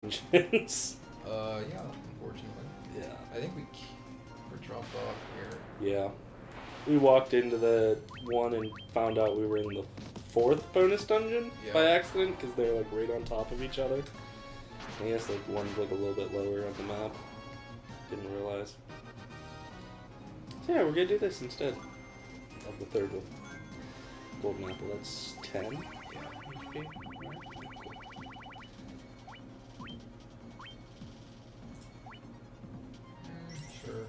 Dungeons. Yeah, unfortunately. Yeah. I think we're dropped off here. Yeah. We walked into the one and found out we were in the fourth bonus dungeon by accident because they're like right on top of each other. I guess like one's like a little bit lower on the map. Didn't realize. So yeah, we're gonna do this instead of the third one. Golden apple, that's 10. Yeah, HP. Sure.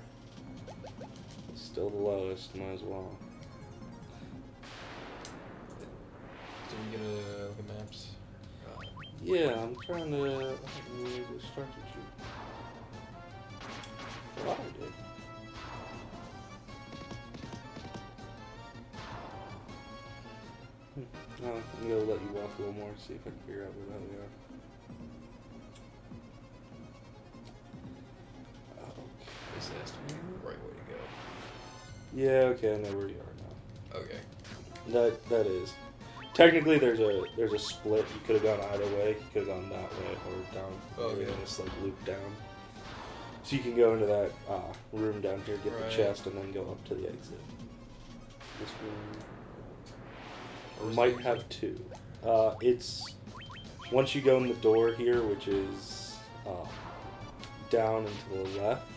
Still the lowest, might as well. Did we get a look at maps? Yeah, I'm trying to start to shoot. Well, I did. Oh, I'm gonna let you walk a little more, see if I can figure out where the hell we are. This has to be the right way to go. Yeah, okay, I know where you are now. Okay. That is. Technically, there's a split. You could have gone either way. You could have gone that way or down. Okay. Just like loop down. So you can go into that room down here, get the chest, and then go up to the exit. This room might have two. It's once you go in the door here, which is down and to the left.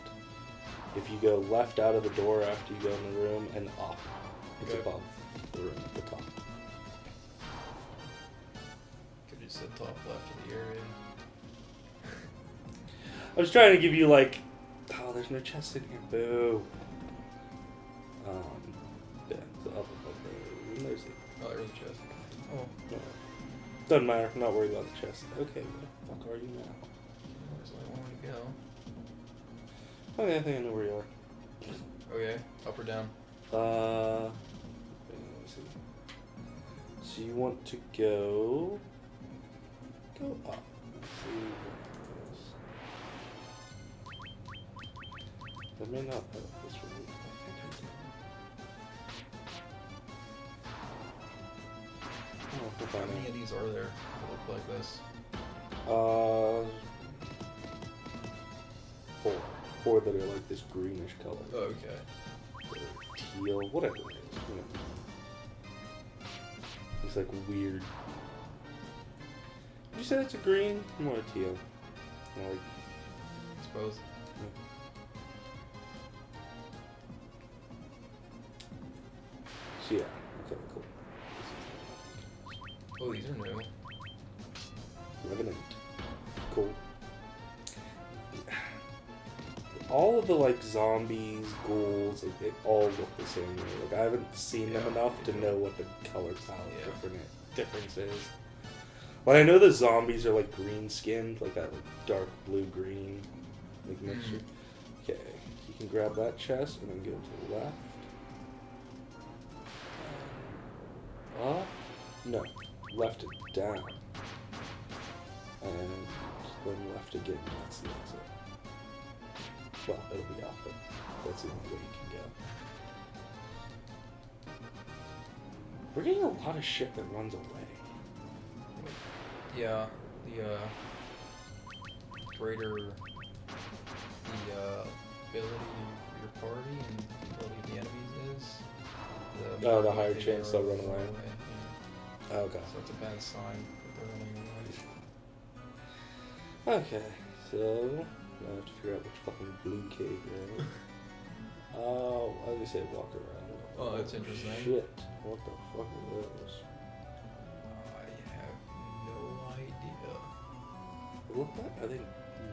If you go left out of the door after you go in the room and up, it's above the room at the top. Could just said top left of the area. I was trying to give you like, oh, there's no chest in here. Boo. Yeah, so up above there. There's it. Oh, there was a chest. Oh. No. Doesn't matter. I'm not worried about the chest. Okay, where the fuck are you now? There's only one way to go. Okay, I think I know where you are. Okay, up or down? Let me see. So you want to go up. Let's see what that may not have this route. Oh, How many of these are there that look like this? 4. 4 that are like this greenish color. Oh, okay. Or teal, whatever it is. You know. It's like weird. Would you say it's a green? More a teal. More like, I suppose. Yeah. So yeah, okay, cool. Oh, these are new. Revenant. Cool. All of the like zombies, ghouls, like, they all look the same way. Like I haven't seen them enough to know what the color palette difference is. Like I know the zombies are like green skinned, like that like dark blue green like mixture. Okay, you can grab that chest and then go to the left. No, left it down, and then left again. That's the exit. Well, it'll be up, but that's the only way you can go. We're getting a lot of shit that runs away. Yeah, the greater the ability of your party and the ability of the enemies is. The higher chance they'll run away. Yeah. Oh, okay. So it's a bad sign that they're running away. Okay, so I have to figure out which fucking blue cave you're in. Oh, I was gonna say walk around. Oh, that's interesting. Shit, what the fuck are those? I have no idea. Look, are they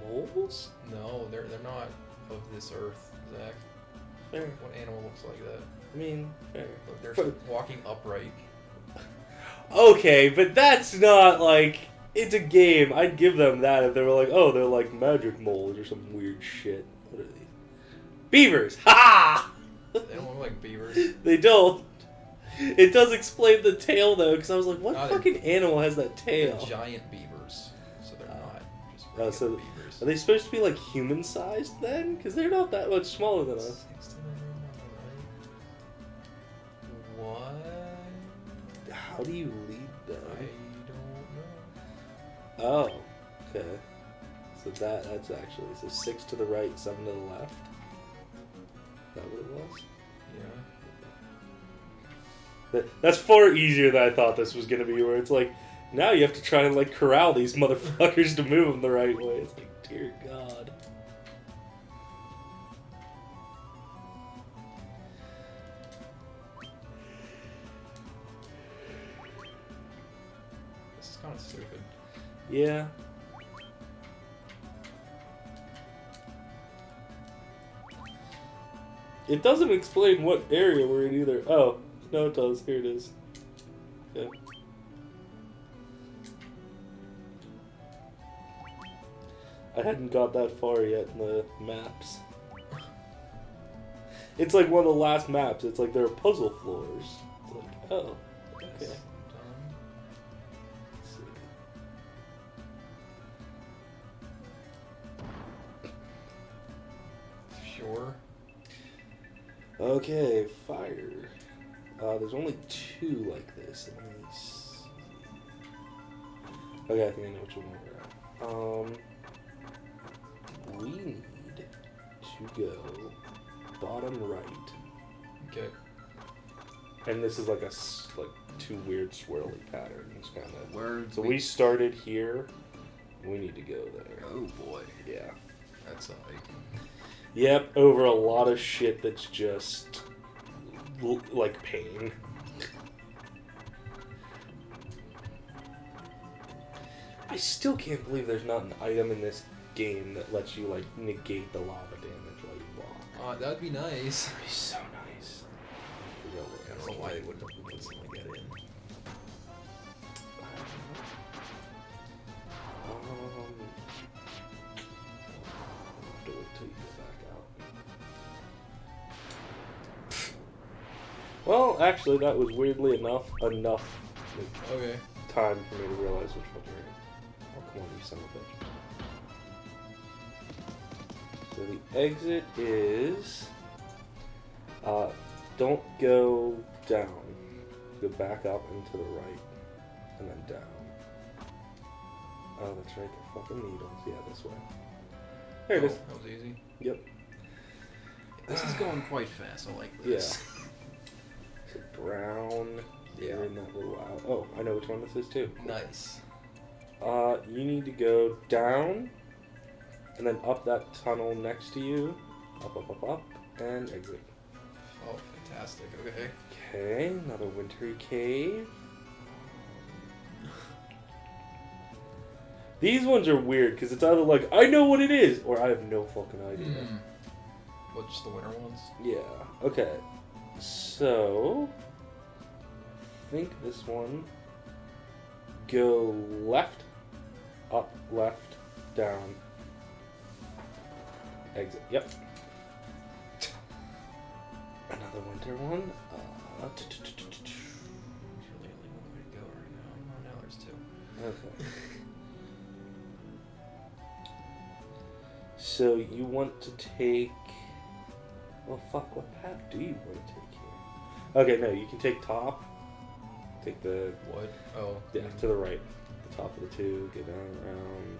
moles? No, they're not of this earth, Zach. Fair. What animal looks like that? I mean, fair. Look, they're walking upright. Okay, but that's not like, it's a game. I'd give them that if they were like, oh, they're like magic moles or some weird shit. What are these? Beavers! Ha! They don't look like beavers. They don't. It does explain the tail though, because I was like, what No, fucking animal has that tail? They're giant beavers, so they're not just so regular beavers. Are they supposed to be like human sized then? Because they're not that much smaller than us. 16 What? How do you lead them? I don't know. Oh, okay. So that's actually, so 6 to the right, 7 to the left. Is that what it was? Yeah. That's far easier than I thought this was going to be, where it's like, now you have to try and like corral these motherfuckers to move them the right way. It's like, dear God. This is kind of stupid. Yeah. It doesn't explain what area we're in either. Oh, no it does. Here it is. Okay. I hadn't got that far yet in the maps. It's like one of the last maps. It's like there are puzzle floors. It's like, oh, okay. Let's see. Sure. Okay, fire. There's only 2 like this. Let me see. Okay, I think I know which one we're at. We need to go bottom right. Okay. And this is like like 2 weird swirly patterns, kind of. Where? So we started here. We need to go there. Oh boy. Yeah. That's a hike. Yep, over a lot of shit that's just like pain. I still can't believe there's not an item in this game that lets you like negate the lava damage while you walk. That'd be nice. That'd be so nice. I don't know why they wouldn't have put something like that in. I'll have to wait till you get back out. Well, actually, that was weirdly enough like, Okay. time for me to realize which one you're in. Oh, come on, you son of a bitch. So the exit is... don't go down. Go back up and to the right. And then down. Oh, that's right, they're fucking needles. Yeah, this way. There it is. That was easy. Yep. This is going quite fast. I like this. So brown. Yeah. You're in that little out. Oh, I know which one this is too. Nice. You need to go down, and then up that tunnel next to you. Up, up, up, up, and exit. Oh, fantastic. Okay. Okay, another wintry cave. These ones are weird, because it's either like, I know what it is, or I have no fucking idea. What, just the winter ones? Yeah, okay. So, I think this one, go left, up, left, down, exit. Yep. Another winter one. There's really only one way to go right now. Oh, now there's 2. Okay. So you want to take... Well, fuck, what path do you want to take here? Okay, no, you can take top. Take the... What? Oh. Yeah, to the right. The top of the 2, get down, around.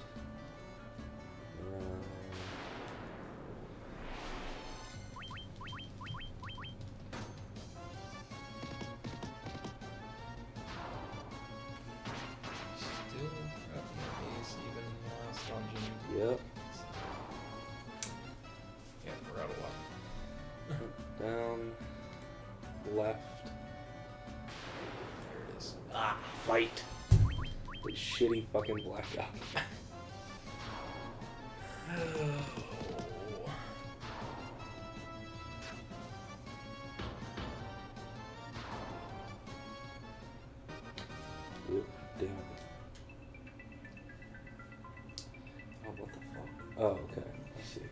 Still got the enemies even in the last dungeon. Yep. Yeah, forgot a lot. Down. Left. There it is. Ah, fight. The shitty fucking black guy. Oop, damn it. Oh, what the fuck? Oh, okay. I see.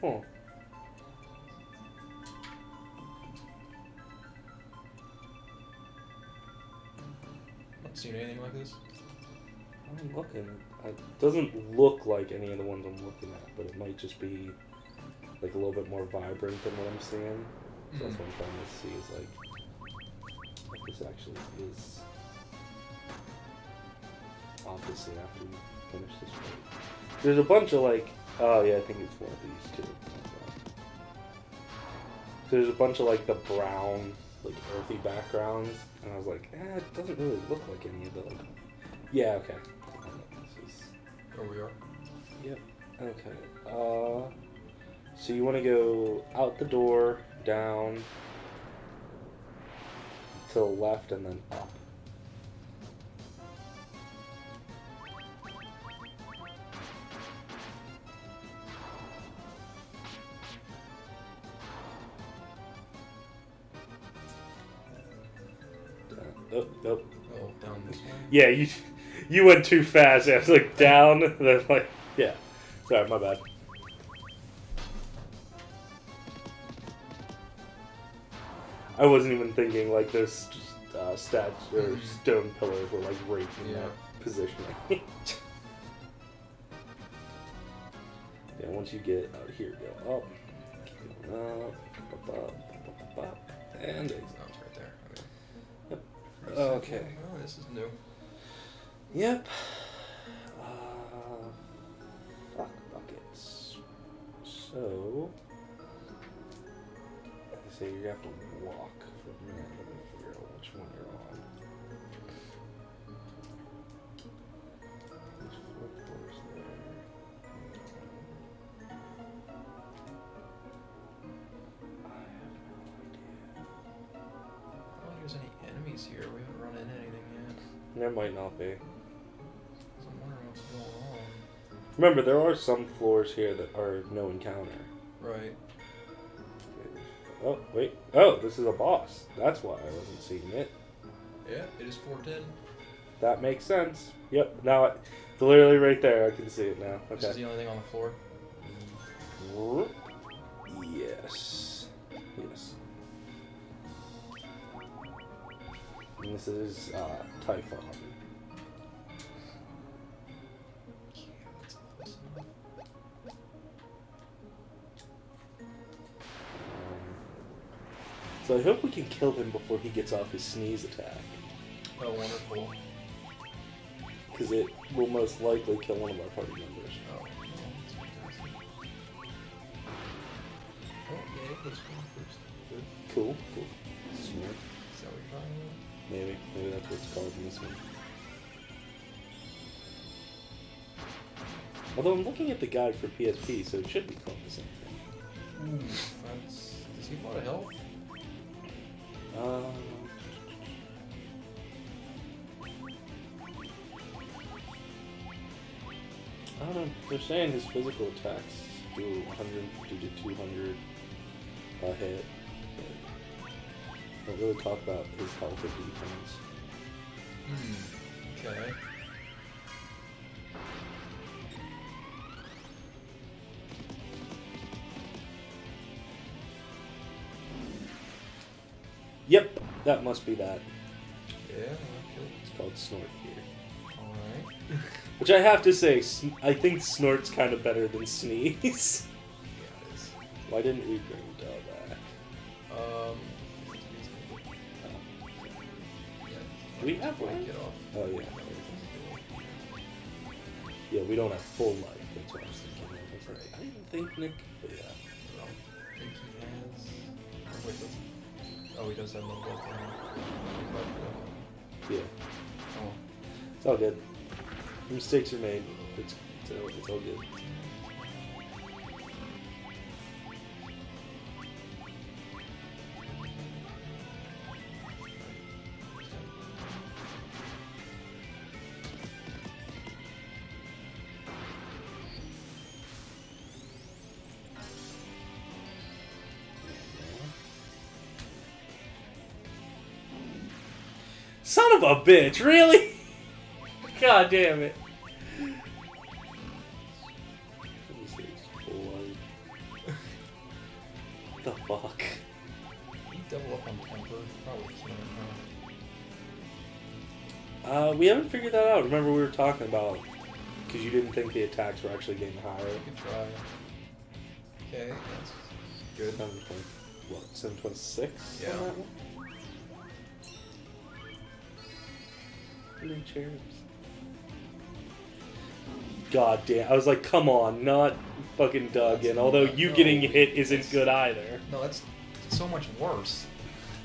Huh. Not seen anything like this? I'm looking. It doesn't look like any of the ones I'm looking at, but it might just be like a little bit more vibrant than what I'm seeing. So that's what I'm trying to see is like is obviously after we finish this fight. There's a bunch of like, oh yeah, I think it's one of these too. There's a bunch of like the brown, like earthy backgrounds, and I was like, it doesn't really look like any of the. Like, yeah, okay. This is. Where we are. Yep. Okay. So you want to go out the door, down, to the left, and then up. Oh, Down this way? Yeah, you went too fast. I was like down, then like, yeah. Sorry, my bad. I wasn't even thinking like those statues or stone pillars were like right in that positioning. Yeah, once you get out here, go up, keep going up, and It's right there. Yep. Okay. Oh, this is new. Yep. Fuck buckets. So, I say you have to walk for a minute. Let me figure out which one you're on. There's 4 floors there. I have no idea. I don't think there's any enemies here. We haven't run into anything yet. There might not be. So I'm wondering what's going on. Remember, there are some floors here that are no encounter. Right. Oh, wait. Oh, this is a boss. That's why I wasn't seeing it. Yeah, it is 410. That makes sense. Yep. Now, it's literally right there. I can see it now. Okay. This is the only thing on the floor. Yes. Yes. And this is Typhon. So I hope we can kill him before he gets off his sneeze attack. Oh, wonderful. Because it will most likely kill one of our party members. Oh, that's fantastic. Oh, yeah, it goes first. Good. Cool, cool. Smart. Is that what you're talking about? Maybe that's what it's called in this one. Although I'm looking at the guide for PSP, so it should be called the same thing. Does he have a lot of health? I don't know. They're saying his physical attacks do 150 to 200 a hit. But don't really talk about his health or defense. Okay. Yep, that must be that. Yeah, okay. It's called Snort here. Alright. Which I have to say, I think Snort's kind of better than Sneeze. Yeah, it is. Why didn't we bring Dell back? Do we have one? Get off. Oh, yeah. Yeah, we don't have full life. That's what I was thinking. I was like, I didn't think Nick. But yeah. I don't think he has. Wait, oh, he does have little left hand. Yeah. Oh. It's all good. Mistakes are made. It's all good. Son of a bitch, really? God damn it. What the fuck? You double up on temper, probably can't. We haven't figured that out. Remember we were talking about, because you didn't think the attacks were actually getting higher. You could try. Okay, that's good. 726? Yeah. Blue cherubs. God damn. I was like, come on, not fucking Duggan. Although you getting hit isn't good either. No, that's so much worse.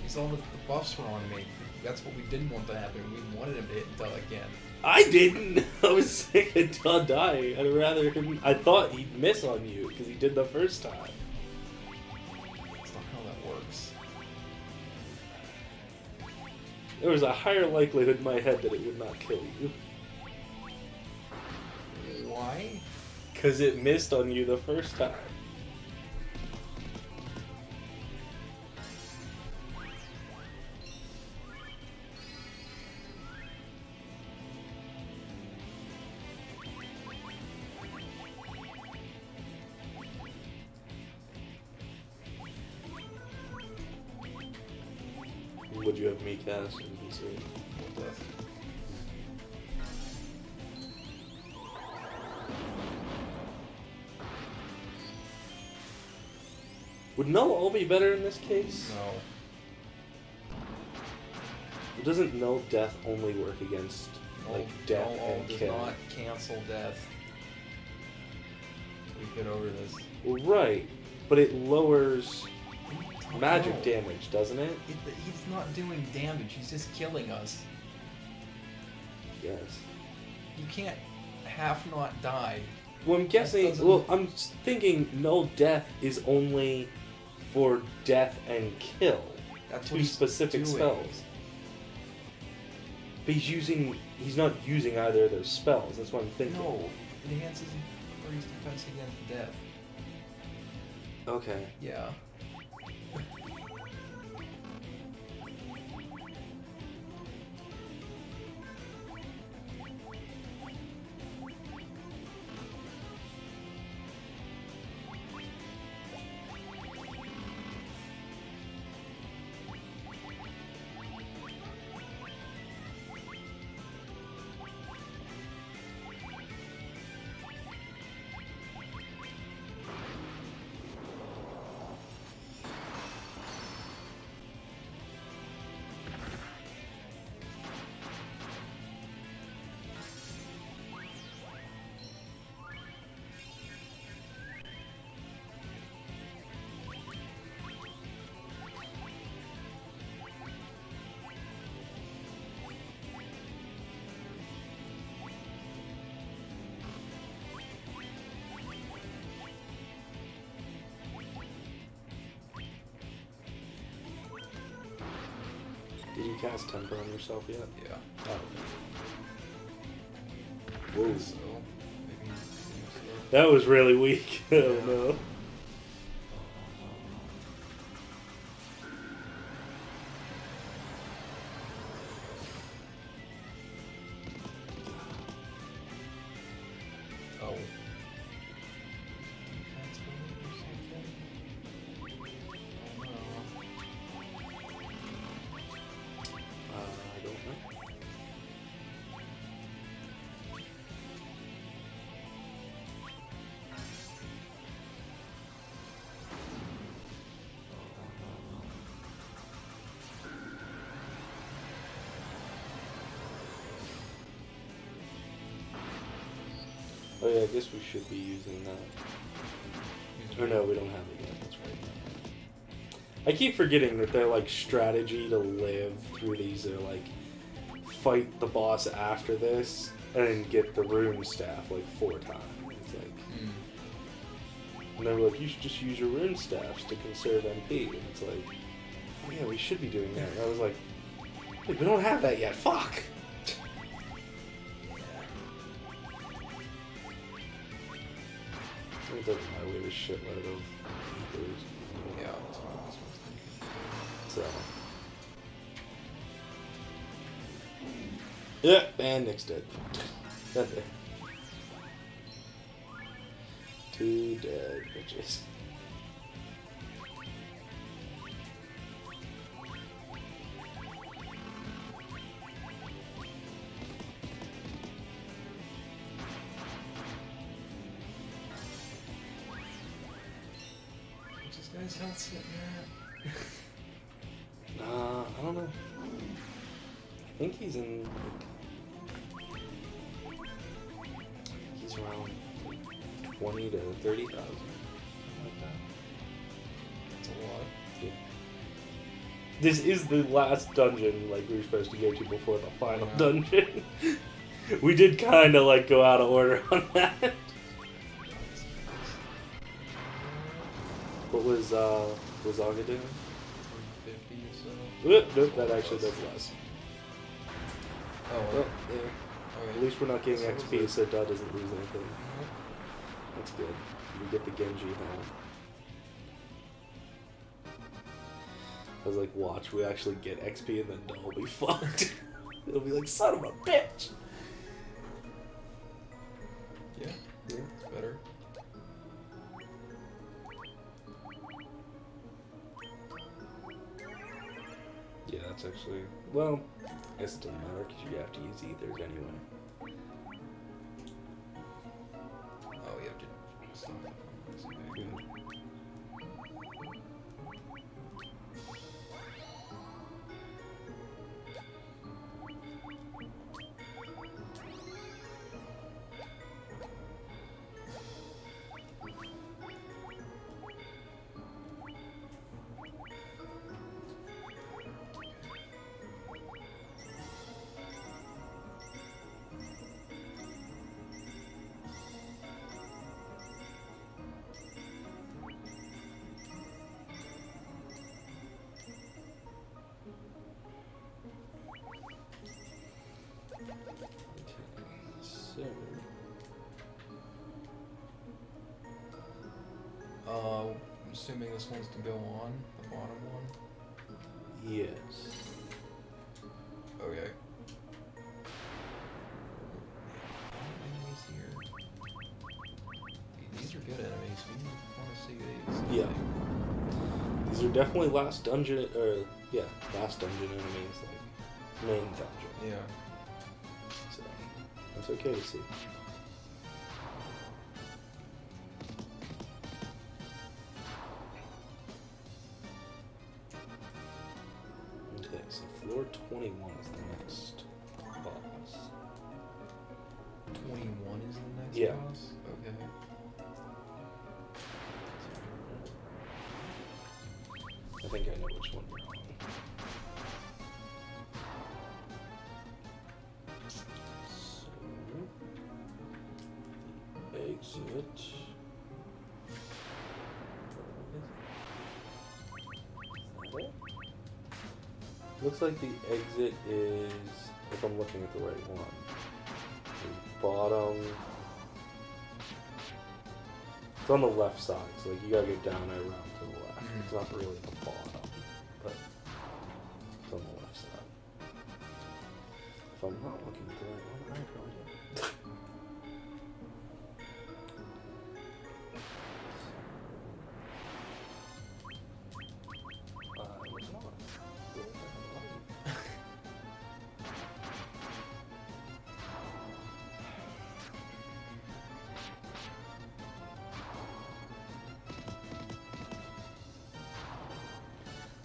He's all the buffs were on me. That's what we didn't want to happen. We wanted him to hit Doug again. I didn't. I was sick of Doug dying. I'd rather him. I thought he'd miss on you because he did the first time. That's not how that works. There was a higher likelihood in my head that it would not kill you. Why? Because it missed on you the first time. Would you have me cast and be sweet? Would null all be better in this case? No. Doesn't null death only work against like death and does kill? Not cancel death. We get over this. Well, right, but it lowers magic damage, doesn't it? He's not doing damage. He's just killing us. Yes. You can't half not die. Well, I'm guessing. Well, I'm thinking null death is only for death and kill. That's two specific spells. But he's not using either of those spells. That's what I'm thinking. No, it enhances his defense against death. Okay. Yeah. Did you cast Temper on yourself yet? Yeah. Oh. Whoa. So, maybe that was really weak. Oh no. Oh. I don't know. Oh yeah, I guess we should be using that. Or no, we don't have it yet. That's right. I keep forgetting that they're like strategy to live through these. They're like fight the boss after this and then get the rune staff like 4 times. It's like, and they were like, you should just use your rune staffs to conserve MP. And it's like, oh yeah, we should be doing that. And I was like, wait, we don't have that yet. Fuck. It doesn't matter. We have a shitload of ethers. Yeah, that's what I was thinking. So. Yeah, and Nick's dead. Nothing. 2 dead bitches. What's this guy's health sitting at? I don't know. I think he's in like It's around 20 to 30,000. Like that. That's a lot. Yeah. This is the last dungeon like we were supposed to go to before the final dungeon. We did kind of like go out of order on that. What was Aga doing? 350 or so. Nope, that actually does less. Oh, Well, yeah. okay. At least we're not getting So XP, is it- so Dud doesn't lose anything. That's good. We get the Genji helm. I was like, watch, we actually get XP and then Dud will be fucked. It'll be like, son of a bitch! Yeah, Yeah. it's better. Yeah, that's actually... Well, I guess it doesn't matter because you have to use ethers anyway. Oh, you have to stop. Okay. So... I'm assuming this one's to go on, the bottom one. Yes. Okay. Enemies here. These are good enemies. We want to see these. Yeah. These are definitely last dungeon enemies, like main dungeon. Yeah. So that's okay to see. Okay, so floor 21 is the next boss. 21 is the next Yeah. boss? Okay. I think I know which one we're on. So, exit. Looks like the exit is, if I'm looking at the right one, is bottom. It's on the left side, so like you gotta go down and around to the left. Mhm. It's not really the bottom, but it's on the left side. If I'm not looking at the right one, I have no idea. Was not. Where the hell are you?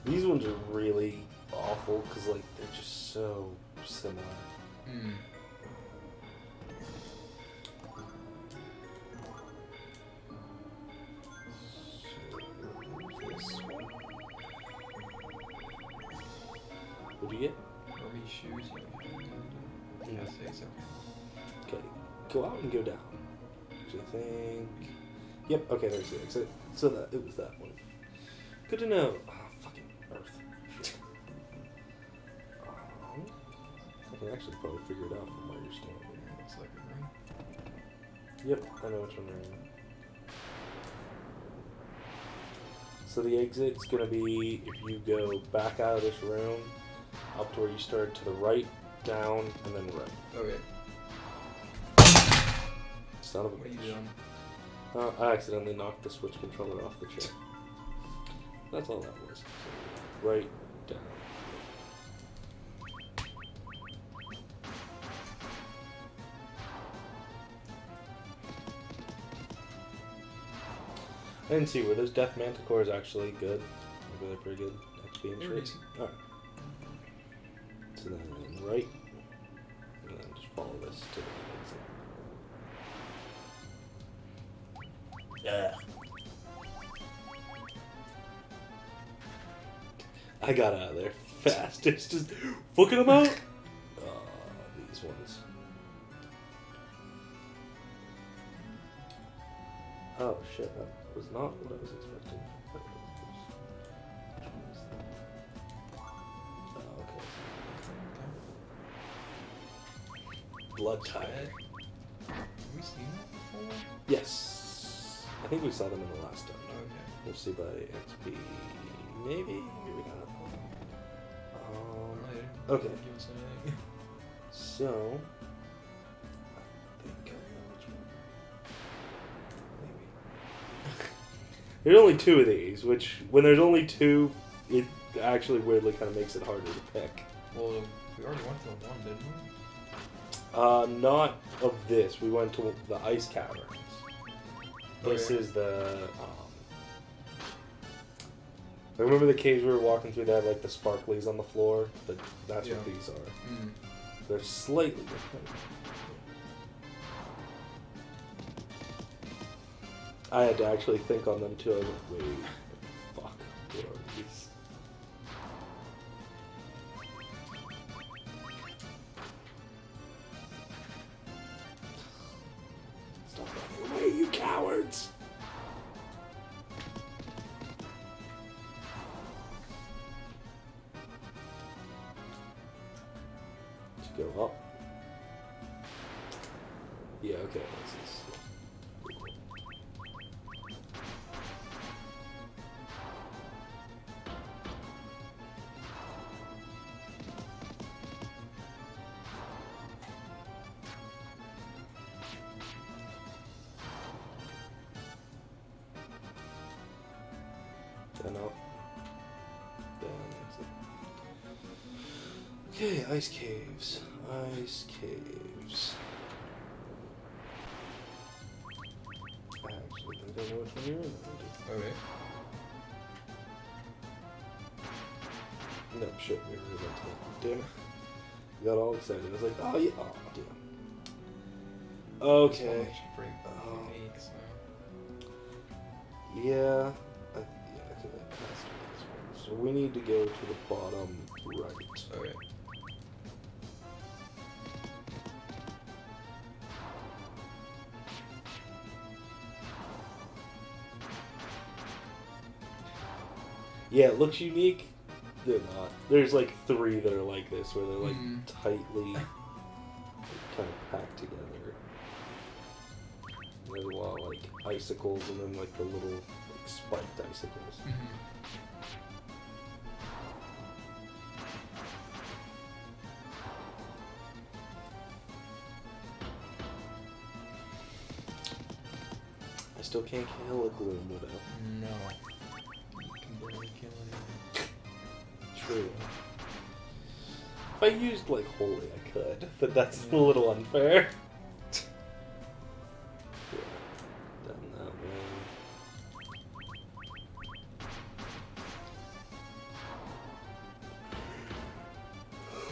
These ones are really awful because like they're just so similar. Hmm. So, this one. What'd you get? Army shoes. Yeah, say so. Okay, go out and go down. Actually, I think. Yep. Okay, there's the exit. So that it was that one. Good to know. Oh, fucking Earth. I can actually probably figure it out from where you're standing. Looks like a ring. Yep, I know which one you're in. So the exit's gonna be if you go back out of this room, up to where you started to the right, down, and then right. Okay. Son of a What are you bitch. doing? I accidentally knocked the Switch controller off the chair. That's all that was. So, right, down. I didn't see, were those Death Manticores actually good? Were they pretty good XP and They're shit? decent. Alright. So then right, and then just follow this to the exit. I got out of there fast. It's just fucking them out. These ones. Oh shit, that was not what I was expecting. Oh, okay. Blood Tide. Have we seen that before? Yes. I think we saw them in the last dungeon. Okay. We'll see by XP. Maybe? Maybe not. Okay. Give us anything. So, I think I know which one. Maybe. There's only two of these, which, when there's only two, it actually weirdly kind of makes it harder to pick. Well, we already went to the one, didn't we? Not of this. We went to the Ice Caverns. This Okay. is the, I remember the caves we were walking through that had like the sparklies on the floor, but that's what these are. Mm. They're slightly different. I had to actually think on them too. I was like, wait, fuck, what are these? Stop running away, you cowards! Go up. Yeah, okay, that's this. Then up. Then exit. Okay, ice caves. Ice caves. I actually think I know which one you're in. Okay. No, shit, we were into that. Damn it. Got all excited. I was like, oh yeah, oh damn. Okay. Yeah. I think that has to be this one. So we need to go to the bottom right. Okay. Yeah, it looks unique. They're not. There's like 3 that are like this, where they're like tightly kind of packed together. There's a lot of like icicles and then like the little like, spiked icicles. I still can't kill a Gloom Widow. No. You can barely kill anything. True. If I used like Holy, I could, but that's a little unfair. Yeah, down that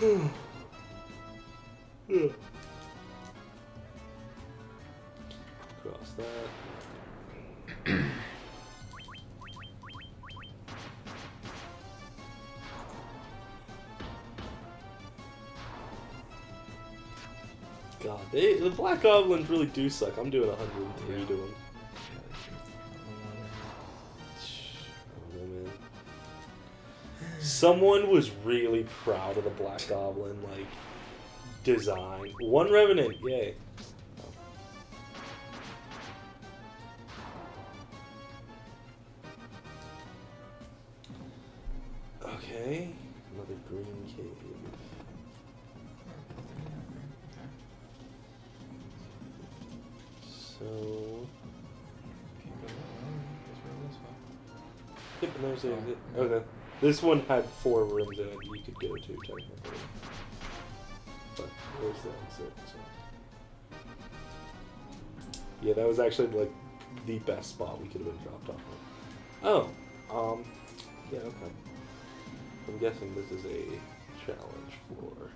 way. Yeah. Cross that. God, the Black Goblins really do suck. I'm doing 103 to them. I don't know, man. Someone was really proud of the Black Goblin, like, design. 1 Revenant, yay. Okay, another green cave. So... Yep, and there's the exit. Okay. This one had 4 rooms in it you could go to, technically. But there's the exit, so... Yeah, that was actually, like, the best spot we could have been dropped off of. Oh, yeah, okay. I'm guessing this is a challenge floor.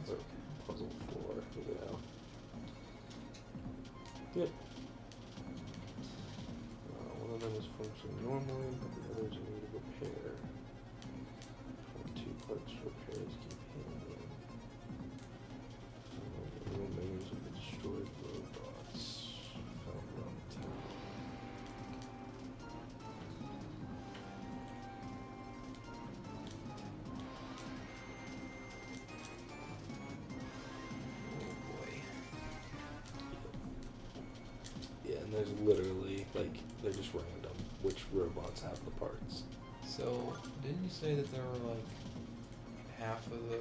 Or puzzle floor, yeah. Yep. functioning normally, but the others are in need of repair. Find 2 parts for repairs keep handling. Some of the remains of the destroyed robots found around town. Yeah, and there's literally, like, they're just random, which robots have the parts. So, didn't you say that there were, like, half of the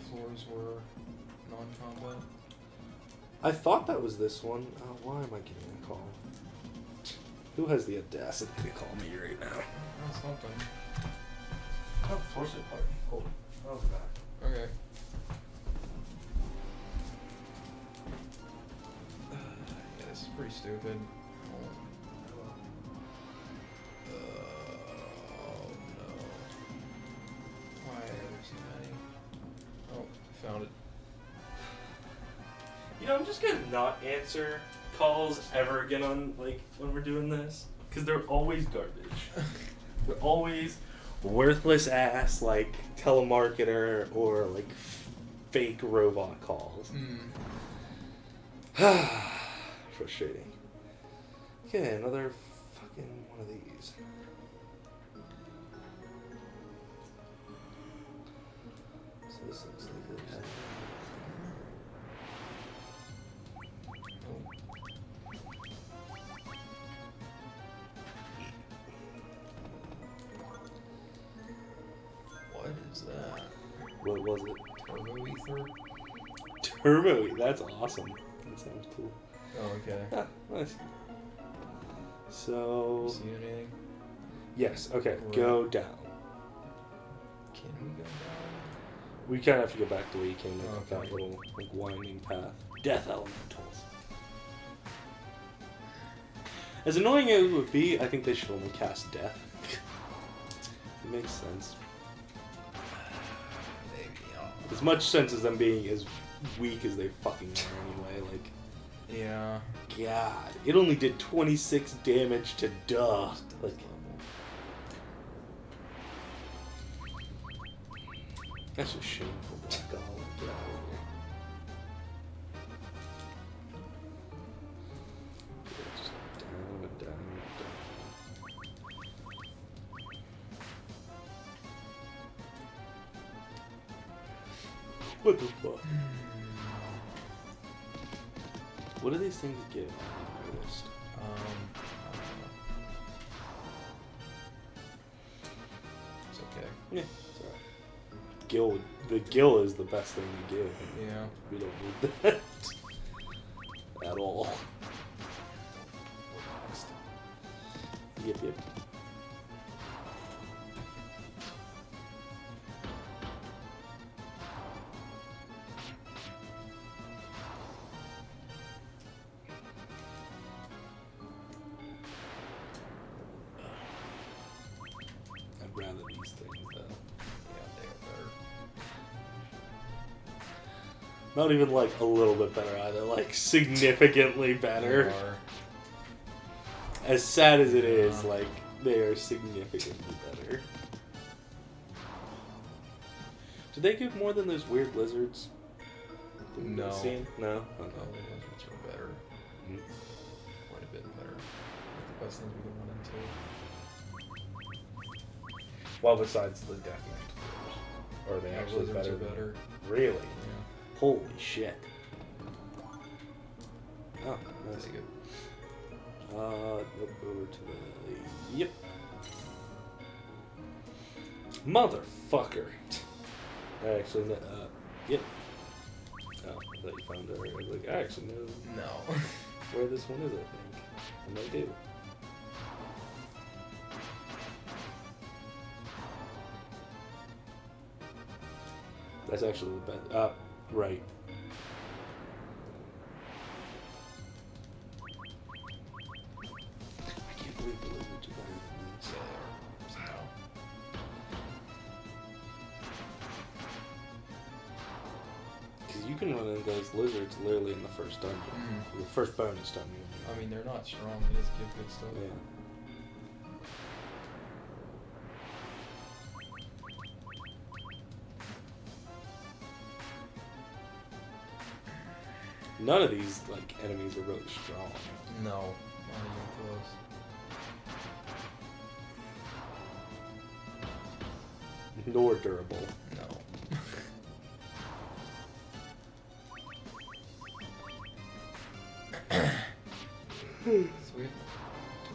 floors were non-combat? I thought that was this one. Why am I getting a call? Who has the audacity to call me right now? Oh, something. Oh, torso party. Hold on. I'll be back. Okay. Yeah, this is pretty stupid. Oh no. Why are there so many? Oh, found it. You know, I'm just gonna not answer calls ever again on, like, when we're doing this. Because they're always garbage. They're always worthless ass, like, telemarketer or, like, fake robot calls. Frustrating. Okay, another fucking one of these. So this looks like it. What is that? What was it? Turbo ether? Turbo. That's awesome. That sounds cool. Oh, okay. Ah, nice. So. You see anything? Yes. Okay. Right. Go down. Can we go down? We kind of have to go back to where you came in. Okay. That little, like, winding path. Death elementals. As annoying as it would be, I think they should only cast death. It makes sense. Maybe. As much sense as them being as weak as they fucking are anyway. Like, Yeah. God, it only did 26 damage to duh. Like, that's just shameful, Black Golem. Get out of here. Yeah, just down and down and down. What the fuck? What do these things give? I noticed. I don't know. It's okay. Yeah, it's alright. The gill is the best thing to give. Yeah. We don't need that at all. Yep, yep. I'd rather these things though. Yeah, they are better. Not even like a little bit better either, like significantly better. They are. As sad as it is, Yeah. like, they are significantly better. Did they give more than those weird lizards? No. Scene? No? No, Okay. the lizards are better. Mm. Quite a bit better. Like the best things we can run into. Well, besides the Death Knight. Or are they Yeah, actually lizards better? are better. Really? Yeah. Holy shit. Oh, nice. Pretty good. Nope, over to the... Yep. Motherfucker. Actually, yep. Oh, I thought you found it. I was like, I actually know No. where this one is, I think. And I do. That's actually the best. Right. I can't believe the lizards are better than these. Yeah, they are. Somehow. Because you can run into those lizards literally in the first dungeon. The first bonus dungeon. I mean, they're not strong. They just give good stuff. Yeah. None of these like enemies are really strong. No, not even close. Nor durable. No. So do we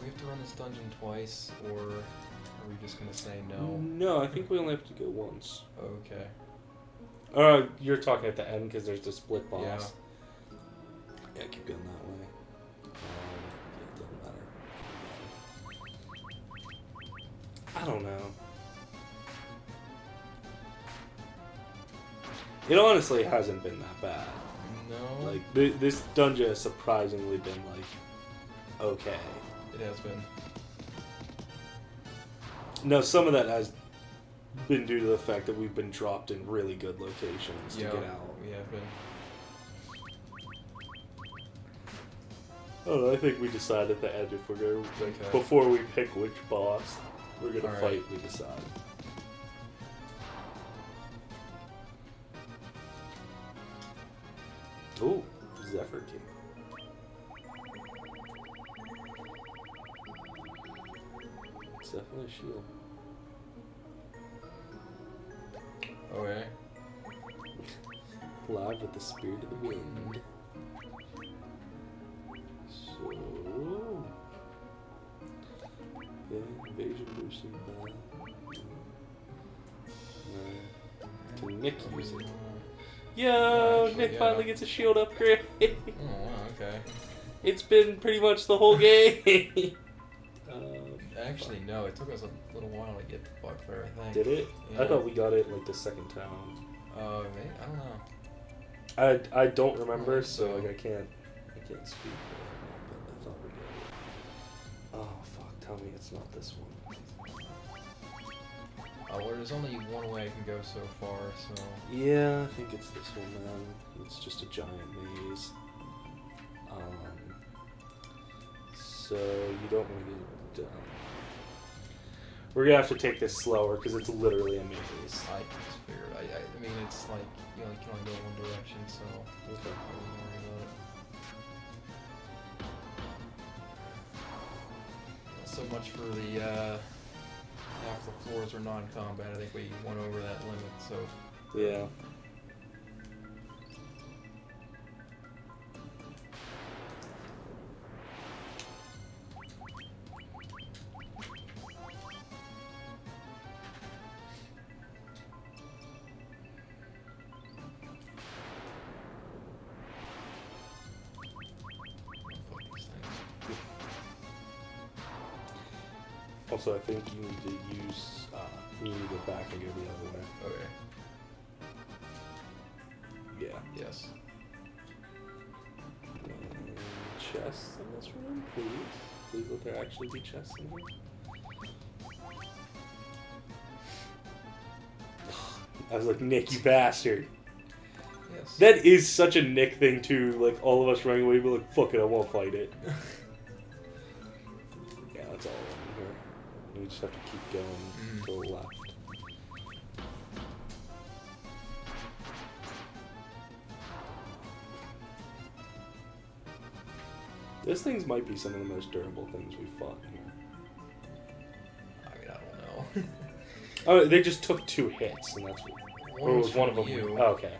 have to run this dungeon twice, or are we just gonna say no? No, I think we only have to go once. Okay. You're talking at the end because there's the split boss. Yeah. Yeah, keep going that way. It doesn't matter. I don't know. It honestly hasn't been that bad. No. Like, this dungeon has surprisingly been, like, okay. It has been. No, some of that has been due to the fact that we've been dropped in really good locations to get out. We have been. Oh, I think we decide at the end if we're going to, Okay. before we pick which boss we're going to All fight, right. we decide. Ooh, Zephyr King. It's definitely a shield. Okay. Live with the spirit of the wind. So, yeah, invasion boosting bad. Can Nick use it? Yo, Actually, Nick yeah. finally gets a shield upgrade. Oh, wow, okay. It's been pretty much the whole game. Actually, no. It took us a little while to get the bugbear, I think. Did it? Yeah. I thought we got it like the second time. Maybe? I don't know. I don't remember, So- so like I can't speak for it, but I thought we did. Oh fuck! Tell me it's not this one. Well, there's only one way I can go so far, so... Yeah, I think it's this one, man. It's just a giant maze. So you don't want to get done. We're gonna have to take this slower because it's literally a maze. I just figured. I mean, it's like, you know, you can only go one direction, so... Okay. I wouldn't worry about it. So much for the, half the floors are non-combat. I think we went over that limit, so... Yeah. Fuck these things. Also, I think you need to use. You need to go back and go the other way. Okay. Yeah. Yes. Chests in this room, please. Please let there actually be chests in here. I was like, Nick, you bastard. Yes. That is such a Nick thing too. Like all of us running away, be like, fuck it, I won't fight it. Yeah, that's all in here. We just have to keep going to the left. Those things might be some of the most durable things we've fought in here. I mean, I don't know. Oh, they just took 2 hits, and that's what. Or was one of them? You. Oh, okay.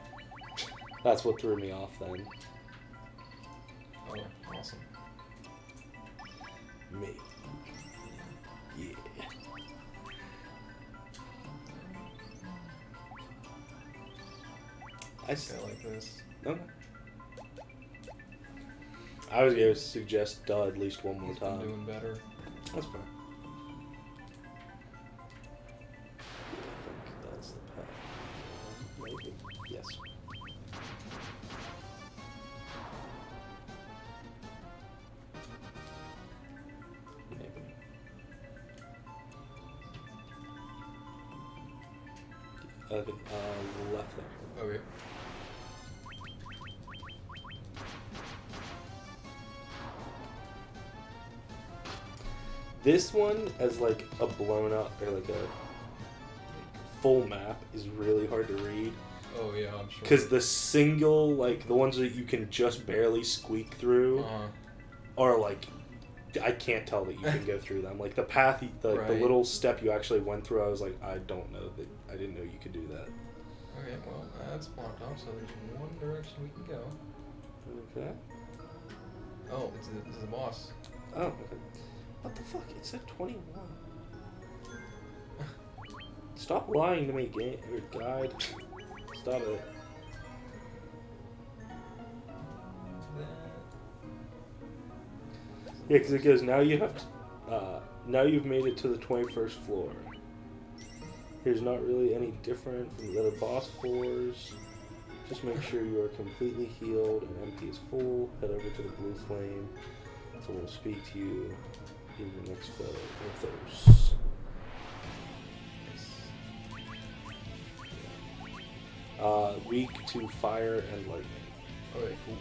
That's what threw me off then. Oh, awesome. Me. Yeah. I I like this. Okay. I was going to suggest at least one more He's been time. doing better. That's fine. I think that's the path. Maybe. Yes. Maybe. Okay, left there. Okay. This one, as like a blown up or like a full map, is really hard to read. Oh yeah, I'm sure. Because the single, like the ones that you can just barely squeak through, are like, I can't tell that you can go through them. Like the path, the little step you actually went through, I was like, I don't know that, I didn't know you could do that. Okay, well that's blocked off, so there's one direction we can go. Okay. Oh, it's the boss. Oh, okay. What the fuck? It said 21. Stop lying to me, game or guide. Stop it. Yeah, because it goes, now you have to, now you've made it to the 21st floor. Here's not really any different from the other boss floors. Just make sure you are completely healed and MP is full. Head over to the blue flame. Someone will speak to you in your next Mythos. Weak to fire and lightning. Okay, cool.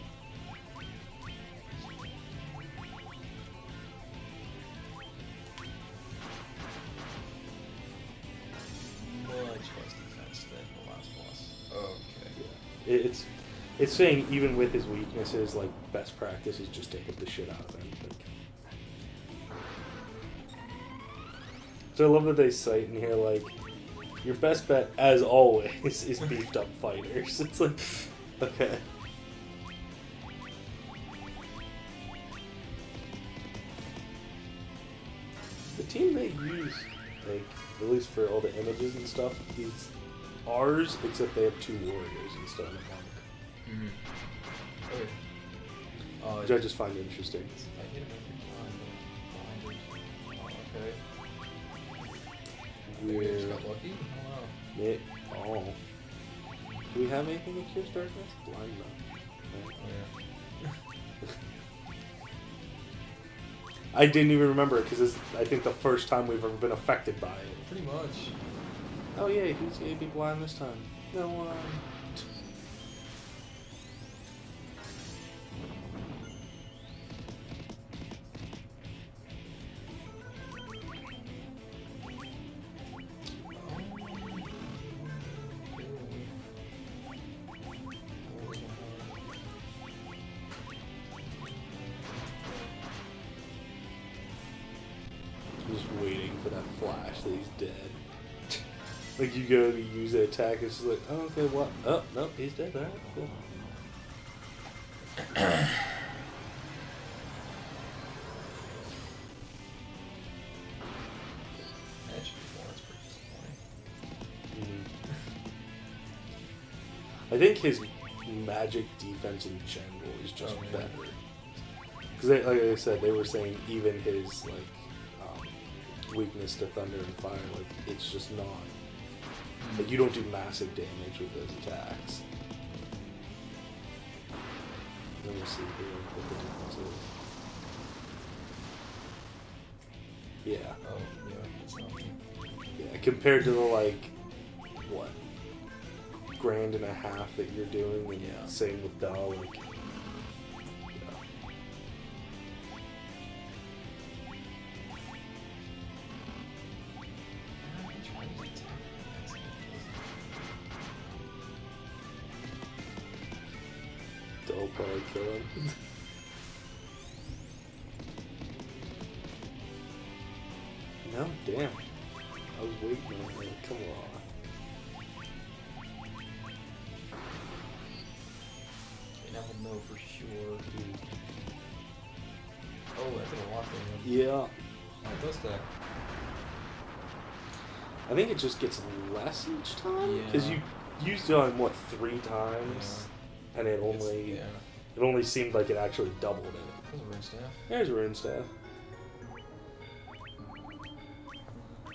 Much less defense than the last boss. Okay. Yeah. It's saying even with his weaknesses, like best practice is just to hit the shit out of him. Like, so I love that they cite in here like your best bet, as always, is beefed up fighters. It's like, okay. The team they use, like, at least for all the images and stuff, is ours, except they have 2 warriors instead of a monk. Mm-hmm. Okay. Which I just find interesting. I hit him every time, but okay. Maybe I just got lucky? Oh, wow. Oh. Do we have anything that cures darkness? Blind no. Oh, yeah. I didn't even remember it because this is, I think, the first time we've ever been affected by it. Pretty much. Oh yeah, who's gonna be blind this time? No one. Just waiting for that flash that he's dead. Like you go to use the attack, it's just like, oh, okay, what? Oh, no, he's dead. All right, cool. I think his magic defense in general is just better. Because, like I said, they were saying even his like weakness to thunder and fire, like it's just not. Like you don't do massive damage with those attacks. Let me see here what the difference is. Yeah. Oh, yeah, that's not me. Yeah, compared to the like, what, grand and a half that you're doing, and Yeah. same with Doll, like, Doll probably kill him. No, damn. I was waiting on that. Come on. You never know for sure. Oh, that did a lot to him. Yeah. Oh, it does that. I think it just gets less each time. Yeah. Because you used it on, what, 3 times? Yeah. And it only seemed like it actually doubled it. There's a rune staff. There's a rune staff. I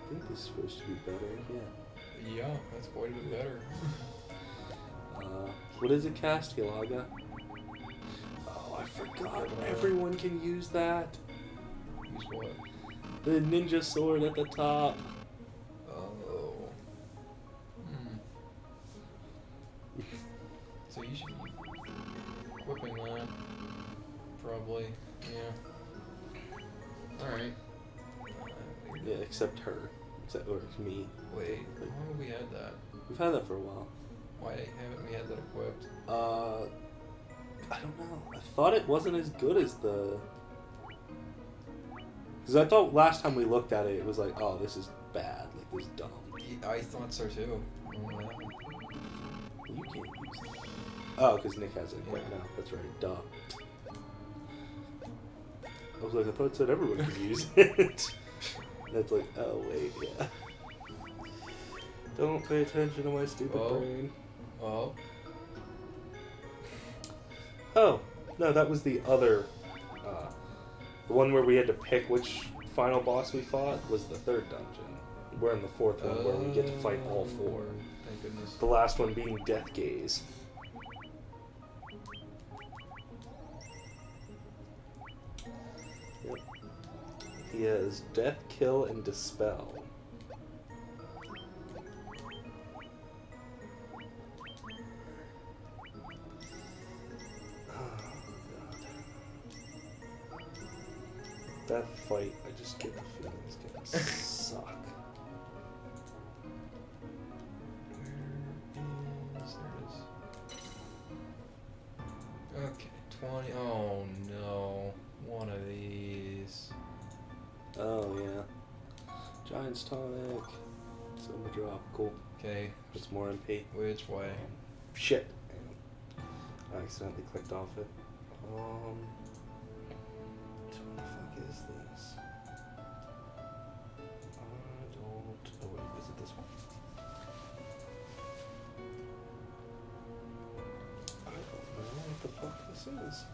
think this is supposed to be better, yeah. Yeah, that's quite a bit better. What is it, Castielaga? Oh, I forgot. Everyone can use that. Use what? The ninja sword at the top. Oh. So you should be equipping that. Probably. Yeah. Alright. Yeah, except her. Or me. Wait, how long have we had that? We've had that for a while. Why haven't we had that equipped? I don't know. I thought it wasn't as good as the... Because I thought last time we looked at it, it was like, oh, this is bad. Like, this is dumb. I thought so too. You can't use it. Oh, because Nick has it right now. That's right. Duh. I was like, I thought it said everyone could use it. That's like, oh, wait, yeah. Don't pay attention to my stupid brain. Oh. Oh, no, that was the other, the one where we had to pick which final boss we fought was the third dungeon. We're in the fourth one where we get to fight all four. Thank goodness. The last one being Death Gaze. Yep. He has Death, Kill, and Dispel. That fight, I just get the feeling it's gonna suck. Where is... Okay, 20... Oh no. One of these. Oh yeah. Giant's Tonic. Silver Drop, cool. Okay. It's more MP. Which way? Shit. I accidentally clicked off it. What the fuck is this? I don't... Oh wait, is it this one? I don't know what the fuck this is.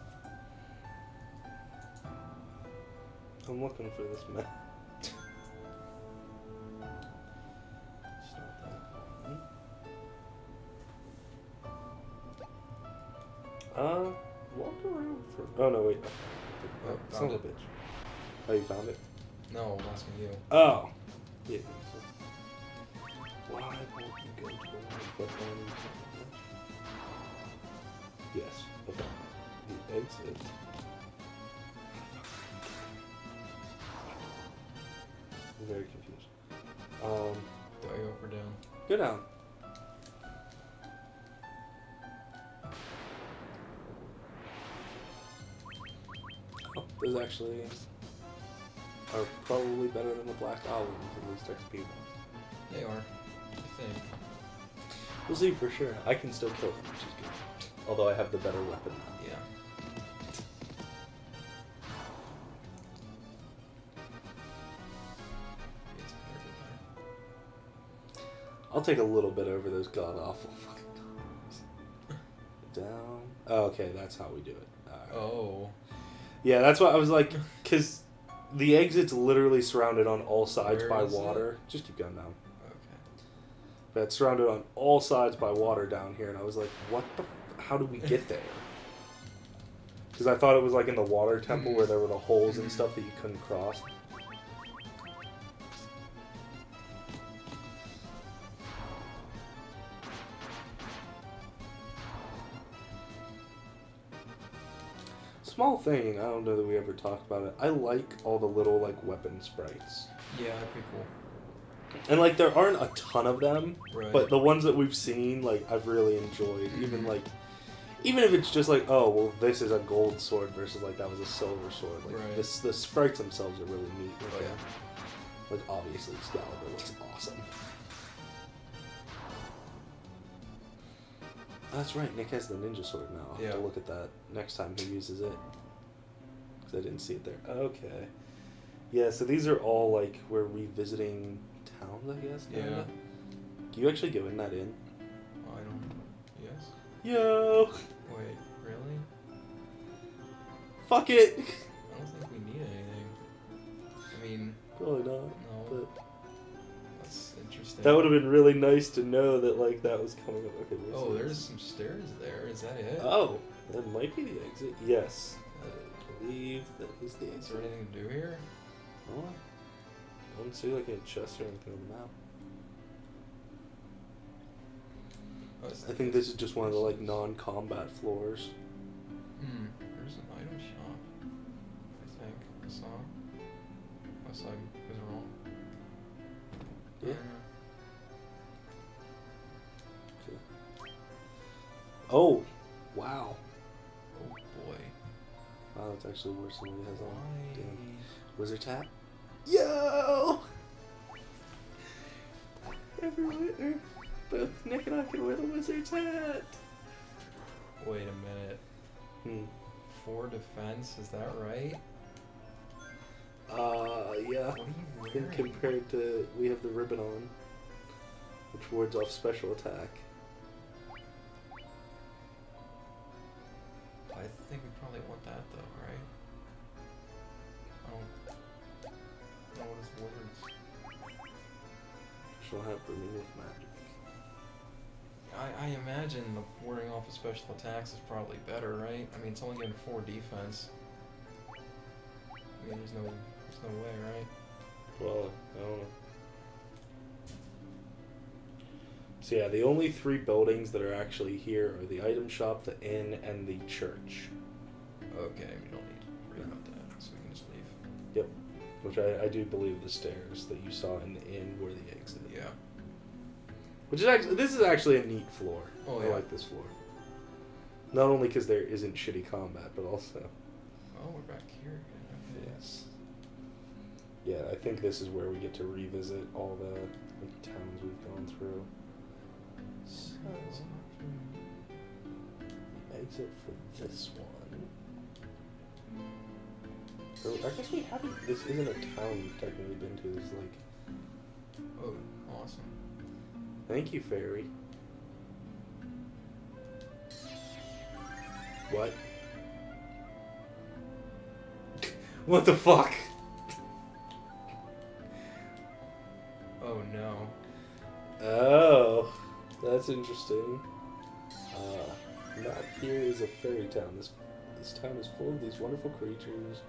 I'm looking for this map. It's not that one. Walk around for... Oh no, wait. Oh, Son of a bitch. Oh, you found it? No, I'm asking you. Oh! Yeah. Why won't you go to the weapon? Yes. Okay. The exit. I'm very confused. Do I go up or down? Go down. Oh, those actually are probably better than the Black Albums, at least XP ones. They are, I think. We'll see for sure. I can still kill them, which is good. Although I have the better weapon now. Yeah. It's better. I'll take a little bit over those god-awful fucking times. Down. Oh, okay, that's how we do it. Alright. Oh. Yeah, that's what I was like, because the exit's literally surrounded on all sides by Where is water. Just keep going down. Okay. But it's surrounded on all sides by water down here, and I was like, what the... How do we get there? Because I thought it was like in the water temple where there were the holes and stuff that you couldn't cross. Small thing, I don't know that we ever talked about it. I like all the little like weapon sprites. Yeah, they're pretty cool. And like there aren't a ton of them, Right. but the ones that we've seen, like I've really enjoyed. Even if it's just like, oh well, this is a gold sword versus like that was a silver sword. Like Right. the sprites themselves are really neat. Like, Oh, yeah. like obviously Excalibur looks awesome. That's right, Nick has the ninja sword now. I'll have to look at that next time he uses it. Because I didn't see it there. Okay. Yeah, so these are all like, we're revisiting towns, I guess? Kinda. Yeah. Can you actually go in that inn? I don't... Yes? Yo! Wait, really? Fuck it! I don't think we need anything. I mean... Probably not. No. But That's interesting. that would have been really nice to know that like that was coming up. Okay, Oh, there's some stairs there. Is that it? Oh, that might be the exit. Yes. I believe that is the Is exit. there anything to do here? Oh, I don't see like a chest or anything on the map. Oh, I think this is just one of the like non-combat floors. There's an item shop. I think I saw. Unless I was wrong. Oh, wow. Oh boy. Wow, that's actually worse than what he has on. Why? Damn. Wizard tap. Yo! Everyone, both Nick and I can wear the wizard's hat. Wait a minute. 4 defense, is that right? Yeah. What are you I wearing? think compared to, we have the ribbon on, which wards off special attack. I think we probably want that though, right? Oh. No, what is words? She'll have remove magic. I imagine the warding off of special attacks is probably better, right? I mean, it's only getting 4 defense. I mean, there's no way, right? Well, I don't know. So yeah, the only 3 buildings that are actually here are the item shop, the inn, and the church. Okay, we don't need to worry about that, so we can just leave. Yep. Which I do believe the stairs that you saw in the inn were the exit. Yeah. Which is actually, this is actually a neat floor. Oh, I yeah. like this floor. Not only because there isn't shitty combat, but also. Oh, we're back here again. Okay. Yes. Yeah, I think this is where we get to revisit all the towns we've gone through. So, exit for this one. So I guess we haven't. This isn't a town we've technically been to. This is like. Oh, awesome. Thank you, fairy. What? What the fuck? Oh no. Oh, that's interesting. Not here is a fairy town. This town is full of these wonderful creatures.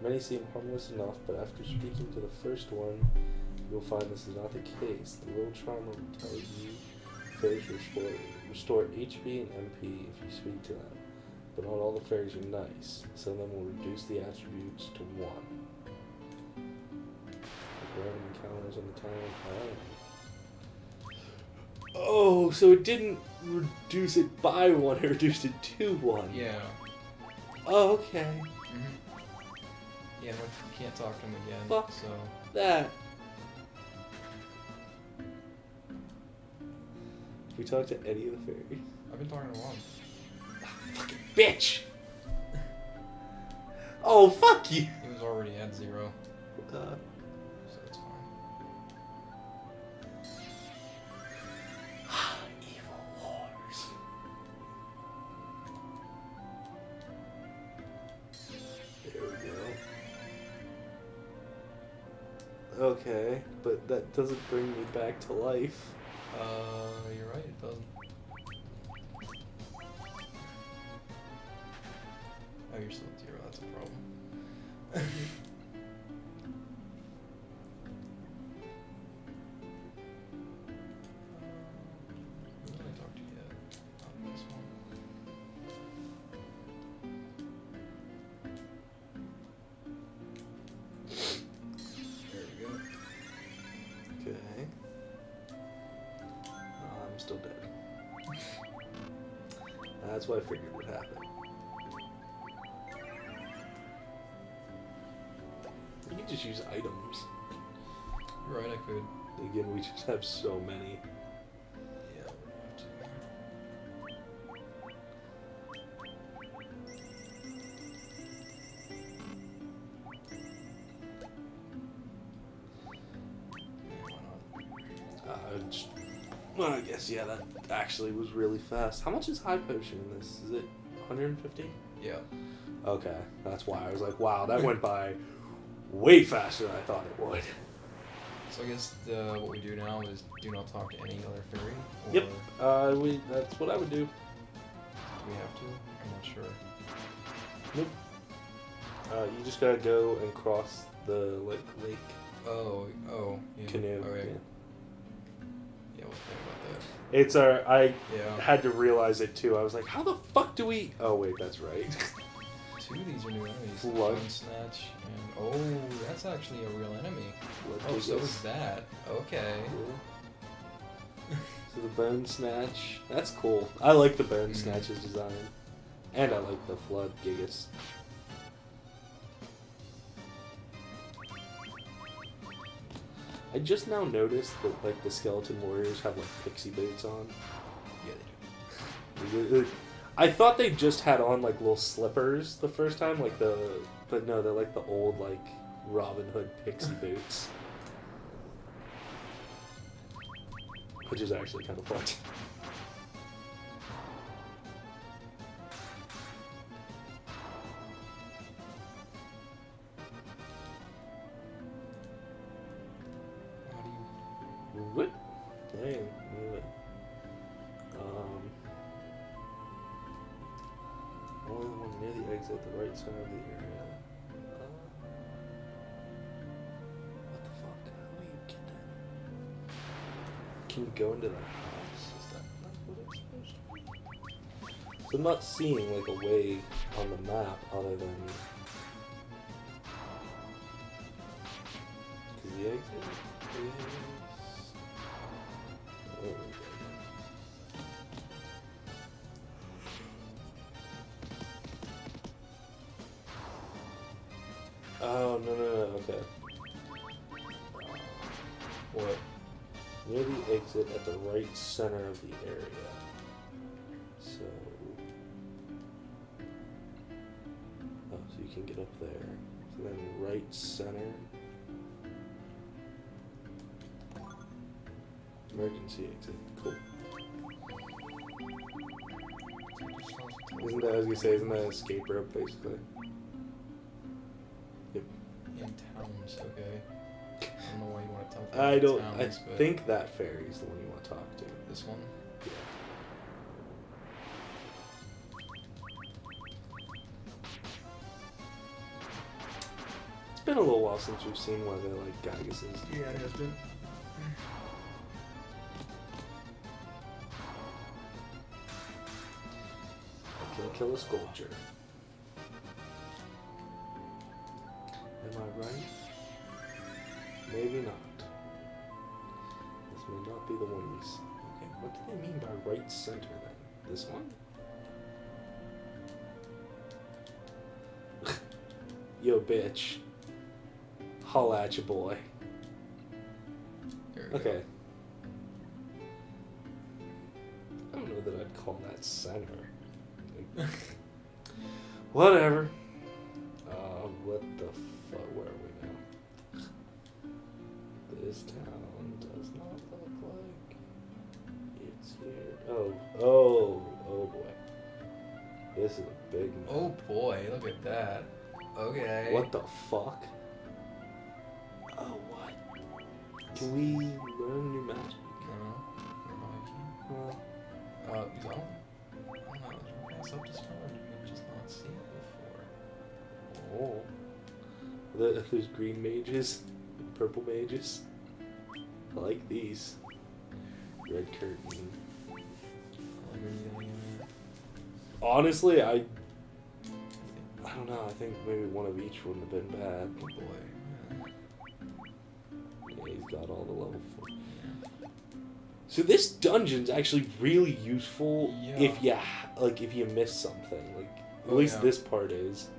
Many seem harmless enough, but after speaking to the first one, you'll find this is not the case. The little charmer will tell you fairies restore HP and MP if you speak to them, but not all the fairies are nice. Some of them will reduce the attributes to 1. Random encounters in the town. Oh, so it didn't reduce it by 1, it reduced it to 1. Yeah. Oh, okay. Yeah, but you can't talk to him again. Fuck so. that. We talked to any of the fairies. I've been talking to one. Fucking bitch! Oh, fuck you! He was already at 0. So it's fine. Evil wars. There we go. Okay, but that doesn't bring me back to life. You're right, it doesn't. Oh, you're still at 0, that's a problem. Who did I talk to yet? Oh, this one. There we go. Okay. I'm still dead. That's what I figured would happen. You can just use items. You're right, I could. Again, we just have so many. Yeah, we're gonna have to. Yeah, why not? Just, well, I guess, yeah, that actually was really fast. How much is high potion in this? Is it 150? Yeah. Okay, that's why I was like, wow, that went by way faster than I thought it would. So I guess what we do now is do not talk to any other fairy? Or Yep, that's what I would do. do we have to? I'm not sure. Nope. You just gotta go and cross the lake. Oh, yeah. Canoe. Okay. Yeah. Yeah, I was thinking about It's I Yeah. had to realize it too. I was like, how the fuck do we? Oh wait, that's right. that. 2 of these are new enemies. Flood. Stone Snatch and that's actually a real enemy. What Oh, is so this? is that. Okay. Yeah. So the Bone Snatch. That's cool. I like the Bone Snatch's design. And I like the Flood Gigas. I just now noticed that like the Skeleton Warriors have like pixie boots on. Yeah, they do. I thought they just had on like little slippers the first time, but no, they're like the old like Robin Hood pixie boots, which is actually kind of fun. What? Hey, only the one near the exit, the right side of the area. What the fuck? How do you get that? Can you go into the house? Is that not what it's supposed to be? So I'm not seeing like a way on the map other than because the exit is. Oh, no, okay. What? Near the exit at the right center of the area. So... Oh, so you can get up there. So then right center. Emergency exit. Cool. Isn't that, I was gonna say, isn't that an escape rope, basically? Yep. In towns, okay. I don't know why you want to tell me I think that ferry is the one you want to talk to. This one? Yeah. It's been a little while since we've seen one of the, like, Gygases. Yeah, it has been. Kill a sculpture. Am I right? Maybe not. This may not be the one we see. Okay, what do they mean by right center then? This one? Yo, bitch. Holla at your boy. Okay. I don't know that I'd call that center. Whatever. What the fuck? Where are we now? This town does not look like it's here. Oh boy. This is a big map. Oh boy, look at that. Okay. What the fuck? Oh, what? Can we learn new magic? No. Well, You don't? I don't know. It's up to spawn. You've just not seen it before. oh. There's green mages, purple mages. I like these. Red curtain. Honestly, I don't know. I think maybe one of each wouldn't have been bad. Oh boy. Yeah, he's got all the level 4. So this dungeon's actually really useful if you miss something. Like at least this part is.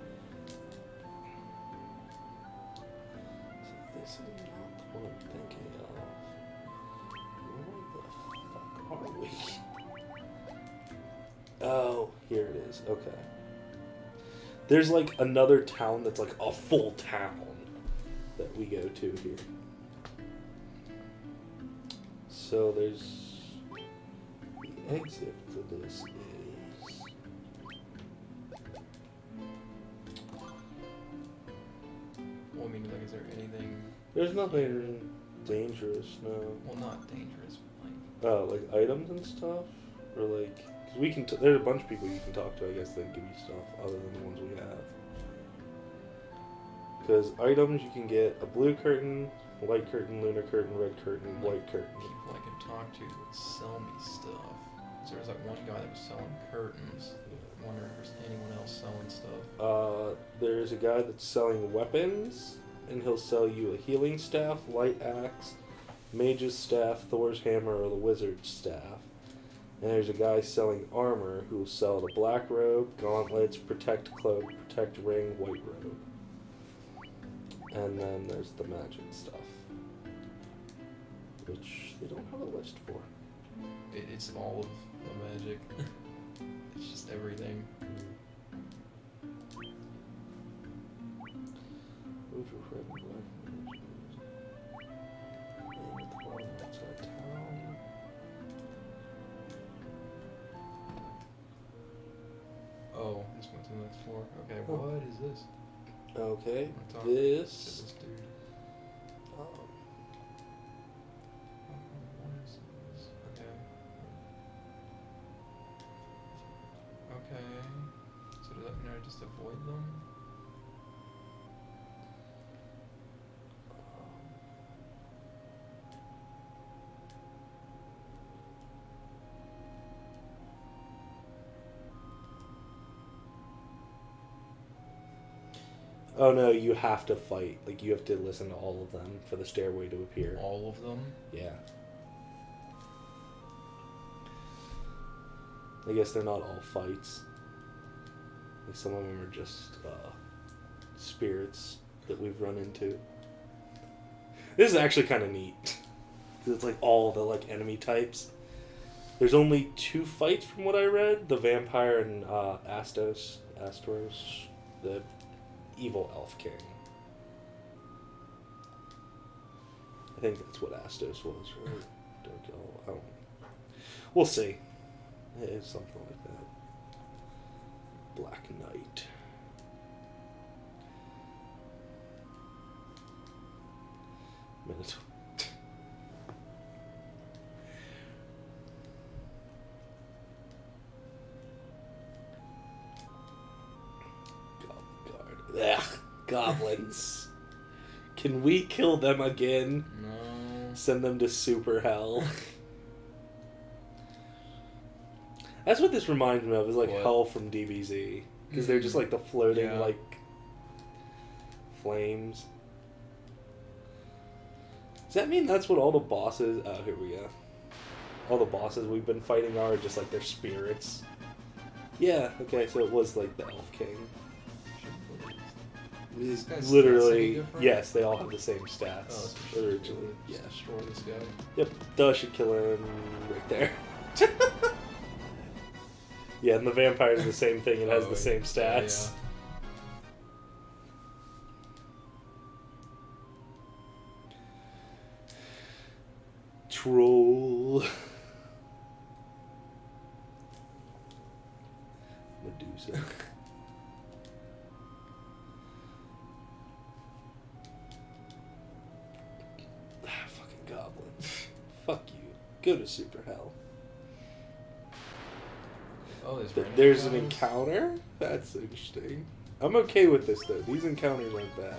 So this is not what I'm thinking of. Where the fuck are we? Oh, here it is. Okay. There's like another town that's like a full town that we go to here. So there's the exit for this is Well, I mean, like, is there anything? there's nothing dangerous, no. Well, not dangerous, but like. Oh, like items and stuff, or like because we can. There's a bunch of people you can talk to, I guess, that give you stuff other than the ones we have. Because items you can get a blue curtain, white curtain, lunar curtain, red curtain, white curtain. People I can talk to would sell me stuff. So there was like one guy that was selling curtains. I wonder if there's anyone else selling stuff. There's a guy that's selling weapons, and he'll sell you a healing staff, light axe, Mage's Staff, Thor's Hammer, or the Wizard's Staff. And there's a guy selling armor who will sell the Black Robe, Gauntlets, Protect Cloak, Protect Ring, White Robe. And then there's the magic stuff, which they don't have a list for. It's all of the magic. It's just everything. Move your friend black mage. And the one outside town. Oh, this went to the next floor. Okay, what is this? Okay, This this. dude. What is this? Okay. Okay. So does that mean I just avoid them? Oh no, you have to fight. Like, you have to listen to all of them for the stairway to appear. All of them? Yeah. I guess they're not all fights. Like, some of them are just spirits that we've run into. This is actually kind of neat. 'Cause it's like all the like enemy types. There's only 2 fights from what I read. The vampire and Astros, the evil elf king. I think that's what Astos was, right? Dark elf. I don't know. We'll see. It's something like that. Black Knight. Minotaur. Ugh, goblins. Can we kill them again? No. Send them to super hell. That's what this reminds me of, is like What? hell from DBZ. Because they're just like the floating, Yeah. like, flames. Does that mean that's what all the bosses... Oh, here we go. All the bosses we've been fighting are just like their spirits. Yeah, okay, so it was like the Elf King. These guys' stats any Literally, different? yes, they all have the same stats. Oh, so originally. just Yeah. destroy this guy. Yep, duh, should kill him right there. Yeah, and the vampire's the same thing, it has Oh, the same stats. Troll. Medusa. Fucking goblins. Fuck you. Go to super hell. Oh, There's an encounter? That's interesting. I'm okay with this though. These encounters aren't bad.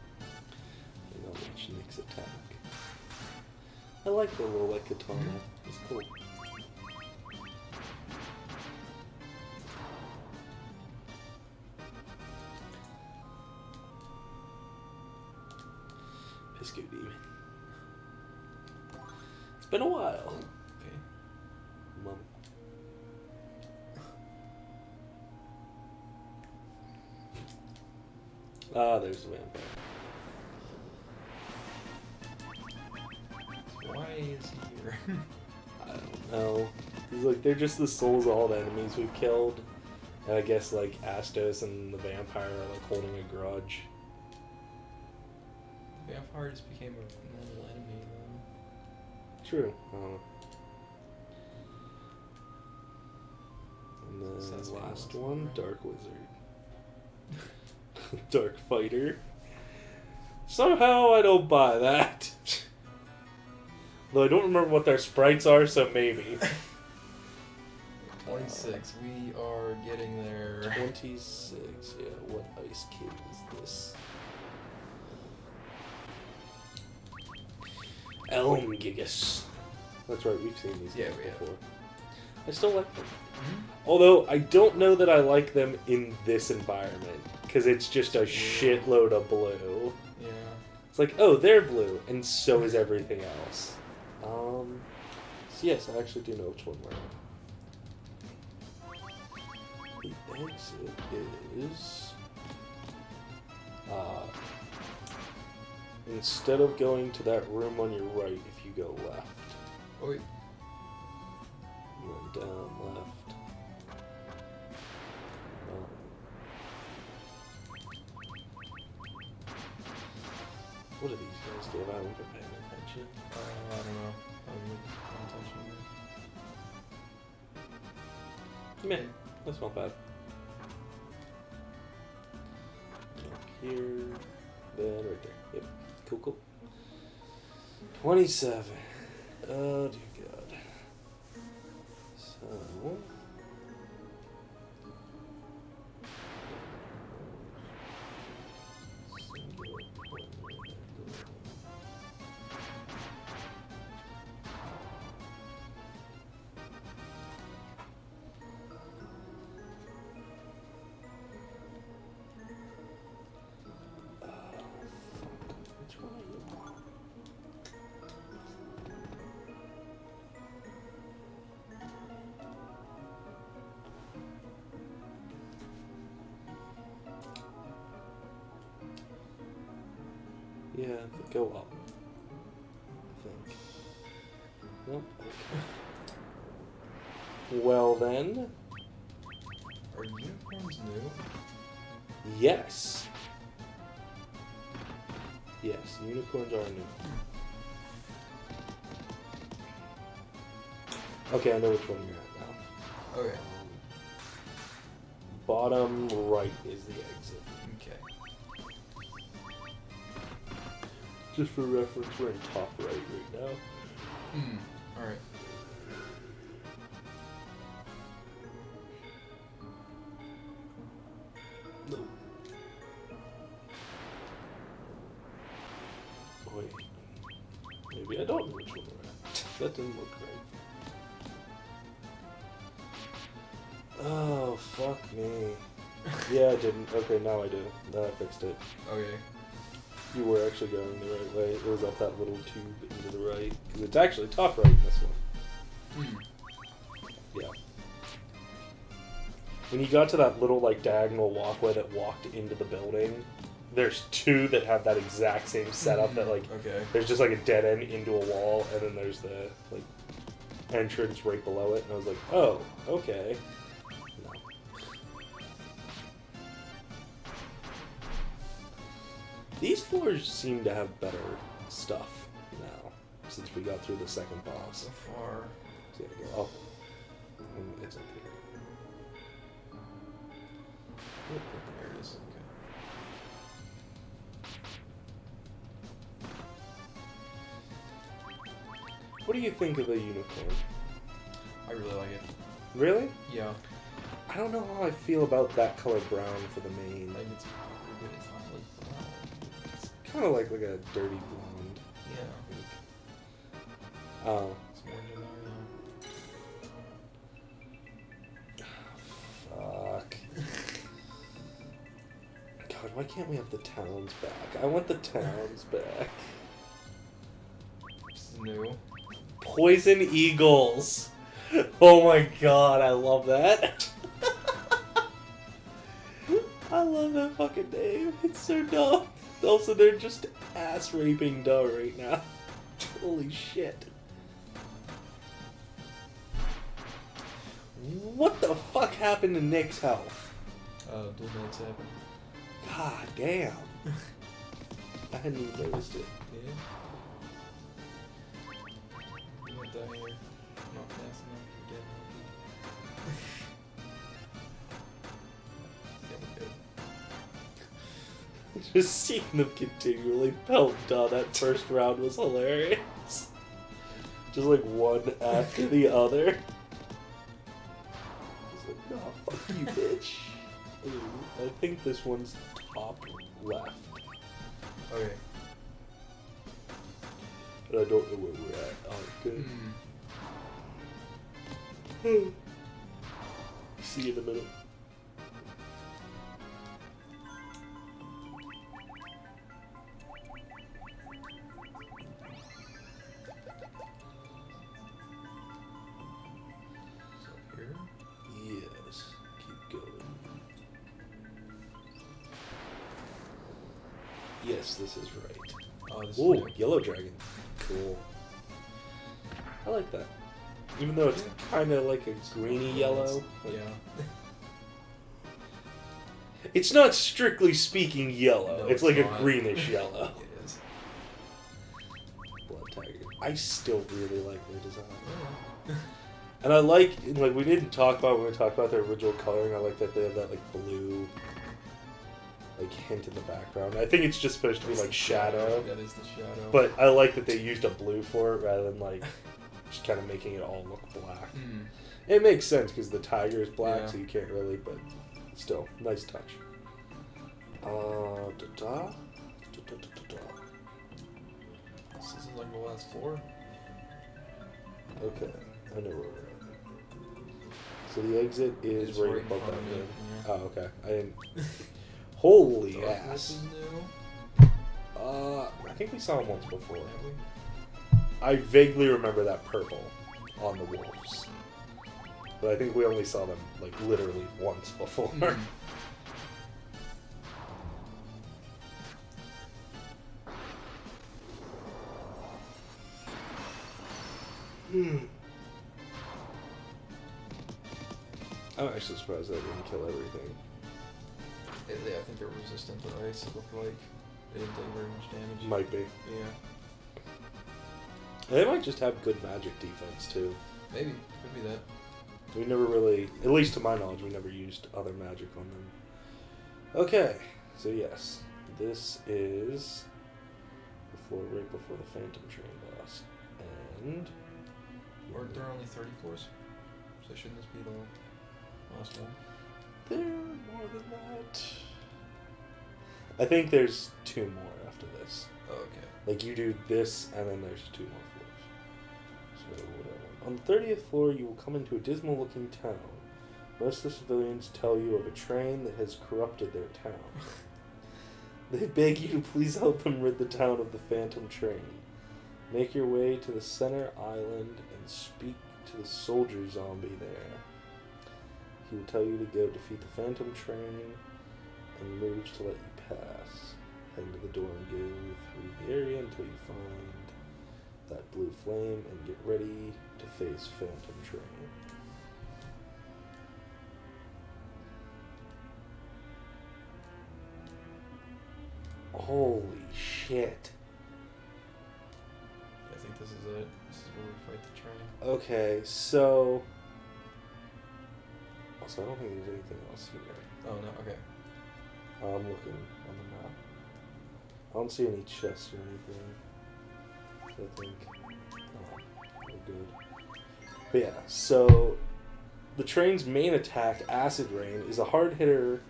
I know which Nick's attack. I like the little like katana. It's cool. Pisco Demon. It's been a while. Okay. Mum. Ah, there's the vampire. Why is he here? I don't know. It's like they're just the souls of all the enemies we've killed. And I guess like Astos and the vampire are like holding a grudge. Vampire just became a normal enemy though. True. And So then that's the what it last was, one, right? Dark Wizard. Dark Fighter. Somehow I don't buy that. Though I don't remember what their sprites are, so maybe. 26. We are getting there. 26. Yeah, what Ice Kid is this? Elmgigus. That's right, we've seen these Yeah, guys we have. before. I still like them. Mm-hmm. Although, I don't know that I like them in this environment, because it's just a shitload of blue. Yeah. It's like, oh, they're blue, and so is everything else. So yes, I actually do know which one we're in. The exit is... instead of going to that room on your right, if you go left. Oh, wait. And then down left. What do these guys do? I haven't been paying attention. I don't know. I haven't paid attention. Meh, that's not bad. Up here, then right there. Yep, cool, cool. 27. Oh dear God. So. Yeah, go up. I think. Nope. Okay. Well then. Are unicorns new? Yes. Yes, unicorns are new. Okay, I know which one you're at now. Okay. Bottom right is the exit. Okay. Just for reference, we're in top right now. Alright. No. Wait. Maybe I don't know which one we're at. That didn't look right. Oh, fuck me. Yeah, I didn't. Okay, now I do. Now I fixed it. Okay. You were actually going the right way. It was up that little tube into the right. Because it's actually top right in this one. Yeah. When you got to that little, like, diagonal walkway that walked into the building, there's two that have that exact same setup that, like, okay. there's just, like, a dead end into a wall, and then there's the, like, entrance right below it, and I was like, oh, okay. No. These floors seem to have better stuff now, since we got through the second boss. So far. So you gotta go up. And it's up here. There it is. Okay. What do you think of the unicorn? I really like it. Really? Yeah. I don't know how I feel about that color brown for the main. I think it's pretty good. It's not like brown. It's kind of like a dirty blonde. Yeah. Oh. It's orange in there, Fuck. God, why can't we have the towns back? I want the towns back. This is new. Poison Eagles. Oh my god, I love that. I love that fucking name. It's so dumb. Also, they're just ass raping dumb right now. Holy shit. What the fuck happened to Nick's health? Dual minutes happen. God damn. I hadn't even noticed it. Yeah. You went down here. Not fast enough. You're dead. Yeah, we're good. Just seeing them continually pelt down that first round was hilarious. Just like one after the other. It's like, no, fuck you, bitch. Ooh, I think this one's top left. Okay. But I don't know where we're at. Oh, good. See you in a minute. Here? Yes. Keep going. Yes, this is right. Oh, this Ooh, is yellow dragon. Cool. I like that. Even though it's kind of like a greeny yellow. Like, yeah. It's not strictly speaking yellow. No, it's like not. a greenish yellow. It is. Blood tiger. I still really like their design. Yeah. And I like we didn't talk about when we talked about their original coloring. I like that they have that like blue hint in the background. I think it's just supposed to be like shadow. That is the shadow. But I like that they used a blue for it rather than like just kind of making it all look black. Mm. It makes sense because the tiger is black, Yeah. so you can't really. But still, nice touch. This isn't like the last floor. Okay, I know where we're at. So the exit is It's right right in above that front of me, room. yeah. Oh, okay. I didn't. Holy This ass. is new. I think we saw him once before. Have we? I vaguely remember that purple on the wolves. But I think we only saw them, like, literally once before. Mm. I'm actually surprised I didn't kill everything. I think they're resistant to ice. It looked like they didn't take very much damage. Might be. Yeah. They might just have good magic defense, too. Maybe. Could be that. We never really, at least to my knowledge, we never used other magic on them. Okay, so yes, this is the floor right before the Phantom Train boss. And... Or there are only 30 floors. So shouldn't this be the last one? There are more than that. I think there's 2 more after this. Oh, okay. Like, you do this, and then there's 2 more floors. So, whatever. On the 30th floor, you will come into a dismal-looking town. Most of the civilians tell you of a train that has corrupted their town. They beg you to please help them rid the town of the Phantom Train. Make your way to the center island and speak to the soldier zombie there. He will tell you to go defeat the Phantom Train and moves to let you pass. Head to the door and go through the area until you find that blue flame and get ready to face Phantom Train. Holy shit. I think this is it. This is where we fight the train. Okay, so... Also, I don't think there's anything else here. Oh, no, okay. I'm looking on the map. I don't see any chests or anything. So I think... Oh, we're good. But yeah, so... The train's main attack, Acid Rain, is a hard hitter.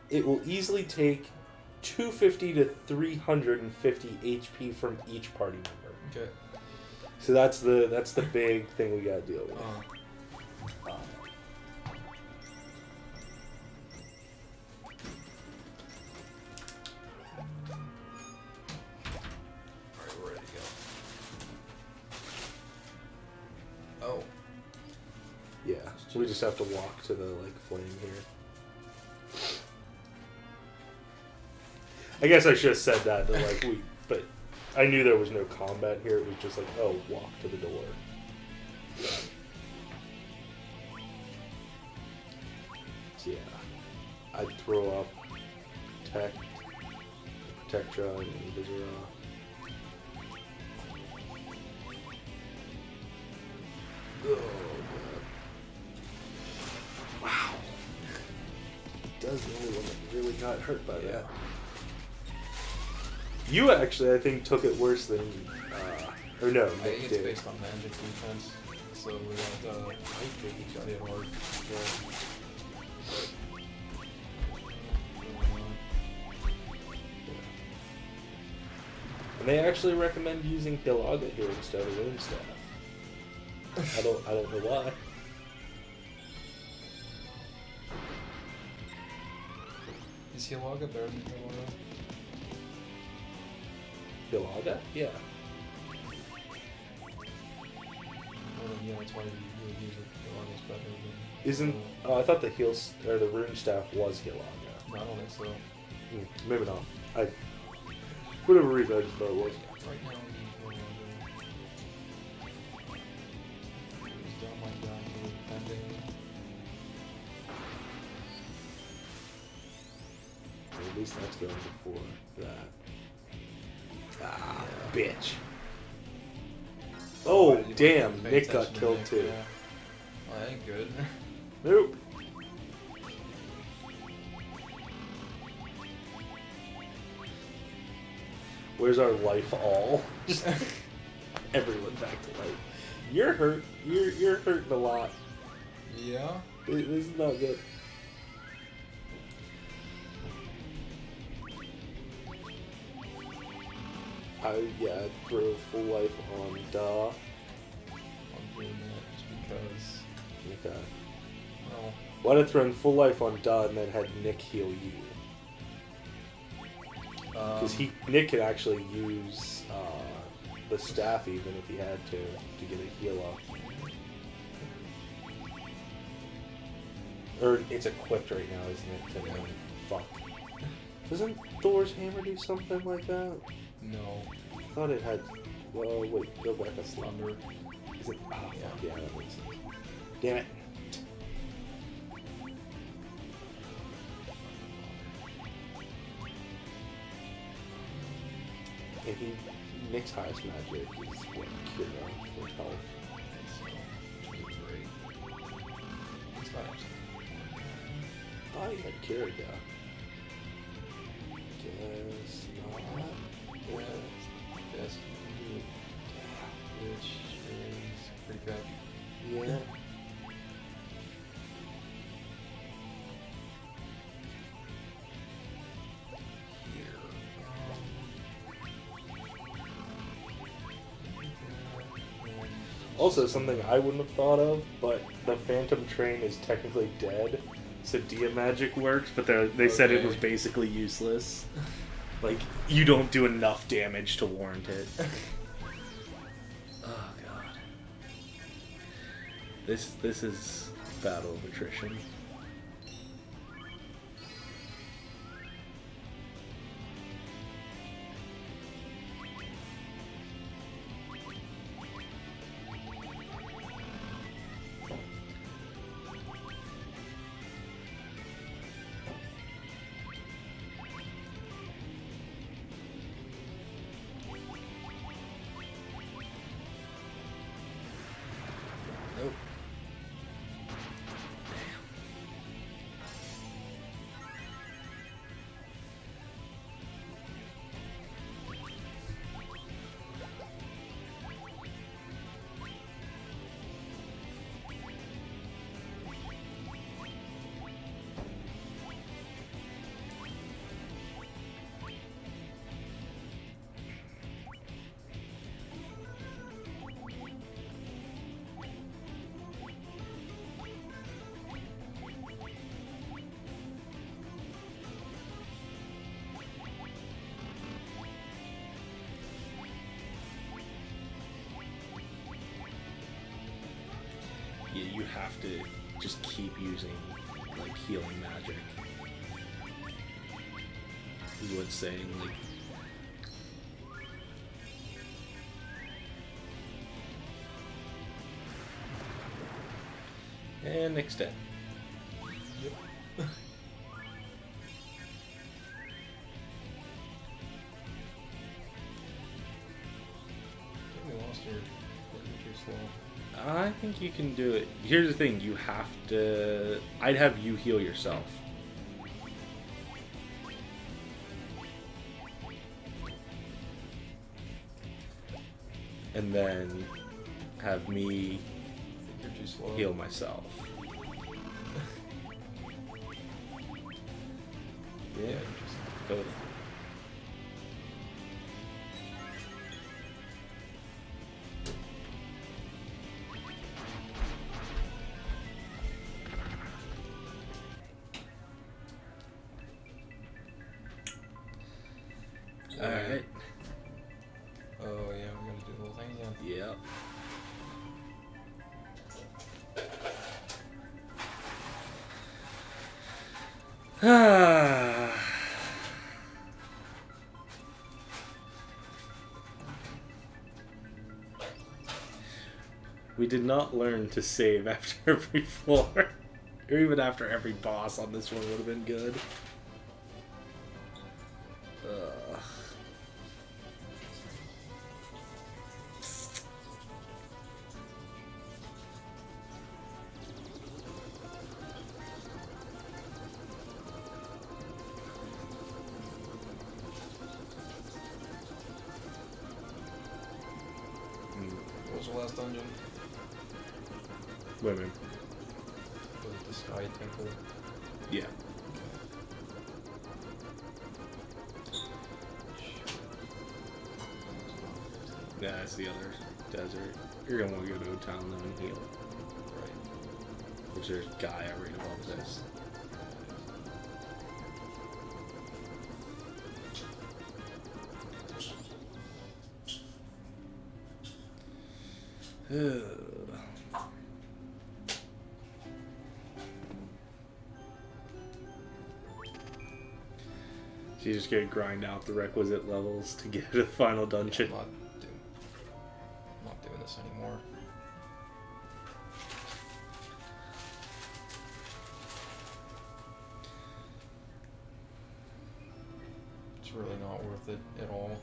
It will easily take 250 to 350 HP from each party member. Okay. So that's the big thing we gotta deal with. Alright, we're ready to go. Oh. Yeah, we just have to walk to the flame here. I guess I should have said that, but I knew there was no combat here. It was just like, oh, walk to the door. So yeah, I'd throw up Protectra, and Invisera. Oh, God. Wow. Does the only one that really got hurt by that. You actually, I think, took it worse than, or no, I think Nick it's did. based on magic defense. So we got, I think each got hit hard. And they actually recommend using Hilaga here instead of Runestaff. I don't know why. Is Hilaga better than Hilaga? Hilaga? Yeah. Well, yeah, that's why you would use it. Hilaga's better than... Isn't... I thought the or the rune staff was Hilaga. No, I don't think so. Maybe not. For whatever reason, I just thought it was. Right now, we need Hilaga. He's done like that. He was pending. Well, at least that's going before that. Ah, yeah. Bitch. Oh, damn. Nick got killed too. Yeah. Well, that ain't good. Nope. Where's our life all? Just everyone back to life. You're hurt. You're hurting a lot. Yeah? This is not good. I'd throw full life on Da. I'm doing that just because... Okay. Well... Why'd I throw full life on Da and then had Nick heal you? Because Nick could actually use the staff even if he had to get a heal up. Or it's equipped right now, isn't it? Fuck. Doesn't Thor's hammer do something like that? No. I thought it had... Well, wait, go back a slumber. Is it... Oh, Yeah. fuck, yeah, that makes sense. Damn it. And Nick's highest magic is what? Cure for health. Which is great. It's not actually. I thought he had Cure, yeah. Guess not. Guess you can do it. Which is pretty good. Yeah. Also, something I wouldn't have thought of, but the Phantom Train is technically dead, so Dia Magic works, but they said it was basically useless. Like, you don't do enough damage to warrant it. Oh god. This is battle of attrition. Nope. Yeah, you have to just keep using, like, healing magic. Is what it's saying, like... And next step. Yep. We lost your too slow. I think you can do it. Here's the thing, you have to... I'd have you heal yourself. And then have me You're too slow. heal myself. Yeah, Yeah, just both. Alright. Oh yeah, we gotta do the whole thing again. Yep. We did not learn to save after every floor. Or even after every boss on this one would have been good. Ugh. What was the last dungeon? Women. Was it the Sky Temple? Yeah. Yeah, that's the other desert. You're gonna want to go to a town though and heal. Right. Which there's Gaia right above this. So you just gotta grind out the requisite levels to get to the final dungeon. I'm not doing this anymore. It's really not worth it at all.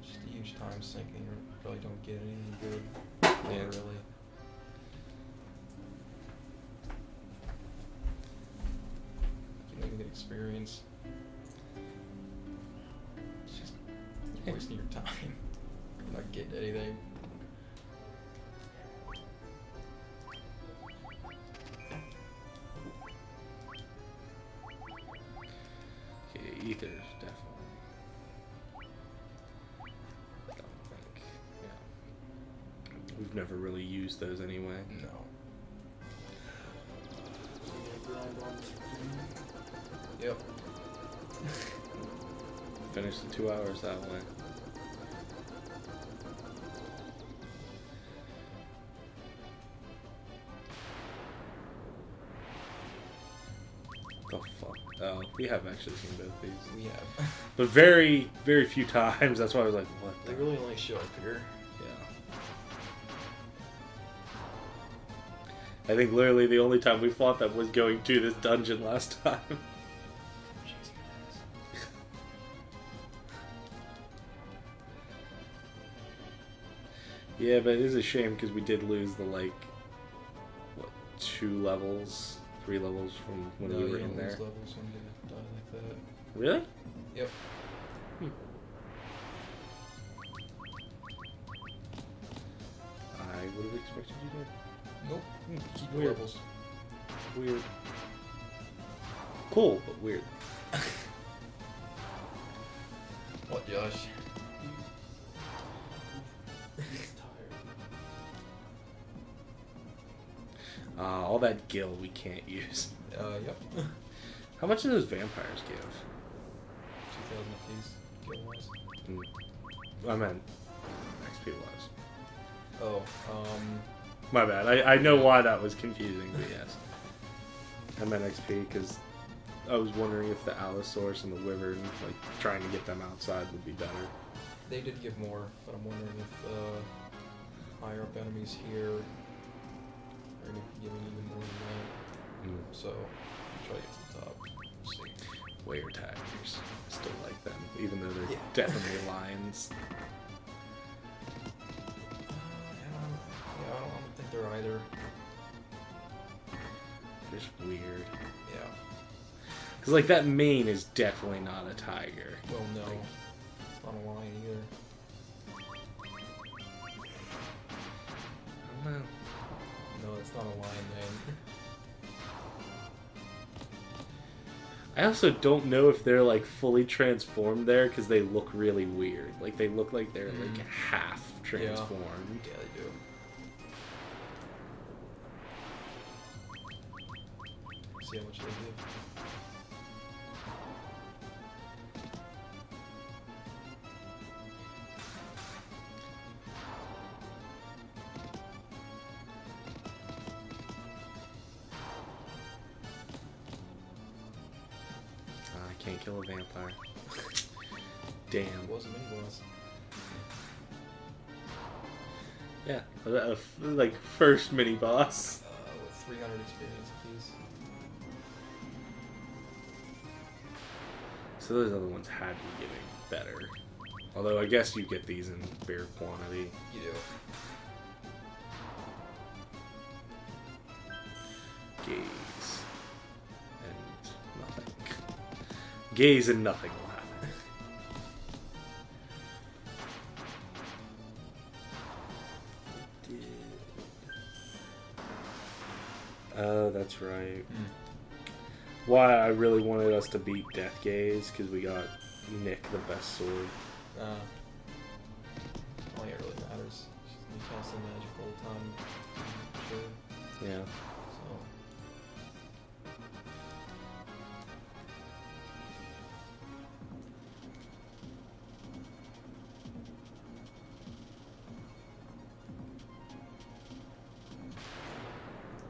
Just a huge time sink and you really don't get anything good. Yeah. Not really. You don't even get experience. It's just you're wasting your time. You're not getting anything. Okay, ethers, definitely. Don't think. Yeah. We've never really used those anyway. No. Yep. Finish the 2 hours that way. The fuck? Oh, we have actually seen both these. We have. But very, very few times. That's why I was like, what the? They really only show up here. Yeah. I think literally the only time we fought them was going to this dungeon last time. Yeah, but it is a shame because we did lose the, like, what, 2 levels, 3 levels from when we were in there. Levels when you die like that. Really? Yep. I would have expected you to. Nope. Keep the Weird. levels. Weird. Cool, but weird. What, Josh? All that gil we can't use. Yep. How much do those vampires give? 2,000 apiece, kill-wise. I meant XP wise. Oh, My bad. I know why that was confusing, but yes. I meant XP because I was wondering if the Allosaurus and the Wyvern, like, trying to get them outside would be better. they did give more, but I'm wondering if higher up enemies here are going to be giving even more than that. So, I'll try to get to the top. We'll see. Were tigers. I still like them, even though they're Yeah. definitely lions. I don't think they're either. They're just weird. Yeah. Because, like, that mane is definitely not a tiger. Well, no. Like, It's not a lion either. I don't know. No, it's not a lion, man. I also don't know if they're, like, fully transformed there because they look really weird. Like, they look like they're, like, half transformed. Yeah, they do. See how much they give. can't kill a vampire. Damn. It was a mini-boss. Yeah, like first mini-boss. With 300 experience apiece. So those other ones had to be getting better. Although I guess you get these in bare quantity. You do. Gaze. And nothing. Gaze and nothing will happen. Oh, that's right. Why I really wanted us to beat Death Gaze, because we got Nick the best sword. Only it really matters. You cast the magic all the time. Sure. Yeah. So.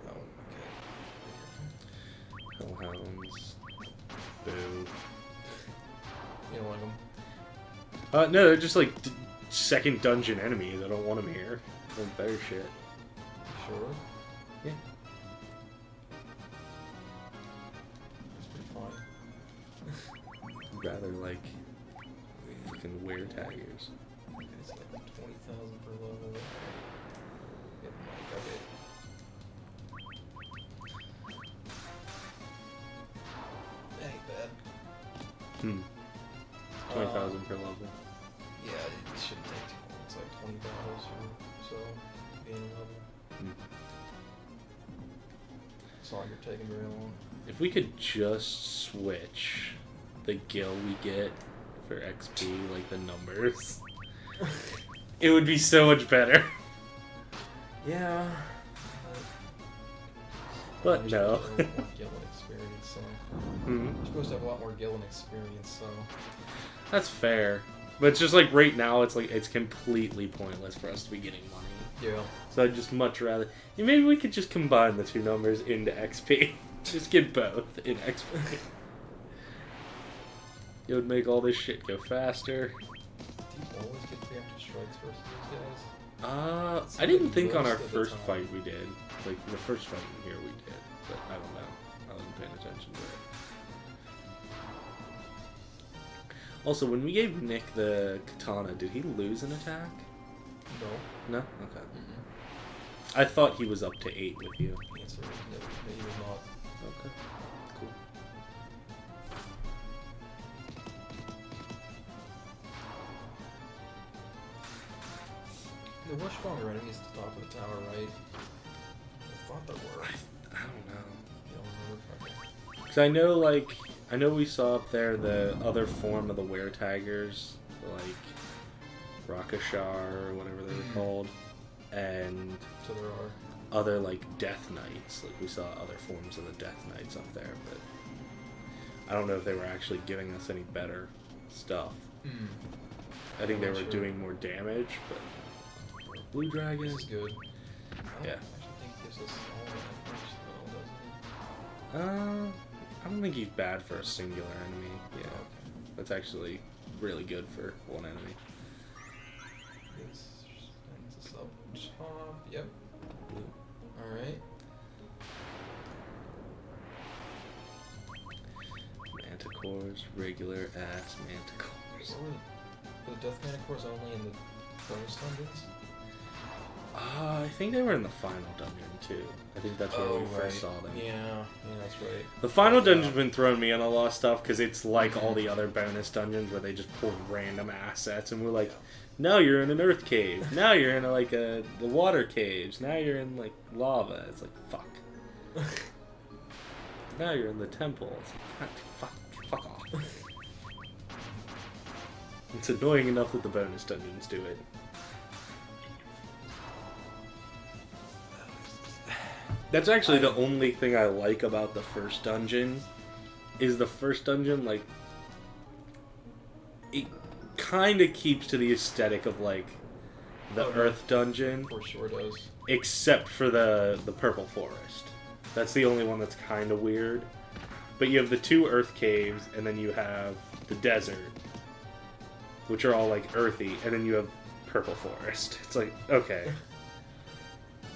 Oh, okay. Hellhounds. Boo. You don't like them? No, they're just like second dungeon enemies. I don't want them here. They're better shit. Sure. Yeah. It's pretty fun. I'd rather like fucking were-taggers. It's like 20,000 per level. Get my okay. That ain't bad. 20,000 per level. Yeah, it shouldn't take too long. It's like 20 battles or so being a level. It's not like you're taking very long. If we could just switch the gil we get for XP, like the numbers, it would be so much better. Yeah. But no. You're supposed to have more Gillen experience, so. You're supposed to have a lot more Gillen experience, so. That's fair. But it's just like right now, it's like it's completely pointless for us to be getting money. Yeah. So I'd just much rather. Maybe we could just combine the two numbers into XP. Just get both in XP. It would make all this shit go faster. Do you always get preemptive strikes versus those guys? I didn't think on our Most of the first time. fight we did. Like the first fight in here we did, but I don't know. I wasn't paying attention to it. Also, when we gave Nick the katana, did he lose an attack? No. No? Okay. I thought he was up to 8 with you. The answer is no. He was not. Okay. Cool. There were stronger enemies at the top of the tower, right? I thought there were. I don't know. You don't remember? Okay. Because I know we saw up there the other form of the were-taggers, like Rakashar or whatever they were called, and So there are. other like Death Knights. Like we saw other forms of the Death Knights up there, but I don't know if they were actually giving us any better stuff. I think they were doing more damage, but Blue Dragon This is good. Yeah. I actually think it gives us all that damage, though, doesn't it? I don't think he's bad for a singular enemy. Yeah, Okay. that's actually really good for one enemy. This is a sub top. Yep. Alright. Manticores, regular ass manticores. Were the Death Manticores only in the bonus dungeons? I think they were in the final dungeon too. I think that's where we first saw them. Yeah, that's right. The final dungeon's been throwing me on a lot of stuff because it's like all the other bonus dungeons where they just pull random assets and we're like, now you're in an earth cave. Now you're in the water caves. Now you're in like lava. It's like fuck. Now you're in the temple. It's like, fuck off. It's annoying enough that the bonus dungeons do it. That's actually the only thing I like about the first dungeon. Is the first dungeon, like, it kind of keeps to the aesthetic of like the Earth dungeon, For sure does. except for the purple forest. That's the only one that's kind of weird. but you have the 2 earth caves, and then you have the desert, which are all like earthy, and then you have purple forest. It's like, okay.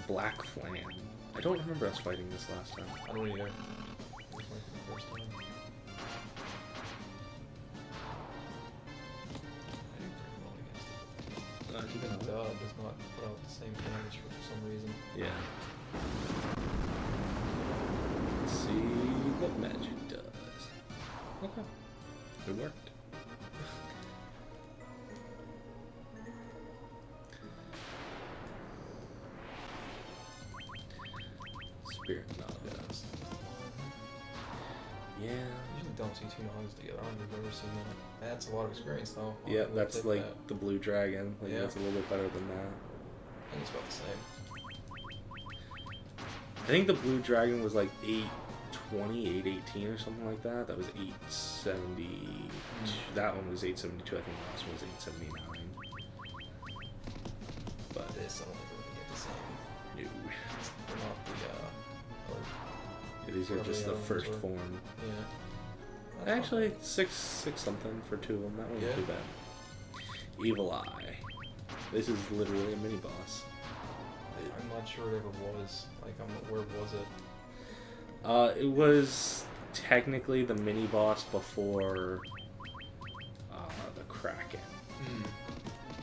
Black Flam. I don't remember us fighting this last time. I don't either. It was like the first time. Even does not put out the same damage for some reason. Yeah. Let's see what magic does. Okay. It worked. Spirit Nagas. Yeah. Usually don't see 2 Nagas together. I don't think I've ever seen that. That's a lot of experience though. Yeah, that's like the blue dragon. Like, yeah. That's a little bit better than that. I think it's about the same. I think the blue dragon was like 820, 818 or something like that. That was 870. That one was 872. I think the last one was 879. But this, I don't think we're gonna get the same. No. They're not the Yeah, these are just the first form. Yeah. Actually, six something for 2 of them. That wasn't too bad. Evil Eye. This is literally a mini boss. I'm not sure it ever was. Like, where was it? It was technically the mini boss before the Kraken.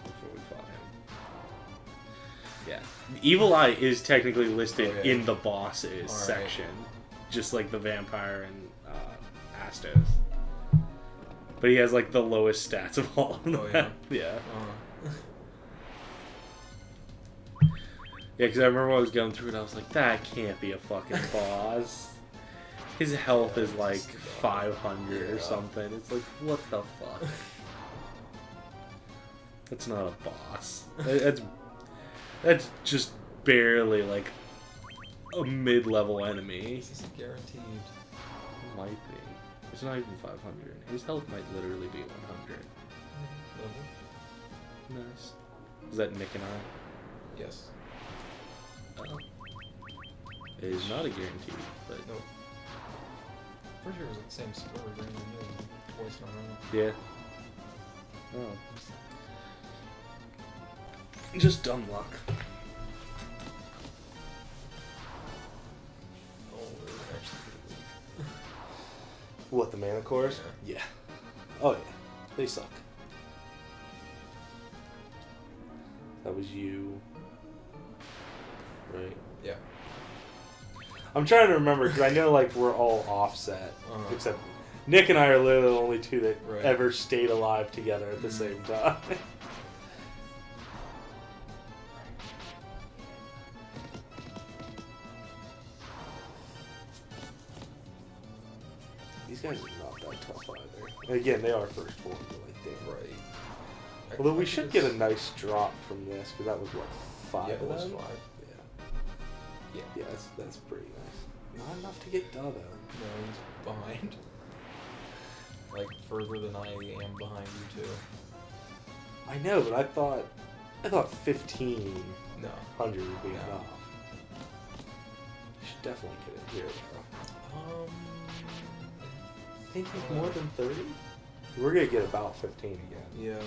Before we fought him. Yeah, Evil Eye is technically listed in the bosses section, just like the vampire and Astos. But he has like the lowest stats of all of them. Oh yeah. Yeah. Yeah, because I remember when I was going through it, I was like, that can't be a fucking boss. His health is like 500 or something. It's like, what the fuck? That's not a boss. That's just barely like a mid-level enemy. This isn't guaranteed. It might be. It's not even 500. His health might literally be 100. Nice. Is that Nick and I? Yes. It is not a guarantee, but nope. Pretty sure it was the same story, brand new, twice in a row. Yeah. Oh. Just dumb luck. Oh, they're actually pretty weak. What, the mana cores? Yeah. Oh yeah. They suck. That was you. Right? Yeah. I'm trying to remember, because I know like we're all offset. Except Nick and I are literally the only 2 that ever stayed alive together at the same time. These guys are not that tough either. And again, they are first form, but like, damn. Right. Although we should get a nice drop from this, because that was what, 5 it of was them? 5. Yeah, that's pretty nice. Not enough to get Dubbo. No, he's behind. Like, further than I am behind you 2. I know, but I thought 15 No. 100 would be enough. You should definitely get it here, though. I think he's more than 30? We're gonna get about 15 again. Yeah.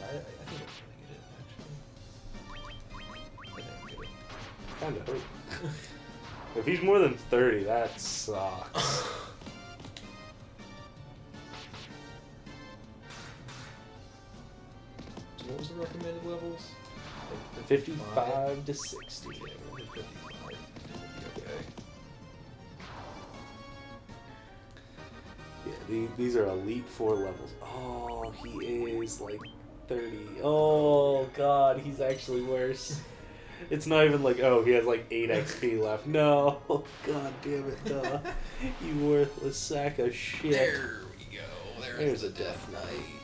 I think I'm gonna get it, actually. I think I'll get it. Kinda hope. If he's more than 30, that sucks. So what was the recommended levels? Like 55 to 60. Yeah, we'll hit 55. We'll be okay. Yeah, these are Elite 4 levels. Oh, he is like 30. Oh, God, he's actually worse. It's not even like, oh, he has like 8 XP left. No. Oh, God damn it, duh. You worthless sack of shit. There we go. There's a Death Knight.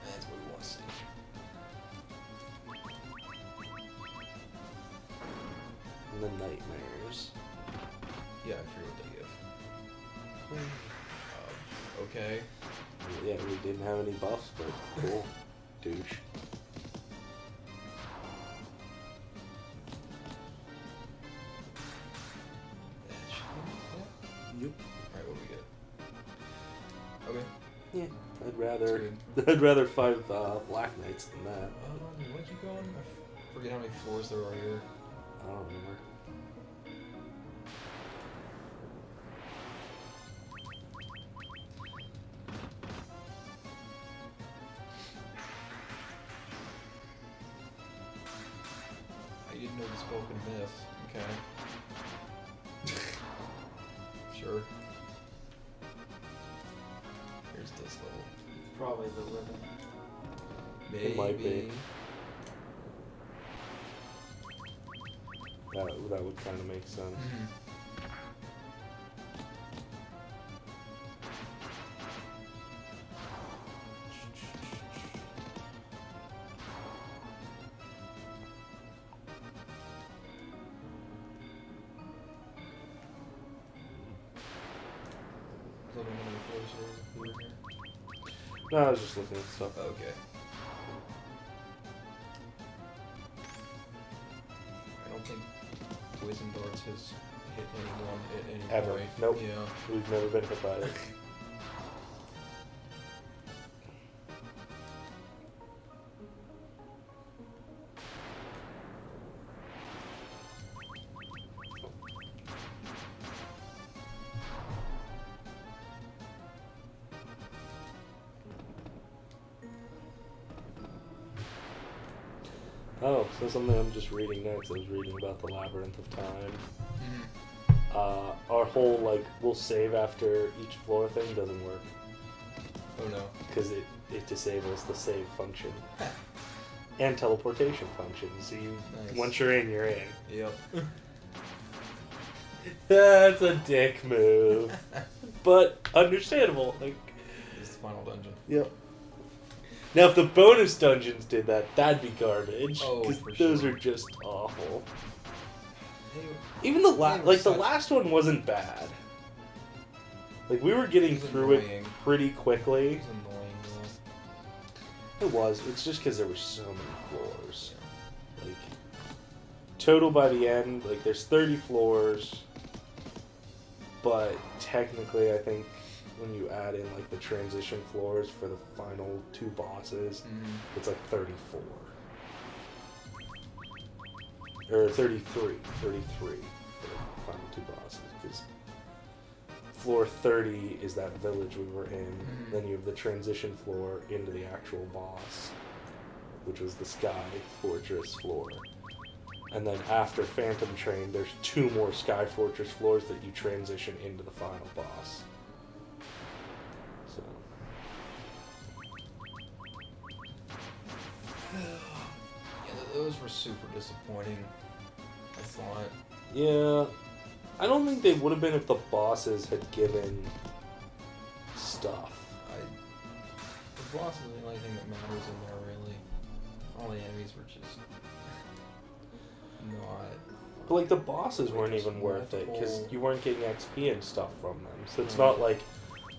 That's what we want to see. And the Nightmares. Yeah, I forget what they give. Okay. Yeah, we didn't have any buffs, but cool. Douche. Yep. Alright, what do we get? I'd rather fight Black Knights than that. You want to keep going? I forget how many floors there are here. I don't remember. I didn't know the spoken myth. Okay. Sure. Here's this level. Probably the limit. Maybe. It might be. That would kind of make sense. No, I was just looking at stuff. Okay. I don't think Poison Darts has hit anyone at any Ever. point. Nope. Yeah. We've never been hit by it. Oh, so something I'm just reading next. I was reading about the Labyrinth of Time. Our whole, like, we'll save after each floor thing doesn't work. Oh no. Because it disables the save function. And teleportation function. So once you're in, you're in. Yep. That's a dick move. But understandable. Like, This is the final dungeon. Yep. Now, if the bonus dungeons did that, that'd be garbage. Oh, because for those sure. are just awful. They Even the last one wasn't bad. Like, we were getting through annoying. it pretty quickly. It was annoying though. It was. It's just because there were so many floors. Like, total by the end, like, there's 30 floors. But technically, I think when you add in, like, the transition floors for the final two bosses, it's like 34. Or 33 for the final two bosses, because floor 30 is that village we were in, then you have the transition floor into the actual boss, which was the Sky Fortress floor. And then after Phantom Train, there's 2 more Sky Fortress floors that you transition into the final boss. So. Yeah, those were super disappointing. I thought. Yeah, I don't think they would have been if the bosses had given stuff. The boss is the only thing that matters in there, really. All the enemies were just not. But like the bosses weren't even worth it because you weren't getting XP and stuff from them. So it's not like,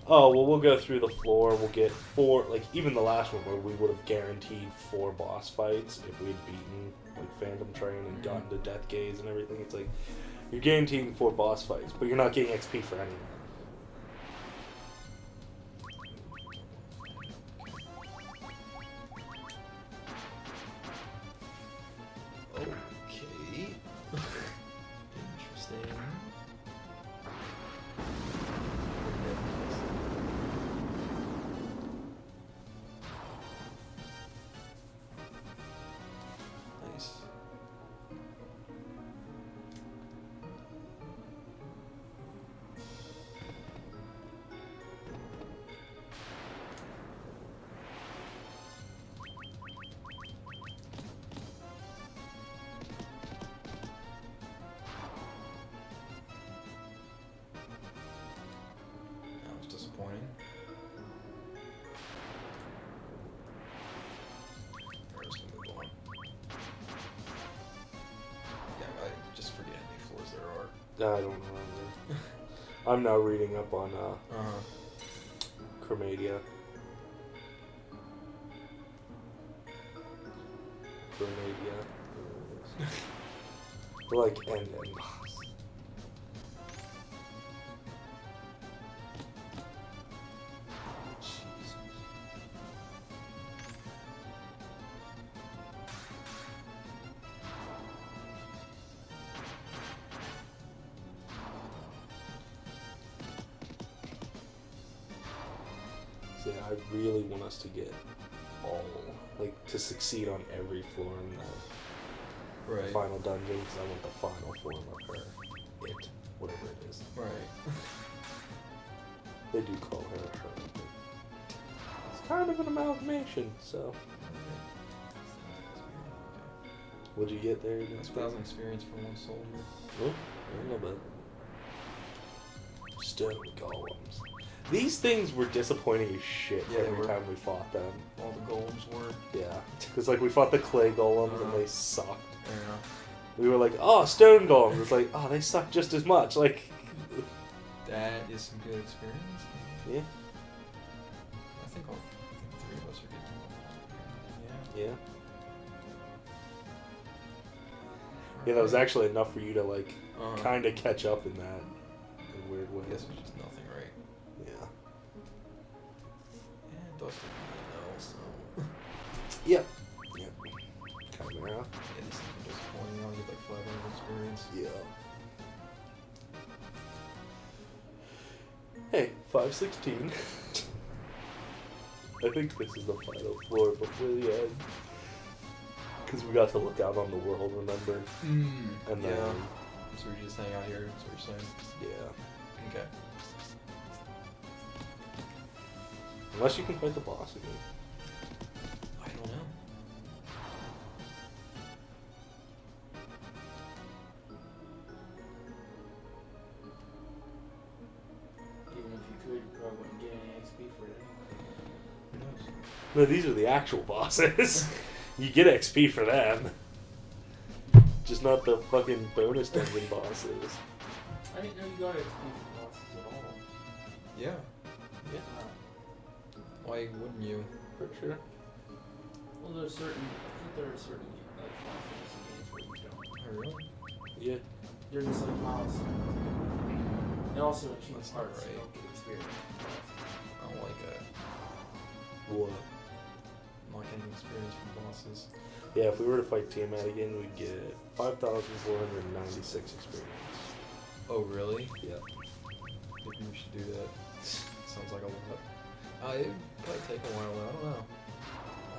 oh well, we'll go through the floor, we'll get 4. Like even the last one where we would have guaranteed 4 boss fights if we'd beaten like Phantom Train and gotten to Death Gaze and everything. It's like you're guaranteeing 4 boss fights, but you're not getting XP for any of them. Okay. Interesting. Nice. That was disappointing. Alright, just gonna move on. Yeah, I just forget how many floors there are. I don't remember. I'm now reading up on Chromadia. Like end boss. Jesus. Yeah, I really want us to get all, like, to succeed on every floor in the final dungeon, because I want the final form of her. It. Whatever it is. Right. They do call her her. It's kind of an amalgamation, so. What'd you get there? 1,000 experience for one soldier. Oh, a little bit. Stone golems. These things were disappointing as shit every time we fought them. All the golems were. Yeah. Because, like, we fought the clay golems and they sucked. Yeah. We were like, oh, stone golems. It's like, oh, they suck just as much. Like, that is some good experience. Yeah. I think 3 of us are getting. Yeah. Yeah, that was actually enough for you to, like, kind of catch up in that in a weird way. I guess it was just nothing, right? Yeah. Yeah, Dustin really knows, so. Yep. Yep. Coming around. Yeah, these things are disappointing. I'll get like 500 experience. Yeah. Hey, 516. I think this is the final floor before the end. Because we got to look out on the world, remember? And then, so we just hang out here, that's what you're saying? Yeah. Okay. Unless you can fight the boss again. I don't know. Even if you could, you probably wouldn't get any XP for it anyway. Who knows? No, these are the actual bosses. You get XP for them. Just not the fucking bonus dungeon bosses. I didn't know you got XP for bosses at all. Yeah. Yeah. Why wouldn't you? For sure. Well, there's certain. I think there are certain like Final Fantasy games where you don't. Oh, really? Yeah. They're just like milestones. And also in King's That's not Hearts, you right. don't get experience. I don't like that. What? I'm not getting experience from bosses. Yeah, if we were to fight Tiamat again, we'd get 5,496 experience. Oh, really? Yeah. I think we should do that. Sounds like a lot. It'd probably take a while, I don't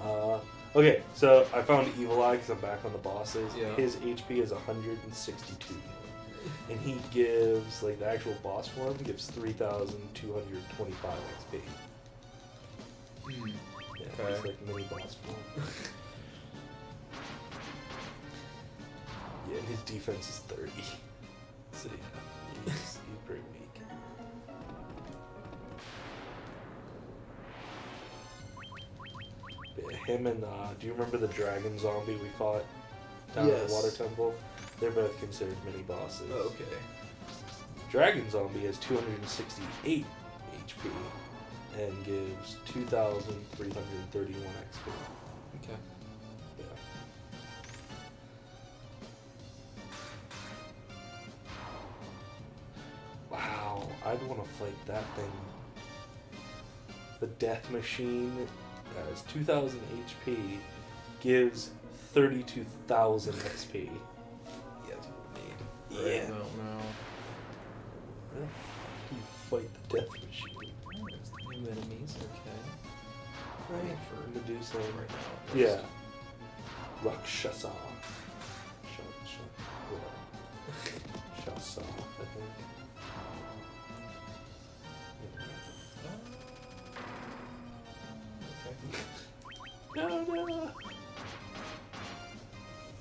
know. Okay, so I found Evil Eye because I'm back on the bosses. Yeah. His HP is 162. And he gives, like, the actual boss form gives 3,225 XP. Yeah, Okay. it's like mini boss form. Yeah, and his defense is 30. So yeah, he's pretty weak. Yeah, him and, do you remember the dragon zombie we fought down in the water temple? They're both considered mini bosses. Oh, okay. Dragon zombie has 268 HP and gives 2,331 XP. Okay. Yeah. Wow, I'd want to fight that thing. The death machine has 2,000 HP, gives 32,000 XP. Yeah, that's what we need. Yeah. Right, I don't know. Where the fuck do you fight the death machine? There's new enemies, okay. Right. For Medusa. right now. Yeah. Rakshasa. Shasa, I think. Okay. No, no.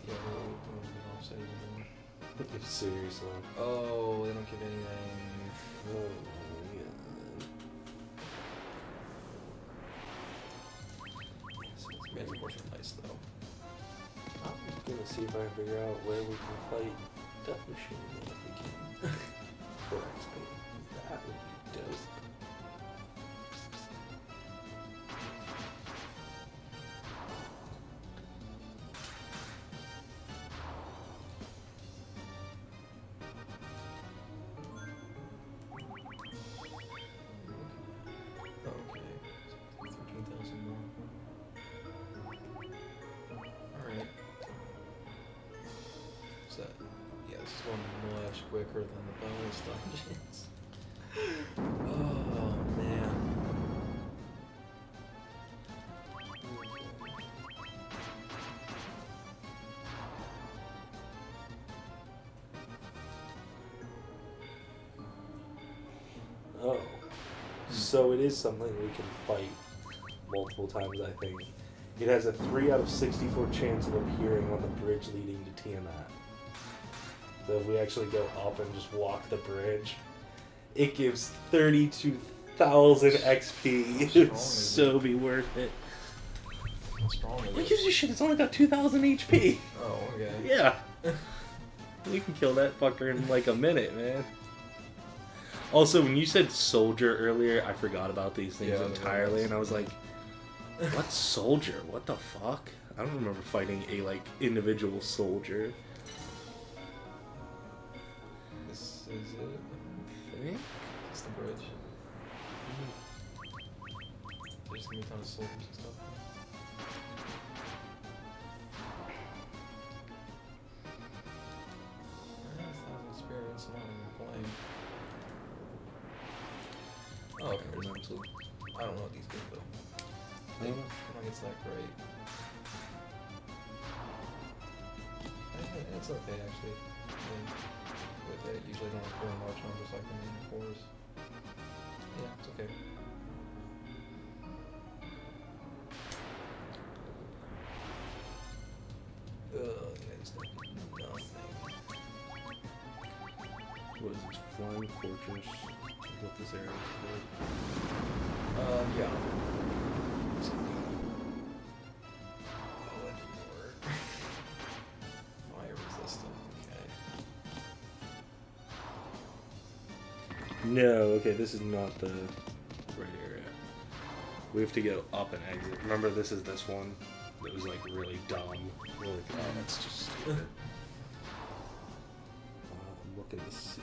Yeah, we'll get offset anymore. Seriously. Oh, they don't give anything. Oh my god. It's worth nice though. I'm gonna see if I can figure out where we can fight Death Machine if we can. For XP. That would be dope. Okay. 13,000 more. Alright. What's that? Yeah, this is going much quicker than the bonus dungeons. Oh, man. so it is something we can fight multiple times, I think. It has a 3 out of 64 chance of appearing on the bridge leading to Tiamat. So if we actually go up and just walk the bridge, it gives 32,000 XP. It would so be worth it. How strong is What it? gives you shit? It's only got 2,000 HP. Oh, okay. Yeah. We can kill that fucker in like a minute, man. Also, when you said soldier earlier, I forgot about these things entirely, and I was like, what soldier? What the fuck? I don't remember fighting a, like, individual soldier. This is it. I think? It's the bridge. There's gonna be a ton of soldiers and stuff. 1,000 experience, I'm not even playing. Oh, okay, there's them too. I don't know what these do, but I don't think it's that great. It's okay, actually. I mean, they usually don't appear in large numbers like the main cores. Yeah, it's okay. Yeah, it's nothing. What is this? Flying Fortress? Is what this area is called? Yeah. Oh, that didn't work. Fire resistant, okay. No, okay, this is not the right area. We have to go up and exit. Remember, this is this one that was like really dumb. We're like, oh, that's just stupid. I'm looking to see.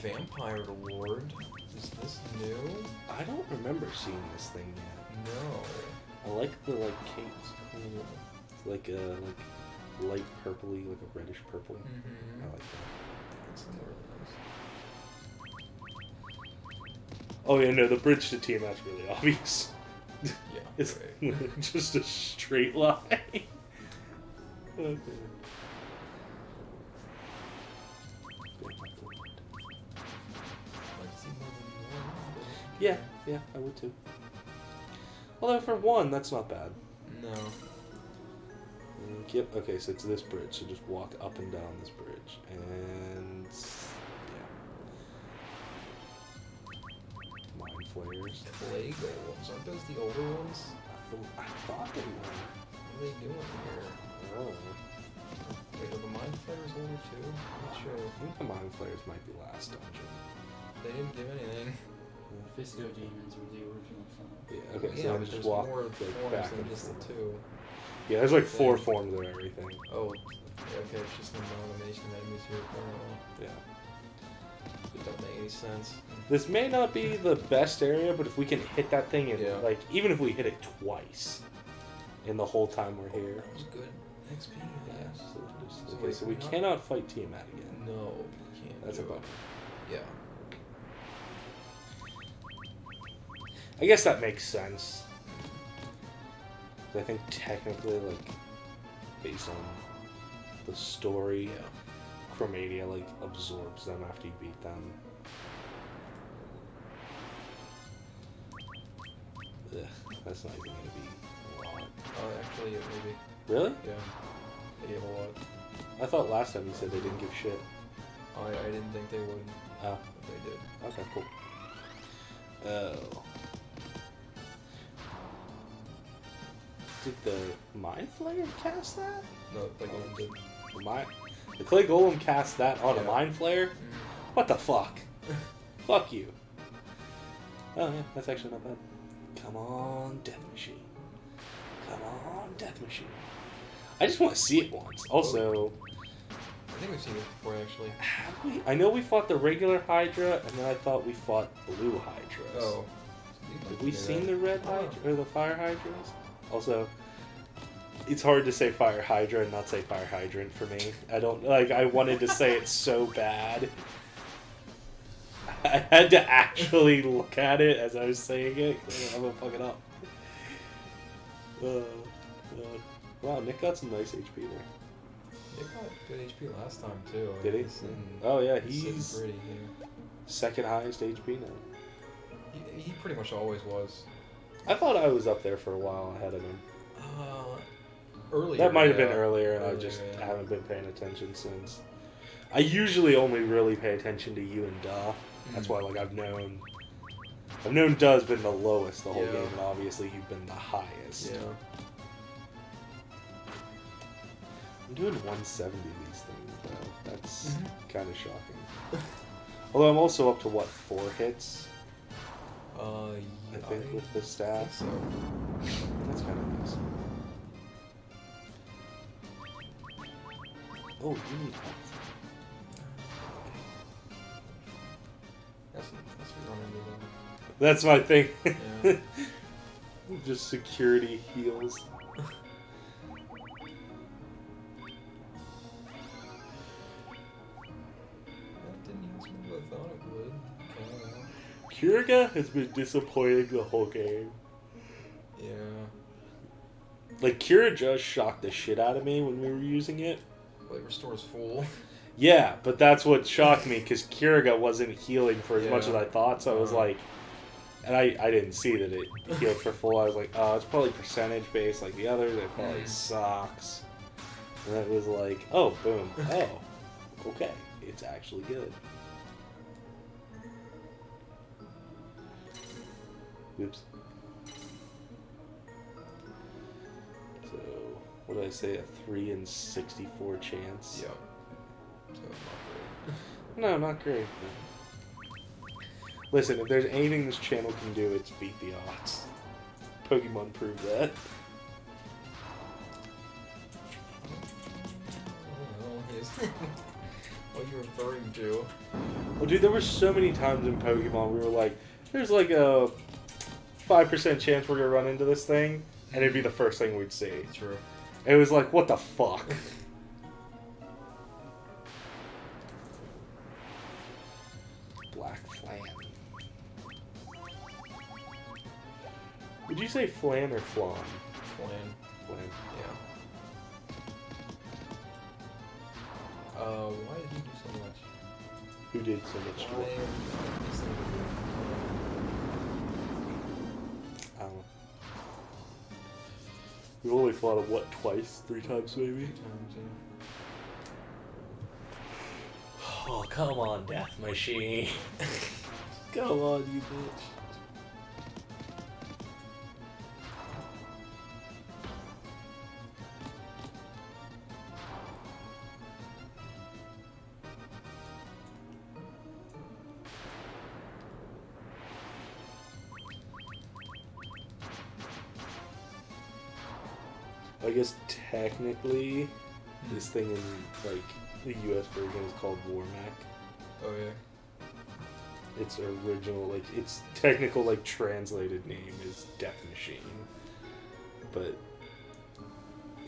Vampire Lord? Is this new? I don't remember seeing this thing yet. No. I like the like cape. It's cool. It's like a light purpley, like a reddish purple. Mm-hmm. I like that. That's more Oh yeah, no, the bridge to Tiamat's really obvious. Yeah, It's right. just a straight line. Okay. Yeah, I would too. Although for one, that's not bad. No. Yep, okay, so it's this bridge, so just walk up and down this bridge, and yeah. Mind flares. Clay golems, aren't those the older ones? I thought they were. What are they doing here? Oh. Wait, are the mind flares older too? I'm not sure. I think the mind flares might be last dungeon. They didn't give anything. Fisco demons were the original form. Yeah, okay, so Yeah, then but just there's walk more like, forms back than and just forth. the two. Yeah, there's like 4 Thing. forms of everything. Oh, okay, it's just an amalgamation of enemies here apparently. Yeah. It doesn't make any sense. This may not be the best area, but if we can hit that thing, in, Yeah. like, even if we hit it twice in the whole time we're here. That was good XP, Yeah, yes. so wait, we not- cannot fight Tiamat again. No, you can't. That's a do bummer. it. Yeah. I guess that makes sense. I think technically, like, based on the story, Yeah. Chromania, like, absorbs them after you beat them. Ugh, that's not even gonna be a lot. Oh, actually, it maybe. Really? Yeah. They gave a lot. I thought last time you said they didn't give shit. I didn't think they would, Oh, but they did. okay, cool. Oh. Did the Mind Flayer cast that? No, like one did. The Clay Golem cast that on a Yeah. Mind Flayer? Mm. What the fuck? Fuck you. Oh yeah, that's actually not bad. Come on, Death Machine. Come on, Death Machine. I just want to see it once. Also, I think we've seen it before, actually. have we? I know we fought the regular Hydra, and then I thought we fought blue Hydras. Oh. Have we seen the red Hydra or the fire Hydras? Also, it's hard to say fire Hydra and not say fire hydrant for me. I don't like. I wanted to say it so bad. I had to actually look at it as I was saying it. 'Cause I'm gonna fuck it up. God. Wow, Nick got some nice HP there. He got good HP last time too. Did he? Oh yeah, he's pretty. Yeah. second highest HP now. He pretty much always was. I thought I was up there for a while ahead of him. Earlier. That might have been earlier, and I Earlier, just yeah. haven't been paying attention since. I usually only really pay attention to you and Duh. That's why, like, I've known Duh's been the lowest the whole Yeah. game, and obviously you've been the highest. Yeah. I'm doing 170 these things, though. That's kind of shocking. Although I'm also up to, what, 4 hits? Yeah, I think with the stats. So. That's kind of nice. Oh, you need health. That's we run into them. That's my thing. Yeah. Just security heals. That didn't use me, but I thought it would. Kiriga has been disappointing the whole game. Yeah. Like, Kira just shocked the shit out of me when we were using it. Well, it restores full. Yeah, but that's what shocked me, because Kiriga wasn't healing for as much Yeah. as I thought, so I was like... And I didn't see that it healed for full. I was like, oh, it's probably percentage-based like the others. It probably sucks. And it was like, oh, boom. Oh, okay. It's actually good. Oops. So, what did I say? A 3 in 64 chance? Yep. So it's not great. No, not great. Listen, if there's anything this channel can do, it's beat the odds. Pokemon proved that. What you're referring to? Well, dude, there were so many times in Pokemon we were like, there's like a 5% chance we're gonna run into this thing, and it'd be the first thing we'd see. True. It was like, what the fuck? Black Flan. Would you say flan or flan? Flan. Flan. Yeah. Why did he do so much? Who did so much to Why it? are these things I don't know. We've only fought him, what, twice? 3 times maybe? 2 times, yeah. Oh, come on, Death Machine. Come on, you bitch. I guess technically, this thing in like the US version is called Warmac. Oh yeah. Its original, like its technical, like translated name is Death Machine, but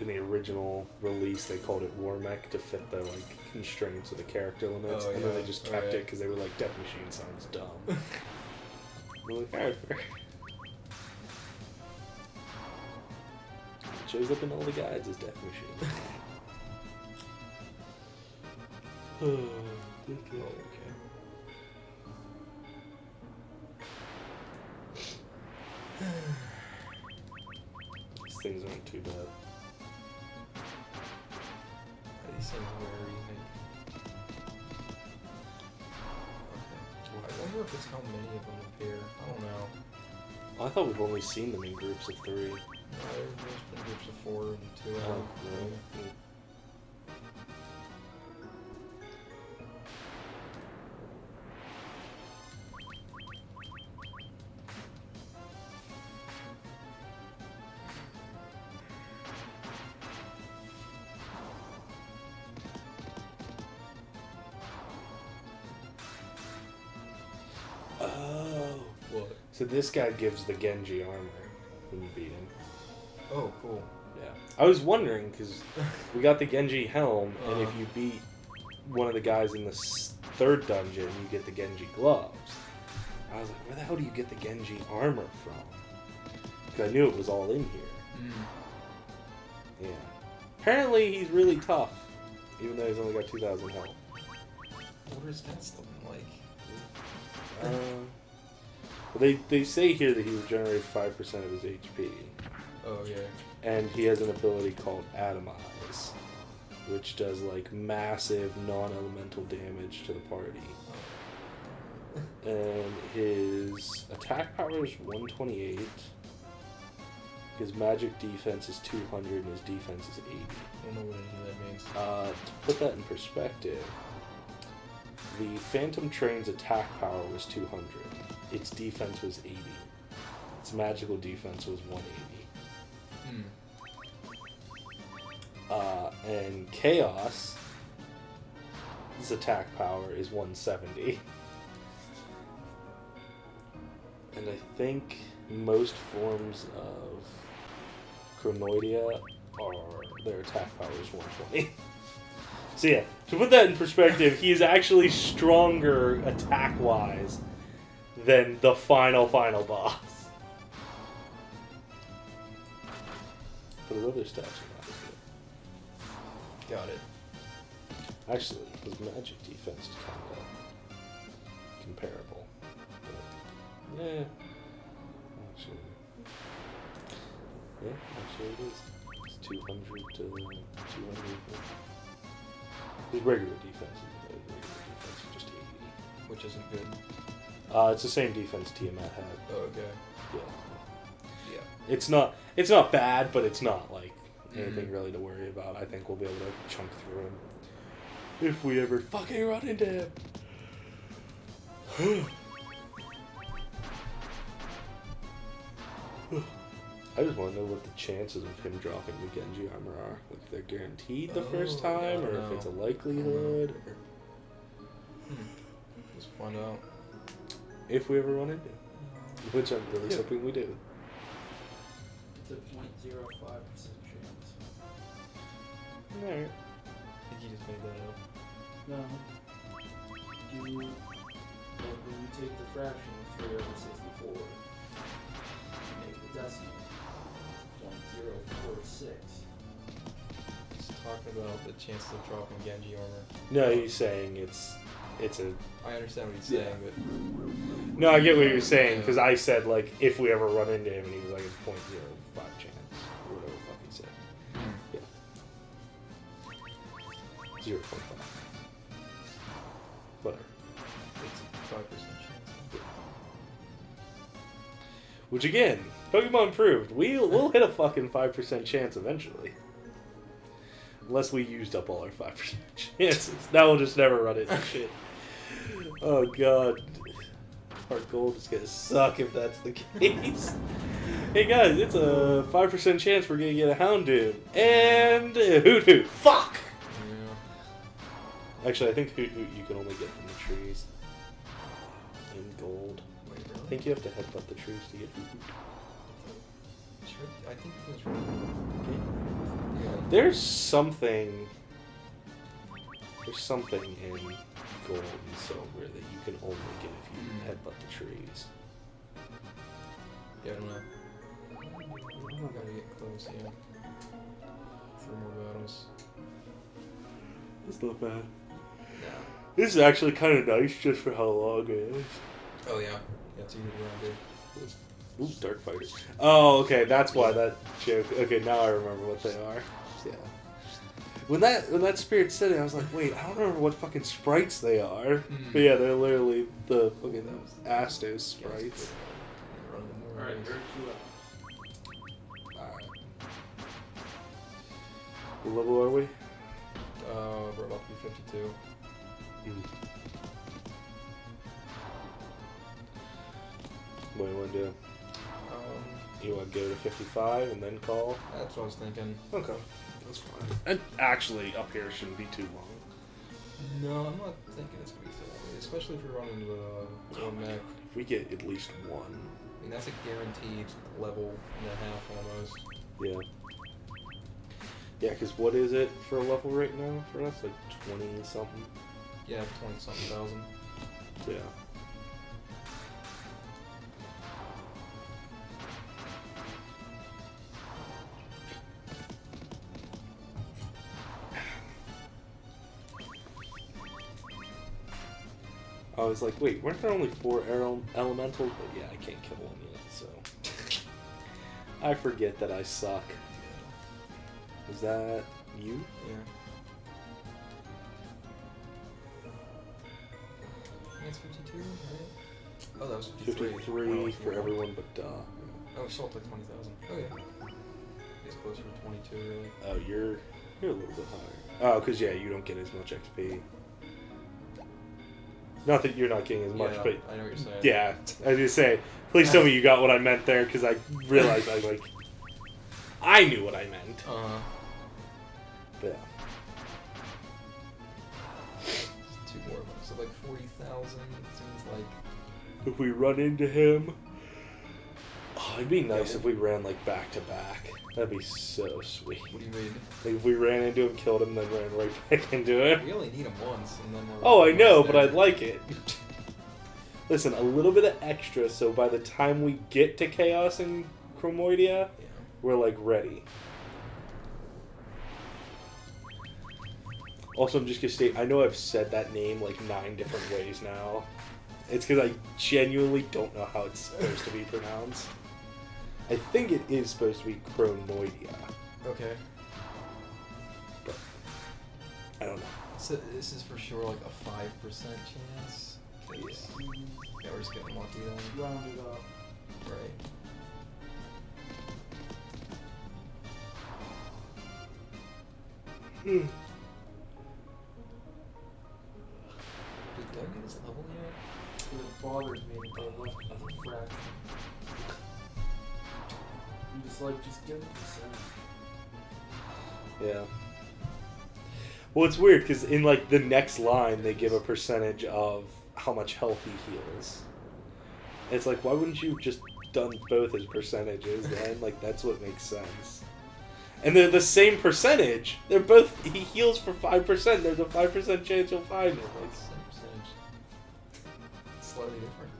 in the original release they called it Warmac to fit the like constraints of the character limits, and then they just kept it because they were like, Death Machine sounds dumb. We're like, alright, fair. It shows up in all the guides as Death Machine. Oh, okay. These things aren't too bad. These things were even. Okay. I wonder if it's how many of them appear. I don't know. I thought we've only seen them in groups of 3. No, there's been groups of 4 and 2 out. No. Oh. What? So this guy gives the Genji armor when you beat him. Oh, cool. Yeah. I was wondering, because we got the Genji helm, and if you beat one of the guys in the 3rd dungeon, you get the Genji gloves. I was like, where the hell do you get the Genji armor from? Because I knew it was all in here. Yeah. Apparently he's really tough. Even though he's only got 2,000 health. What is that still like? They say here that he regenerates 5% of his HP. Oh, yeah. And he has an ability called Atomize, which does like massive non-elemental damage to the party. And his attack power is 128. His magic defense is 200 and his defense is 80. I don't know what any of that means. To put that in perspective, the Phantom Train's attack power was 200. Its defense was 80. Its magical defense was 180. And Chaos, his attack power is 170. And I think most forms of Chronoidea their attack power is 120. So yeah, to put that in perspective, he is actually stronger attack-wise than the final boss. But his other stats are not as good. Got it. Actually, his magic defense is kind of comparable. But, yeah. Actually it is. It's 200 to 200. His regular defense is just 80. Which isn't good. It's the same defense Tiamat had. Oh, okay. Yeah. Yeah. It's not bad, but it's not like anything really to worry about. I think we'll be able to chunk through him if we ever fucking run into him. I just want to know what the chances of him dropping the Genji armor are. Like, if they're guaranteed the first time, or if it's a likelihood. Let's find out. If we ever run into him. Which I'm really hoping we do. It's a 0.05% chance. Alright. I think you just made that up. No. When you take the fraction 3 over 64, you make the decimal 0.046. He's talking about the chances of dropping Genji armor. No, he's saying it's a... I understand what he's saying, but... No, I get what you're saying, because I said, like, if we ever run into him, and he was like, it's 0.05 chance, or whatever the fuck he said. Yeah. 0.5. Whatever. It's a 5% chance. Which, again, Pokemon proved, we'll hit a fucking 5% chance eventually. Unless we used up all our 5% chances. Now we'll just never run into shit. Oh god. Heart Gold is gonna suck if that's the case. Hey guys, it's a 5% chance we're gonna get a Houndoom. And Hoot Hoot. Fuck! Yeah. Actually, I think Hoot Hoot you can only get from the trees. In gold. Wait, really? I think you have to headbutt the trees to get Hoot Hoot. I think that's right. Okay. Yeah. There's something in gold and silver that you can only get if you headbutt the trees. Yeah, I don't know. Gotta get close, yeah. 3 more battles. It's not bad. Yeah. This is actually kind of nice just for how long it is. Oh, yeah. Yeah, it's a good round, dude. Ooh, Dark Fighter. Oh, okay, that's why that joke. Okay, now I remember what they are. Yeah. When that spirit said it, I was like, wait, I don't remember what fucking sprites they are. But yeah, they're literally the fucking Astos sprites. Alright, you're 2 up. Alright. What level are we? We're about to be 52. What do you want to do? You want to go to 55 and then call? That's what I was thinking. Okay, that's fine. And actually, up here shouldn't be too long. No, I'm not thinking it's going to be so long, especially if you're running the one mech. If we get at least one. I mean, that's a guaranteed level and a half almost. Yeah. Yeah, because what is it for a level right now for us? Like 20-something? Yeah, 20-something thousand. Yeah. I was like, wait, weren't there only 4 elementals? But yeah, I can't kill one yet, so... I forget that I suck. Is that you? Yeah. It's 52, right? Oh, that was 53. 53 for everyone but Oh, Salt like 20,000. Oh, yeah. It's closer to 22, really. Oh, you're a little bit higher. Oh, because, yeah, you don't get as much XP. Not that you're not getting as much, but... I know what you're saying. Yeah, I was going to say, please tell me you got what I meant there, because I realized I knew what I meant. Uh-huh. But, yeah. Just 2 more of them. So, like, 40,000 seems like... If we run into him... Oh, it'd be nice if we ran, like, back-to-back. That'd be so sweet. What do you mean? Like, if we ran into him, killed him, then ran right back into him. We only need him once, and then we're... Oh, I know, but I'd like it. Listen, a little bit of extra, so by the time we get to Chaos and Chromoidia, we're, like, ready. Also, I'm just gonna state, I know I've said that name, like, 9 different ways now. It's because I genuinely don't know how it's supposed to be pronounced. I think it is supposed to be Chromoidia. Okay. But I don't know. So this is for sure like a 5% chance? Yeah, we're just getting lucky then. Round it up. Right. Did Doug get his level yet? It bothers me that they left as a fraction. I'm just like, just give it a percentage. Yeah. Well, it's weird because in like the next line they give a percentage of how much health he heals. It's like, why wouldn't you just done both as percentages then? Like, that's what makes sense. And they're the same percentage. They're both, he heals for 5%. There's a 5% chance you'll find it. Like, Same percentage. It's slightly different.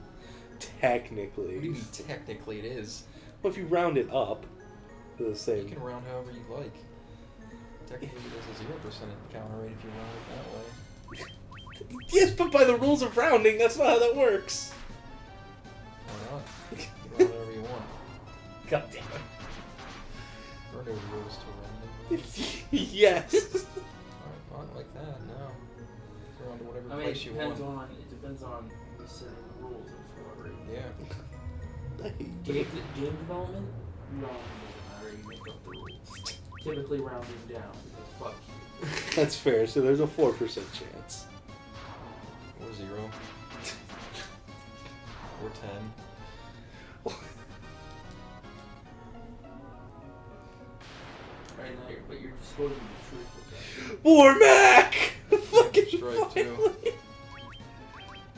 technically. What do you mean technically it is? Well, if you round it up to the same. You can round however you like. Technically there's a 0% encounter rate if you round it that way. Yes, but by the rules of rounding, that's not how that works. Why not? You can round whatever you want. God damn it. There are no rules to rounding. Yes. Alright, not like that, no. Go on to whatever I mean, place you want. it depends on the setting the rules of whoever. Yeah. Game development, rounding doesn't matter, you make up the rules. Typically rounding down, because fuck you. That's fair, so there's a 4% chance. Or 0. Or 10. Right now, but you're just going to be truthful. Warmac! Fucking Strike two. finally.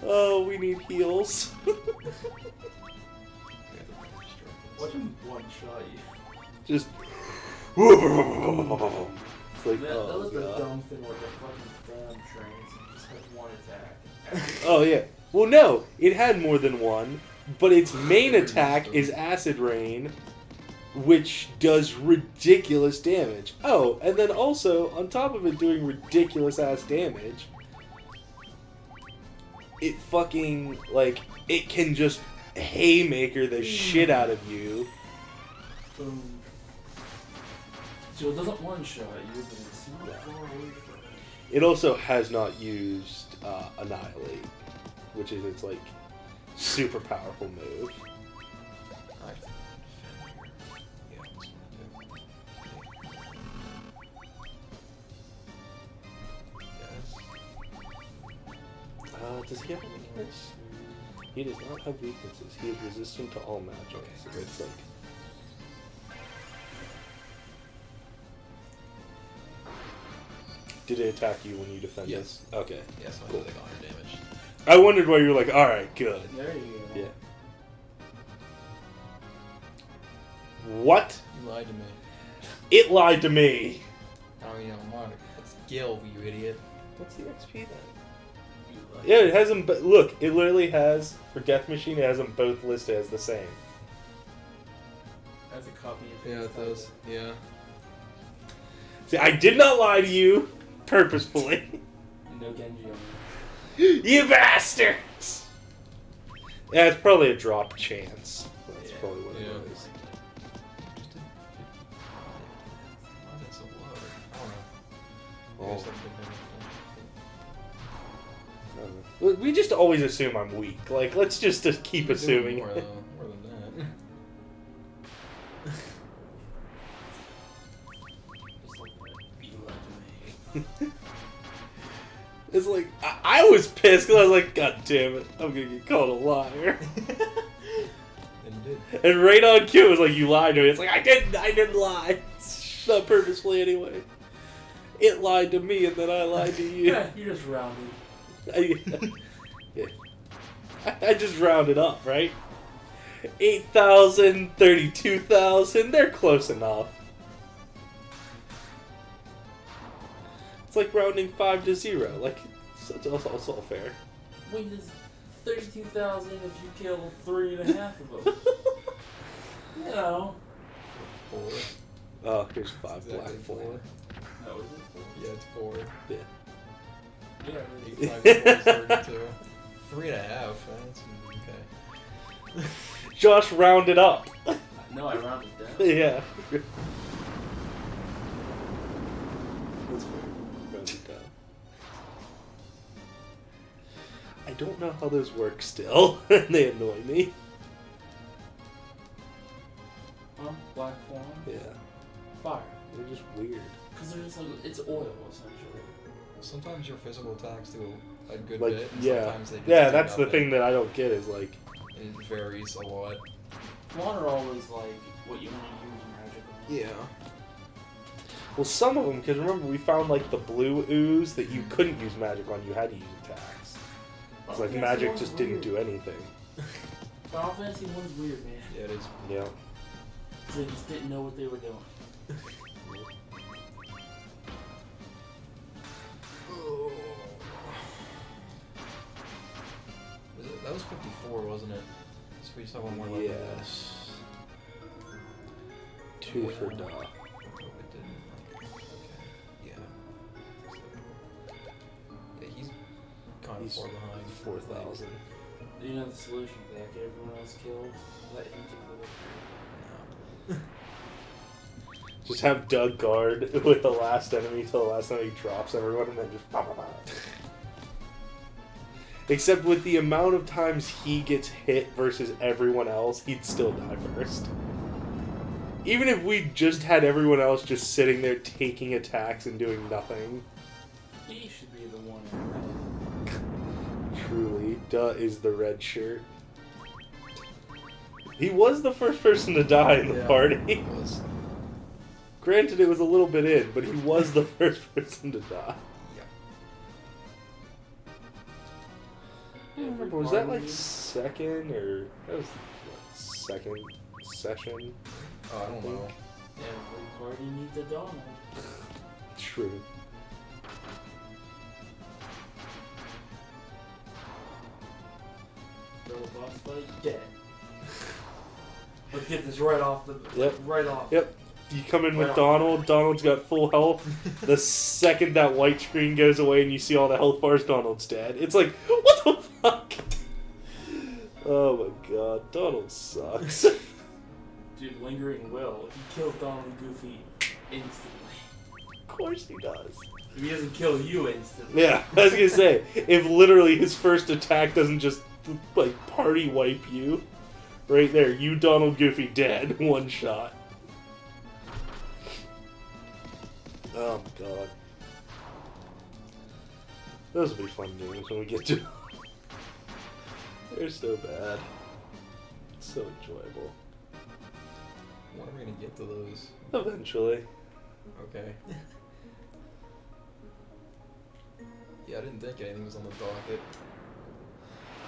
Oh, we need heals. Watch him one-shot you. Just... It's like, That oh, was the God. dumb thing with the fucking fan trains. It just had one attack. Oh, yeah. Well, no, it had more than one, but its main attack is Acid Rain, which does ridiculous damage. Oh, and then also, on top of it doing ridiculous-ass damage, it fucking, like, it can just haymaker the shit out of you. Boom. So it doesn't one-shot you, but it's super far away from it. It also has not used Annihilate, which is its, like, super powerful move. Does he have a weakness? He does not have weaknesses. He is resistant to all magic. Okay, So it's like... Did it attack you when you defended? Yes. Okay. Yes, I Cool. like 100 damage. I wondered why you were like, alright, good. There you go. Yeah. What? You lied to me. It lied to me! I don't even want it. That's Gil, you idiot. What's the XP then? You like Yeah, it has them. Look, it literally has for Death Machine. It has them both listed as the same. That's a copy of Yeah, it does. Yeah. See, I did not lie to you purposefully. No Genji on You bastards! Yeah, it's probably a drop chance. That's Yeah. probably what Yeah. it is. Just why is that so low? I don't know. Oh. Maybe something I don't know. We just always assume I'm weak. Like, let's just keep assuming. More, more than that. Just like that. You lied to me. It's like, I was pissed because I was like, God damn it, I'm gonna get called a liar. And you did. And right on cue, it was like, you lied to me. It's like, I didn't lie. It's not purposefully anyway. It lied to me and then I lied to you. Yeah, you just rounded. Yeah. I just rounded up, right? 8,000, 32,000, they're close enough. It's like rounding 5 to 0. Like, it's all fair. Wait, there's 32,000 if you kill 3.5 of them. You know. 4. Oh, here's 5 Exactly black four. flame. Oh, is it 4? Yeah, it's 4. Yeah. Yeah, 8 5 4 32. 3.5. That's okay. Josh rounded up. No, I rounded down. Yeah. That's fair. Rounded down. I don't know how those work still. They annoy me. Black form. Yeah. Fire. They're just weird. Because they're just like, it's oil, essentially. Sometimes your physical attacks do a good Like, bit, and yeah. sometimes they just Yeah, do that's the nothing. thing that I don't get is like, And it varies a lot. Flan are always like what you want to use magic on. Yeah. well, some of them, because remember we found like the blue ooze that you couldn't use magic on, you had to use attacks. It's like Fantasy magic one's just weird. didn't do anything. Final Fantasy 1's weird, man. Yeah, it is. Yeah. They just didn't know what they were doing. That was 54, wasn't it? So we just have one more left. Yes. 2 for Da. It didn't. Okay. Yeah. Yeah, he's kind of He's far behind. 4,000. You know the solution to that? Get everyone else killed. Let him take the victory. No. Just have Doug guard with the last enemy till the last time he drops everyone and then just pop. Except with the amount of times he gets hit versus everyone else, he'd still die first. Even if we just had everyone else just sitting there taking attacks and doing nothing. He should be the one in red. Truly, Duh is the red shirt. He was the first person to die in the party. It was. Granted, it was a little bit in, but he was the first person to die. I don't remember, was that like second or that was what, second session? Oh, I don't know. Every party needs a Donald. True. Throw a boss fight, dead. Let's get this right off the. Yep. Right off. Yep. You come in with Right off. Donald, Donald's got full health. The second that white screen goes away and you see all the health bars, Donald's dead. It's like, what the fuck? Oh my god, Donald sucks. Dude, Lingering Will. He killed Donald and Goofy instantly. Of course he does. If he doesn't kill you instantly. Yeah, I was gonna say, if literally his first attack doesn't just, like, party wipe you, right there, you, Donald, Goofy, dead, one shot. Oh my god. Those will be fun games when we get to. They're so bad. It's so enjoyable. When are we gonna get to those? Eventually. Okay. Yeah, I didn't think anything was on the docket.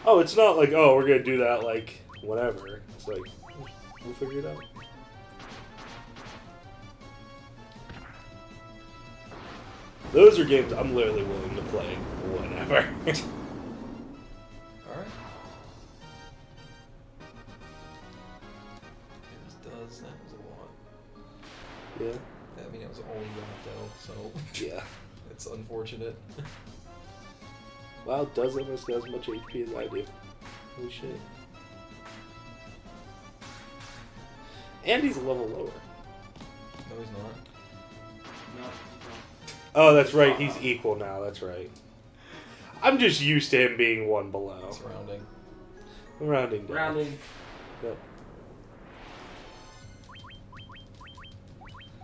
Oh, it's not like, oh, we're gonna do that, like, whatever. It's like, we'll figure it out. Those are games I'm literally willing to play whenever. Alright. It just does. That was a lot. Yeah. I mean, it was only that though, so Yeah. it's unfortunate. Wow, does almost got as much HP as I do. Holy shit. And he's a level lower. No, he's not. No. Oh, that's right. He's equal now. That's right. I'm just used to him being one below. It's rounding. Rounding down. Rounding. Yep.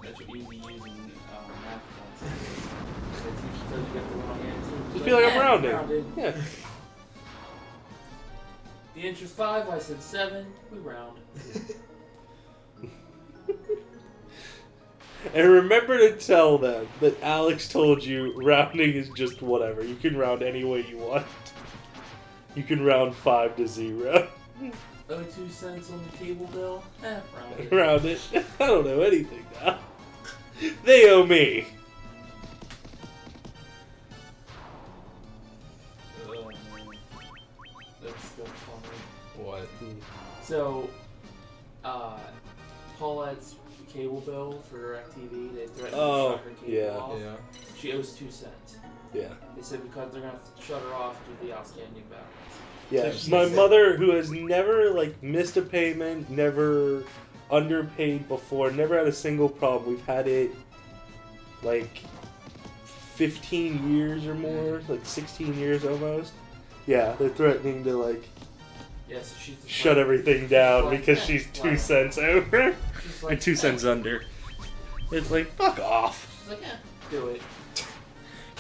That's what you'd be using math classes. The teacher tells you got the wrong answer. Just be like, I'm rounding. Rounded. Yeah. The answer's 5. I said 7. We round. And remember to tell them that Alex told you rounding is just whatever. You can round any way you want. You can round 5 to 0. 2 cents on the cable bill? Round it. Round it. I don't know anything now. They owe me. Oh, man. That's still funny. What? So, Paulette's cable bill for DirecTV, they threatened to shut her cable off. Yeah. She owes 2 cents. Yeah. They said because they're going to shut her off due to the outstanding balance. Yeah. So My said, mother, who has never missed a payment, never underpaid before, never had a single problem. We've had it 15 years or more, 16 years almost. Yeah, they're threatening to yeah, so she's shut everything down because yeah, she's 2 cents over. She's Or 2 cents under. It's fuck off. She's like, do it.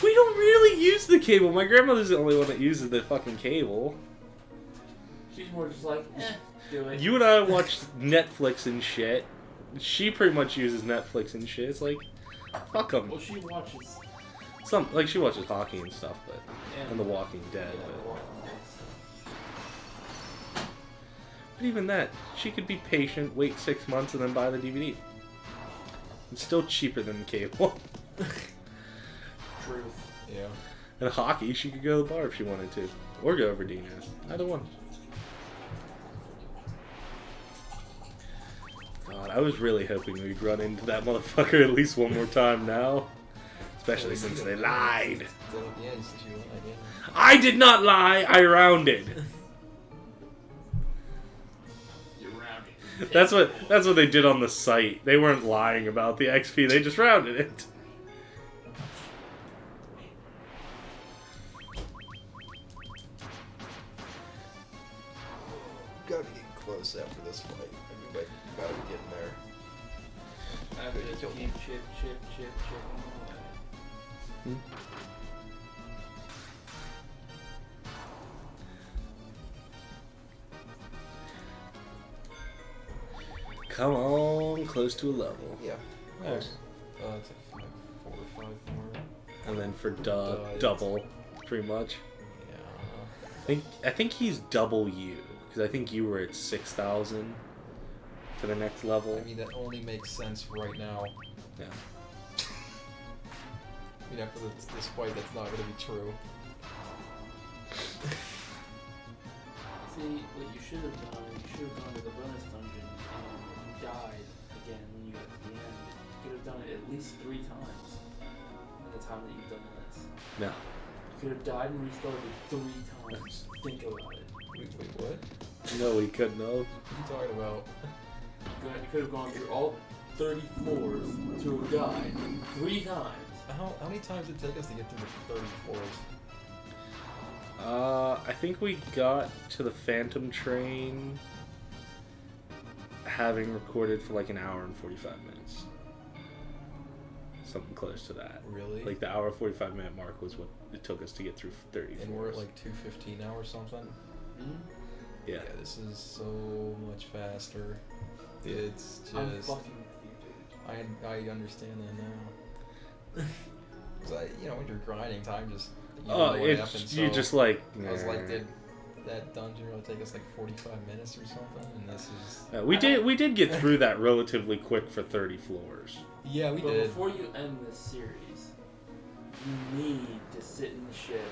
We don't really use the cable. My grandmother's the only one that uses the fucking cable. She's more just like, do it. You and I watch Netflix and shit. She pretty much uses Netflix and shit. It's fuck them. Well, she watches. She watches hockey and stuff, and The Walking Dead. But even that, she could be patient, wait 6 months, and then buy the DVD. It's still cheaper than cable. Truth. Yeah. And hockey, she could go to the bar if she wanted to. Or go over Dino's. Either one. God, I was really hoping we'd run into that motherfucker at least one more time now. Especially since they lied. Yeah, you said you lied, yeah. I did not lie, I rounded. You're rounding. That's what they did on the site. They weren't lying about the XP, they just rounded it. Gotta get close after this fight. I mean, gotta be getting there. After this game, chip. Come on, close to a level. Yeah. Nice. It's like 4 or 5 more. And then for double, pretty much. Yeah. I think he's double you, because I think you were at 6,000 for the next level. I mean, that only makes sense right now. Yeah. I mean, after this fight, that's not going to be true. See, what you should have done, you should have gone to the bonus dungeon and died again when you got to the end. You could have done it at least 3 times in the time that you've done this. No. You could have died and restarted 3 times. Think about it. Wait, what? No, he couldn't have. What are you talking about? You could have gone through all 30 floors to have died 3 times. How many times did it take us to get through the 30 floors? I think we got to the Phantom Train having recorded for an hour and 45 minutes. Something close to that. Really? The hour 45 minute mark was what it took us to get through 30 And floors. we're at 2:15 now or something? Mm-hmm. Yeah. This is so much faster. It's just... I'm fucking with you, dude. I understand that now. Because when you're grinding, time just... You just like... I was like, did that dungeon really take us 45 minutes or something? And this is... we did get through that relatively quick for 30 floors. Yeah, we but did. Before you end this series, you need to sit in the ship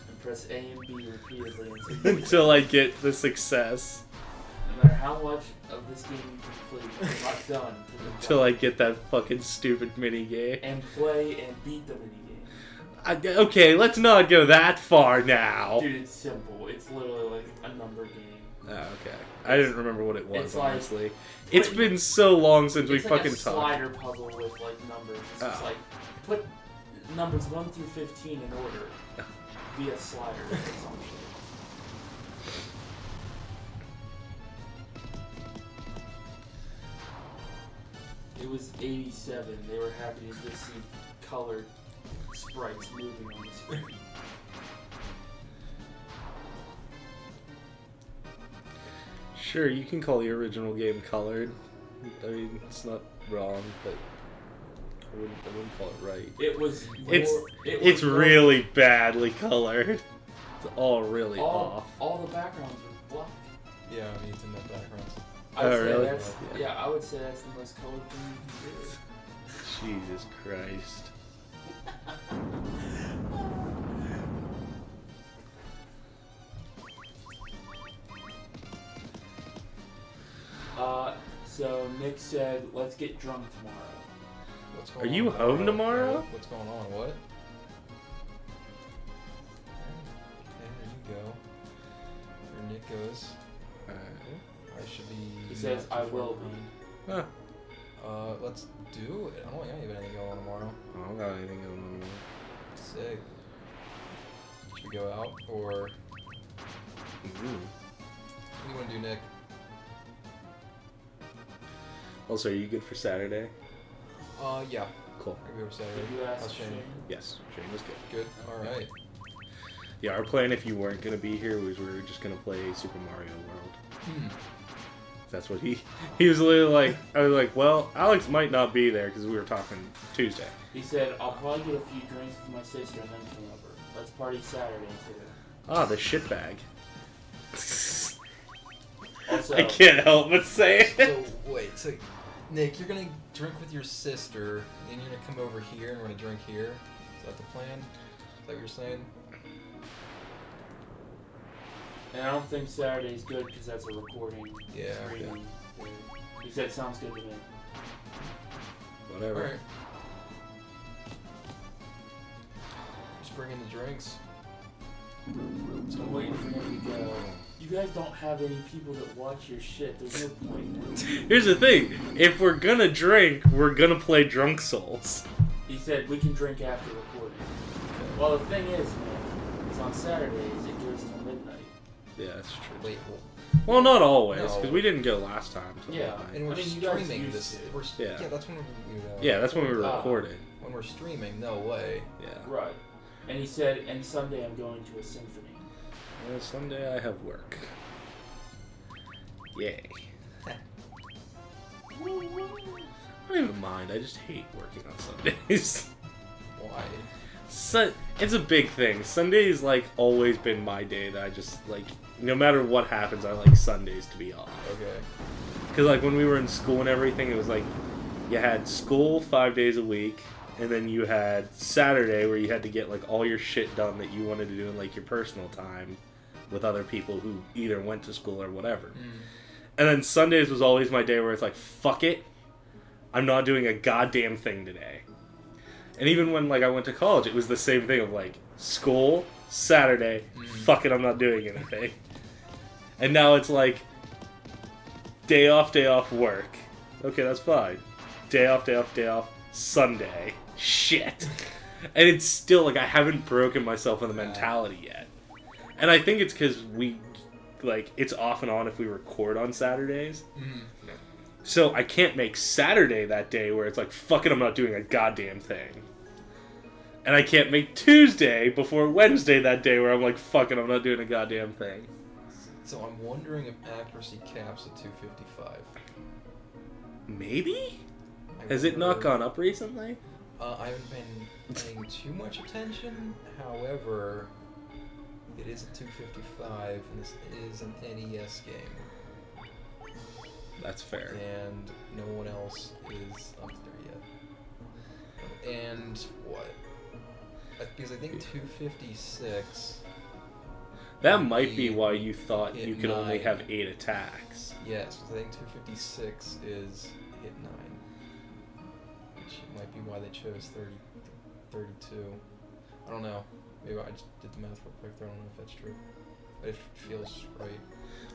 and press A and B repeatedly until I get the success. No matter how much of this game you complete, you're not done. Until I get that fucking stupid mini game. And play and beat the mini game. Okay, let's not go that far now. Dude, it's simple. It's literally like a number game. Oh, okay. I didn't remember what it was, it's like, honestly. It's been so long since we fucking talked. It's talked. like a slider puzzle with like numbers. It's just like put numbers 1 through 15 in order via sliders or some shit. It was 87. They were happy to just see colored sprites moving on the screen. Sure, you can call the original game colored. I mean, it's not wrong, but I wouldn't call it right. It was. It's really badly colored. It's all really off. All the backgrounds were black. Yeah, I mean, it's in the backgrounds. I would say really? that's, yeah, I would say that's the most colored thing you can do. Jesus Christ. So Nick said, let's get drunk tomorrow. What's going Are on you home tomorrow? What's going on? What? Okay, there you go. Where Nick goes. I should be... He says, I will be. Huh. Let's do it. I don't have anything going on tomorrow. I don't got anything going on tomorrow. Sick. Should we go out, or... What do you want to do, Nick? Also, are you good for Saturday? Yeah. Cool. Maybe over Saturday. Did you ask How's Shane? Yes, Shane was good. Good. Alright. Yeah, our plan if you weren't going to be here was we were just going to play Super Mario World. That's what he was literally like. I was like, well, Alex might not be there because we were talking Tuesday. He said, I'll probably get a few drinks with my sister and then come over. Let's party Saturday too. Ah, the shitbag. Also, I can't help but say it. So, wait, so, Nick, you're gonna drink with your sister, and you're gonna come over here and we're gonna drink here? Is that the plan? Is that what you're saying? and I don't think Saturday's good because that's a recording. Yeah. Streaming. He said, sounds good to me. Whatever. Alright. Just bring in the drinks. So I'm waiting for him to go. You guys don't have any people that watch your shit. There's no point in it. Here's the thing. If we're gonna drink, we're gonna play Drunk Souls. He said, we can drink after recording. Well, the thing is, man, is on Saturdays it goes till midnight. Yeah, that's true. Wait, Well, not always, No. because we didn't go last time. So Yeah. and we're I mean, you guys streaming used this. to. Yeah. Yeah, that's when we Yeah, that's when we Ah. recorded. when we're streaming, no way. Yeah. Right. And he said, and Sunday I'm going to a symphony. Well, Sunday I have work. Yay. I don't even mind. I just hate working on Sundays. Why? It's a big thing. Sunday's like always been my day that I just like. No matter what happens, I like Sundays to be off. Okay. Because like when we were in school and everything, it was like you had school 5 days a week, and then you had Saturday where you had to get like all your shit done that you wanted to do in like your personal time with other people who either went to school or whatever. And then Sundays was always my day where it's like, fuck it, I'm not doing a goddamn thing today. And even when like I went to college, it was the same thing of like school, Saturday, fuck it, I'm not doing anything. And now it's like day off, work. Okay, that's fine. Day off, Sunday. Shit. And it's still like I haven't broken myself in the mentality yet. And I think it's because it's off and on if we record on Saturdays. So I can't make Saturday that day where it's like, fuck it, I'm not doing a goddamn thing. And I can't make Tuesday before Wednesday that day where I'm like, fuck it, I'm not doing a goddamn thing. So I'm wondering if accuracy caps at 255. Maybe? Has it not gone up recently? I haven't been paying too much attention. However, it is at 255, and this is an NES game. That's fair. And no one else is up there yet. And what? Because I think 256... That might be why you thought you could only 9. have 8 attacks. Yes, I think 256 is hit 9. Which might be why they chose 32. I don't know. Maybe I just did the math real quick. I don't know if that's true. But it feels right.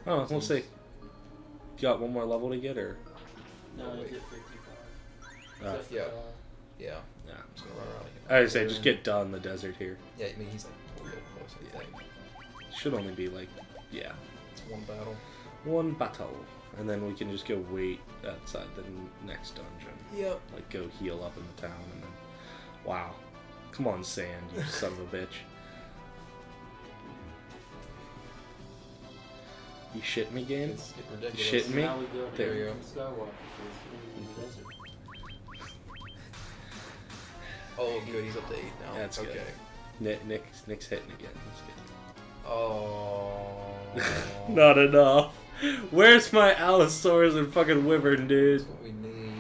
Oh, we'll see. You got one more level to get, or? No, wait. it's at 55. Except for, Yeah. Yeah. I'm just gonna run around again. I would say just get done the desert here. Yeah, I mean he's like real close. I think. Should only be like, yeah, It's one battle. one battle, and then we can just go wait outside the next dungeon. Yep. Like go heal up in the town, and then, wow, come on, Sand, you son of a bitch. You shit me, game? It's You ridiculous. shitting me? Now we go to There you go. Skywalker because he's in the desert. Oh, good. He's up to 8 now. That's okay. good. Nick's hitting again. That's good. Oh. Not enough. Where's my Allosaurus and fucking Wyvern, dude? That's what we need.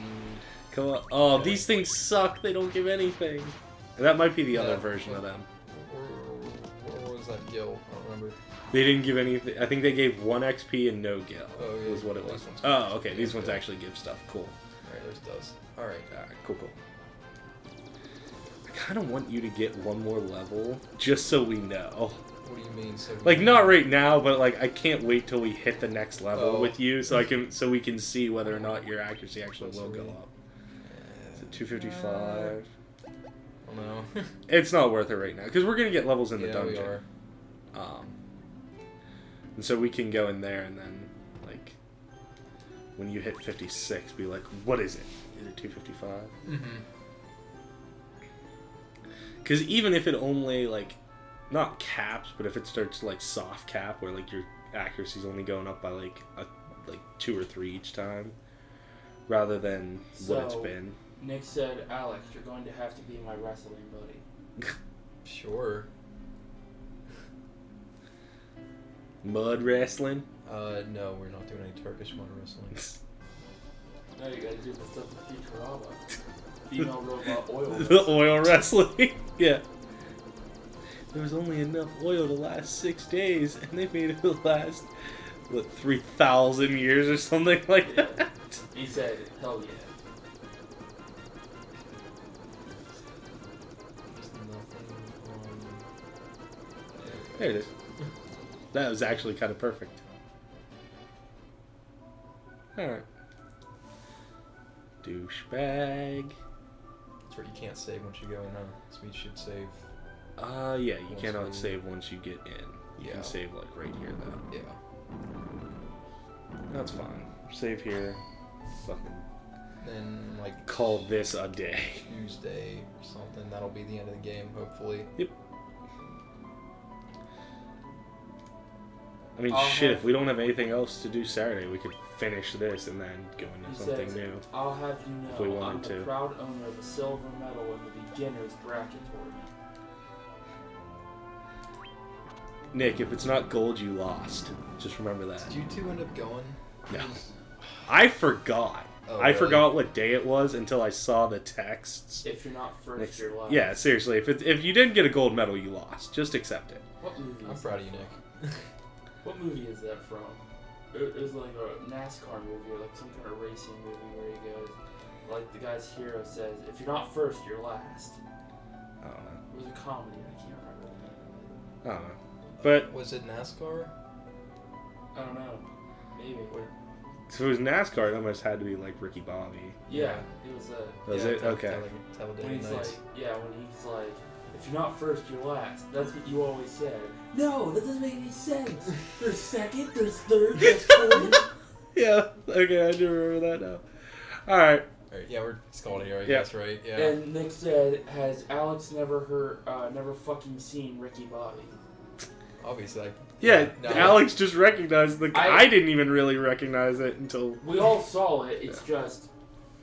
Come on. Oh, Okay. these things suck. They don't give anything. And that might be the other Yeah. version of them. Where was that gill? I don't remember. They didn't give anything. I think they gave 1 XP and no gil. Oh, yeah. Was what it was. These ones Oh, okay. These yeah, ones good. actually give stuff. Cool. Alright, there's does. Alright. Alright, cool. I kind of want you to get one more level, just so we know. What do you mean? So Like, not right now, but like, I can't wait till we hit the next level Oh. with you, so we can see whether or not your accuracy actually will go up. Is it 255? Oh no. It's not worth it right now, because we're gonna get levels in the yeah, dungeon. we are. And so we can go in there and then, like, when you hit 56, be like, what is it? Is it 255? Mm-hmm. Because even if it only, like, not caps, but if it starts to, like, soft cap, where, like, your accuracy's only going up by, like, 2 or 3 each time, rather than what it's So- been. Nick said, Alex, you're going to have to be my wrestling buddy. Sure. Mud wrestling? No, we're not doing any Turkish mud wrestling. No, you gotta do the stuff with Futurama. Female robot oil. The oil wrestling? Yeah. There was only enough oil to last 6 days, and they made it last, what, 3,000 years or something like Yeah. that? He said, hell yeah. There's nothing on... There it is. That was actually kind of perfect. Alright. Douchebag. That's where you can't save once you go in, huh? So we should save... Yeah, you Once cannot we- save once you get in. You Yeah. can save, like, right here, though. Yeah. That's fine. Save here. Fucking Then, like... call this a day. Tuesday or something. That'll be the end of the game, hopefully. Yep. I mean, I'll shit, have- if we don't have anything else to do Saturday, we could finish this and then go into He something says, new. I'll have you If we know, wanted I'm the to. proud owner of a silver medal in the beginner's bracket tournament. Nick, if it's not gold, you lost. Just remember that. Did you two end up going? No. I forgot. Oh, I really? forgot what day it was until I saw the texts. If you're not first, Next- you're last. Yeah, seriously. If you didn't get a gold medal, you lost. Just accept it. What movie I'm is proud that? of you, Nick. What movie is that from? It was like a NASCAR movie or like some kind of racing movie where he goes, like the guy's hero says, if you're not first, you're last. I don't know. It was a comedy, I can't remember the name of I don't know. But Was it NASCAR? it. I don't know. Maybe. if it was NASCAR, it almost had to be like Ricky Bobby. Yeah, it was Was Yeah, it? Okay. when Talladega he's Nights. like, when he's like, if you're not first, you're last. That's what you always said. No, that doesn't make any sense. There's second, there's third, there's fourth. Yeah. Okay, I do remember that now. All right. Alright, yeah, we're just calling it here, I Yeah. guess, right? Yeah. And Nick said, has Alex never fucking seen Ricky Bobby? Obviously, Yeah, no. Alex just recognized the. I- I didn't even really recognize it until. We all saw it, it's just,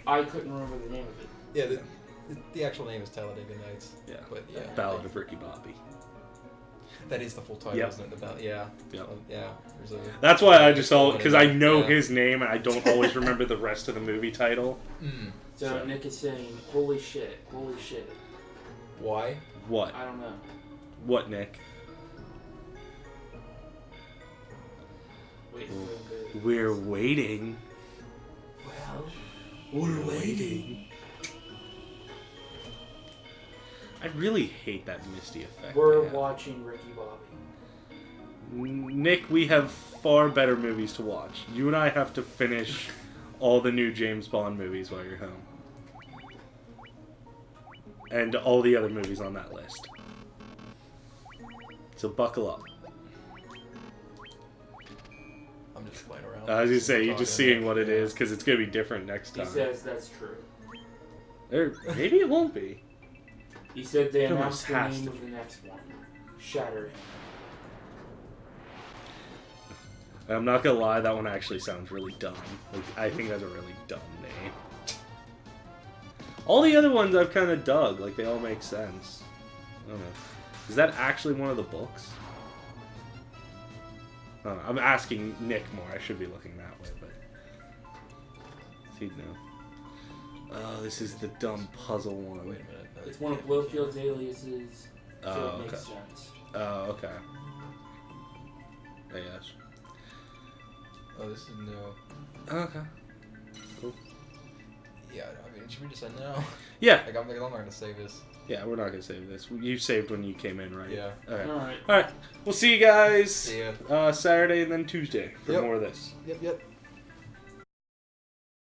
I couldn't remember the name of it. Yeah, the actual name is Talladega Nights. Yeah. But yeah. Ballad of Ricky Bobby. That is the full title, Yep. isn't it? Yeah. Yep. Yeah. There's a, That's why I just saw, because I know Yeah. his name and I don't always remember the rest of the movie title. So So- Nick is saying, holy shit, holy shit. Why? What? I don't know. What, Nick? Wait for him to... We're waiting. Well, We're waiting. I really hate that Misty effect. We're watching Ricky Bobby. Nick, we have far better movies to watch. You and I have to finish all the new James Bond movies while you're home. And all the other movies on that list. So buckle up. I'm just playing around. I was going to say, you're just seeing what it is, because it's going to be different next time. He says that's true. Maybe it won't be. He said they It announced the almost has name to of the next one. Shattering. I'm not going to lie, that one actually sounds really dumb. Like, I think that's a really dumb name. All the other ones I've kind of dug. Like, they all make sense. I don't know. Is that actually one of the books? I don't know. I'm asking Nick more. I should be looking that way, but... he'd know. Oh, this is the dumb puzzle one. Wait a minute. No, It's one of Blofield's aliases, so Oh, it makes okay. sense. Oh, okay. I guess. Oh, this is new. Okay. Cool. Yeah, I mean, should we just end now? Yeah. Like, I'm not gonna save this. Yeah, we're not going to save this. You saved when you came in, right? Yeah. Okay. Alright. Alright. We'll see you guys See ya. Saturday and then Tuesday for Yep. more of this. Yep.